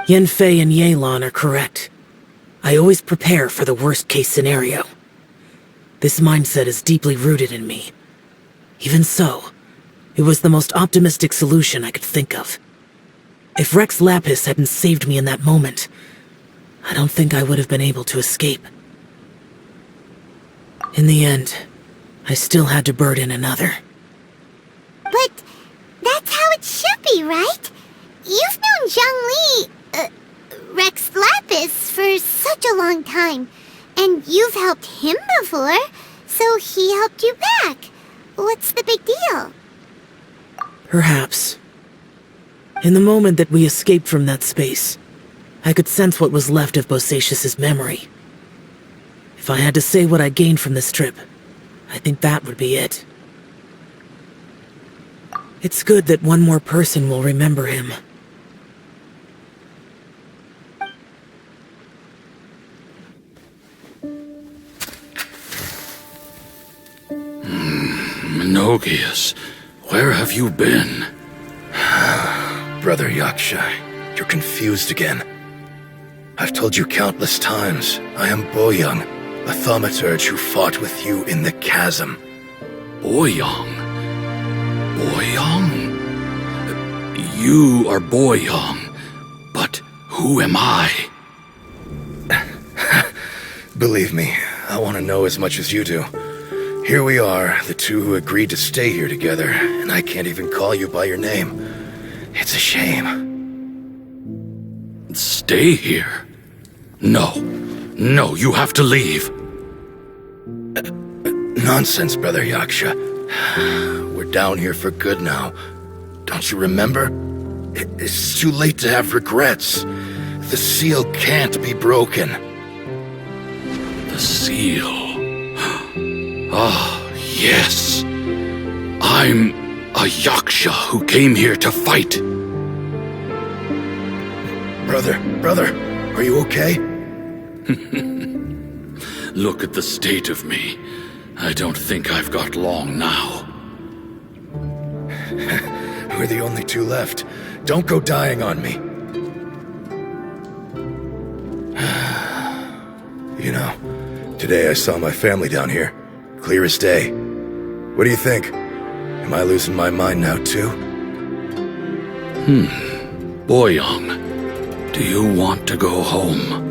Yanfei and Yelan are correct. I always prepare for the worst-case scenario. This mindset is deeply rooted in me. Even so, it was the most optimistic solution I could think of. If Rex Lapis hadn't saved me in that moment, I don't think I would have been able to escape. In the end, I still had to burden another. But that's how it should be, right? You've known Zhongli, Rex Lapis, for such a long time. And you've helped him before, so he helped you back. What's the big deal? Perhaps. In the moment that we escaped from that space, I could sense what was left of Bosacius's memory. If I had to say what I gained from this trip, I think that would be it. It's good that one more person will remember him. Menogias, where have you been? Brother Yaksha, you're confused again. I've told you countless times, I am Boyoung, a thaumaturge who fought with you in the chasm. Boyoung? Boyoung? You are Boyoung, but who am I? Believe me, I want to know as much as you do. Here we are, the two who agreed to stay here together, and I can't even call you by your name. It's a shame. Stay here? No, you have to leave. Nonsense, Brother Yaksha. We're down here for good now. Don't you remember? It's too late to have regrets. The seal can't be broken. The seal... Ah, yes. I'm a Yaksha who came here to fight. Brother, are you okay? Look at the state of me. I don't think I've got long now. We're the only two left. Don't go dying on me. You know, today I saw my family down here. Clear as day. What do you think? Am I losing my mind now, too? Boyoung, do you want to go home?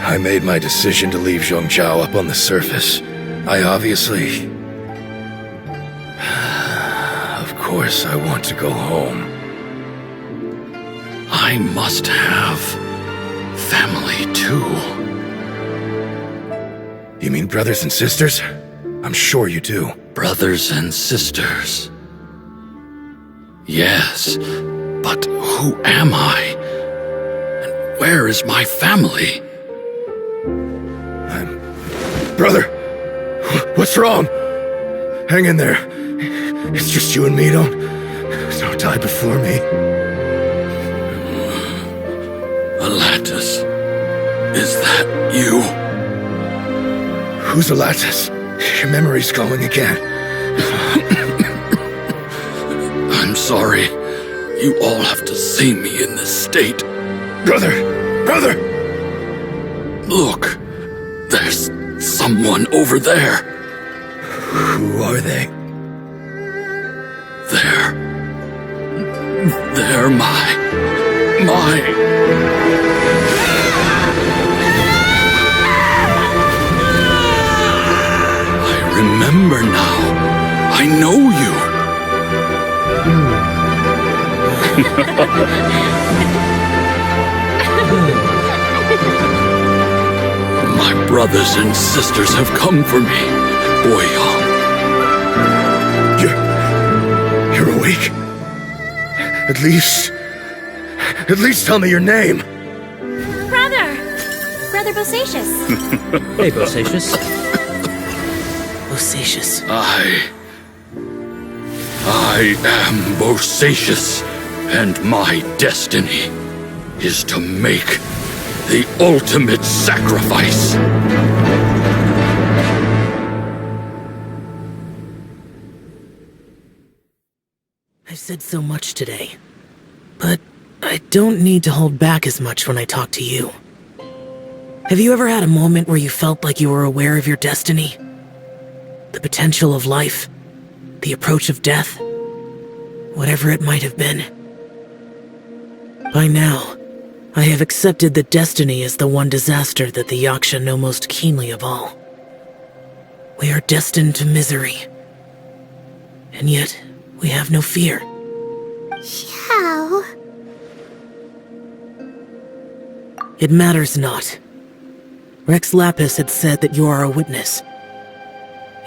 I made my decision to leave Zhongzhou up on the surface. I obviously... Of course I want to go home. I must have... family, too. You mean brothers and sisters? I'm sure you do. Brothers and sisters. Yes, but who am I? And where is my family? Brother! What's wrong? Hang in there. It's just you and me, don't die before me. Alatus, is that you? Who's Alatus? Your memory's going again. I'm sorry. You all have to see me in this state. Brother! Look, there's someone over there. Who are they? They're my... I remember now. I know you. My brothers and sisters have come for me, Boyoung. You're awake? At least tell me your name. Brother Bosacius. Hey, Bosacius. Bosacius. I am Bosacius, and my destiny is to make the ultimate sacrifice. I've said so much today, but I don't need to hold back as much when I talk to you. Have you ever had a moment where you felt like you were aware of your destiny? The potential of life? The approach of death? Whatever it might have been. By now, I have accepted that destiny is the one disaster that the Yaksha know most keenly of all. We are destined to misery. And yet, we have no fear. Xiao. It matters not. Rex Lapis had said that you are a witness.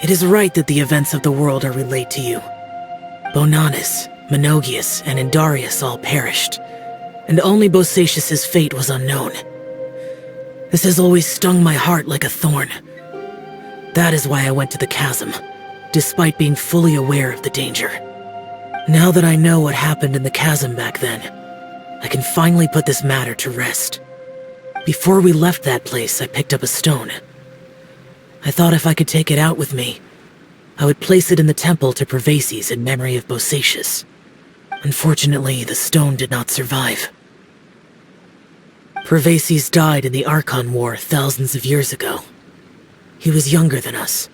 It is right that the events of the world are relayed to you. Bonanis, Menogias, and Indarius all perished, and only Bosacius's fate was unknown. This has always stung my heart like a thorn. That is why I went to the chasm, despite being fully aware of the danger. Now that I know what happened in the chasm back then, I can finally put this matter to rest. Before we left that place, I picked up a stone. I thought if I could take it out with me, I would place it in the temple to Prereqs in memory of Bosacius. Unfortunately, the stone did not survive. Prereqs died in the Archon War thousands of years ago. He was younger than us,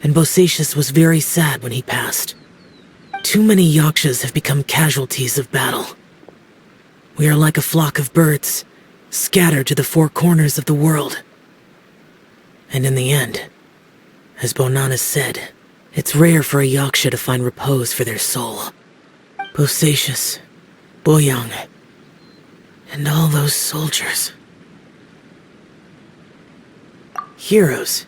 and Bosacius was very sad when he passed. Too many Yakshas have become casualties of battle. We are like a flock of birds, scattered to the four corners of the world. And in the end, as Bonanas said, it's rare for a Yaksha to find repose for their soul. Bosacius, Boyang, and all those soldiers. Heroes.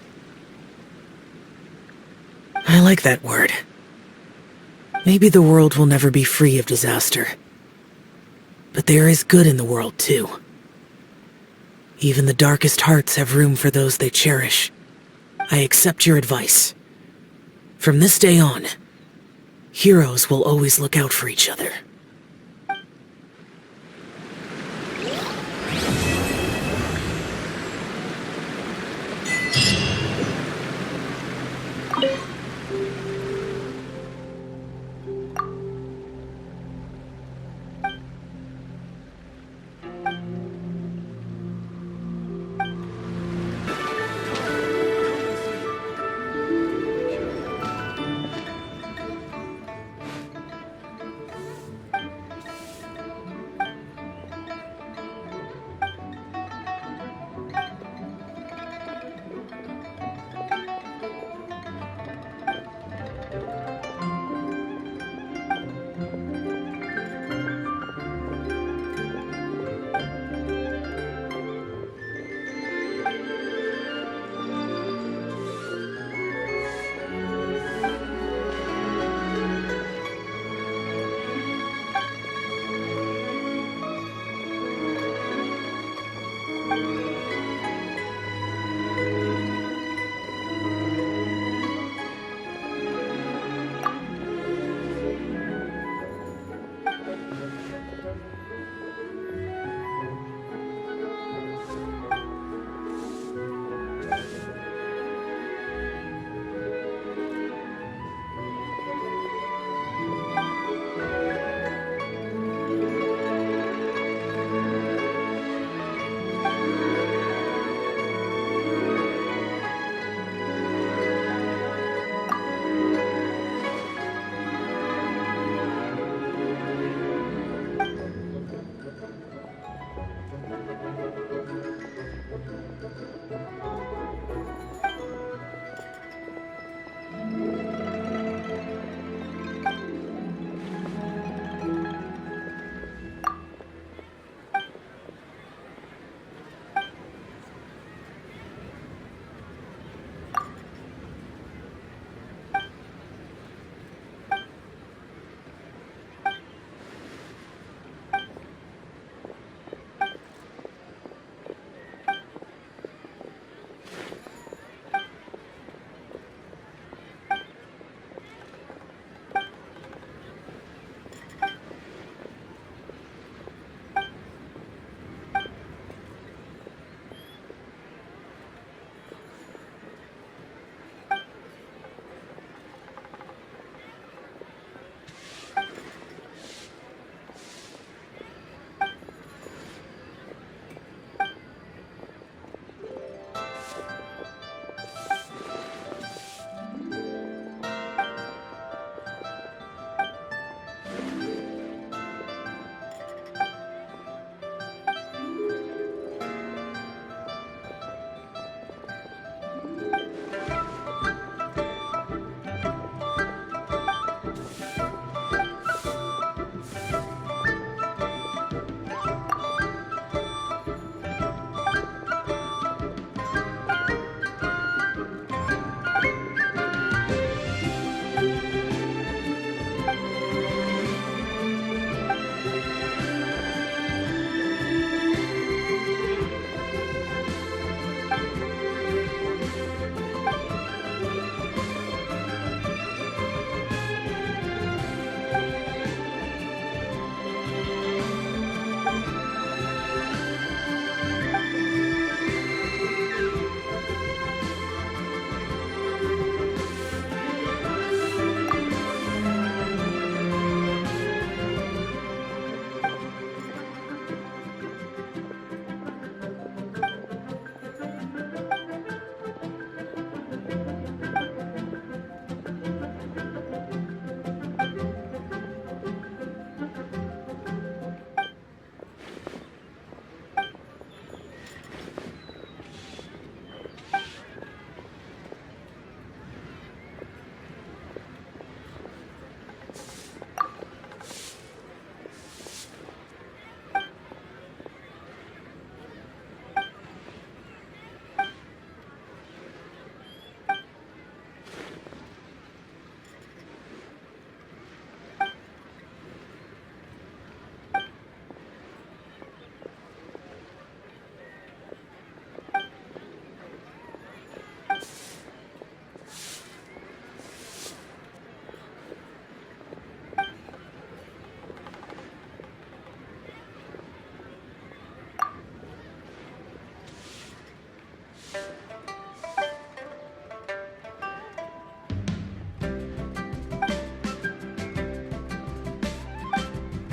I like that word. Maybe the world will never be free of disaster. But there is good in the world, too. Even the darkest hearts have room for those they cherish. I accept your advice. From this day on, heroes will always look out for each other.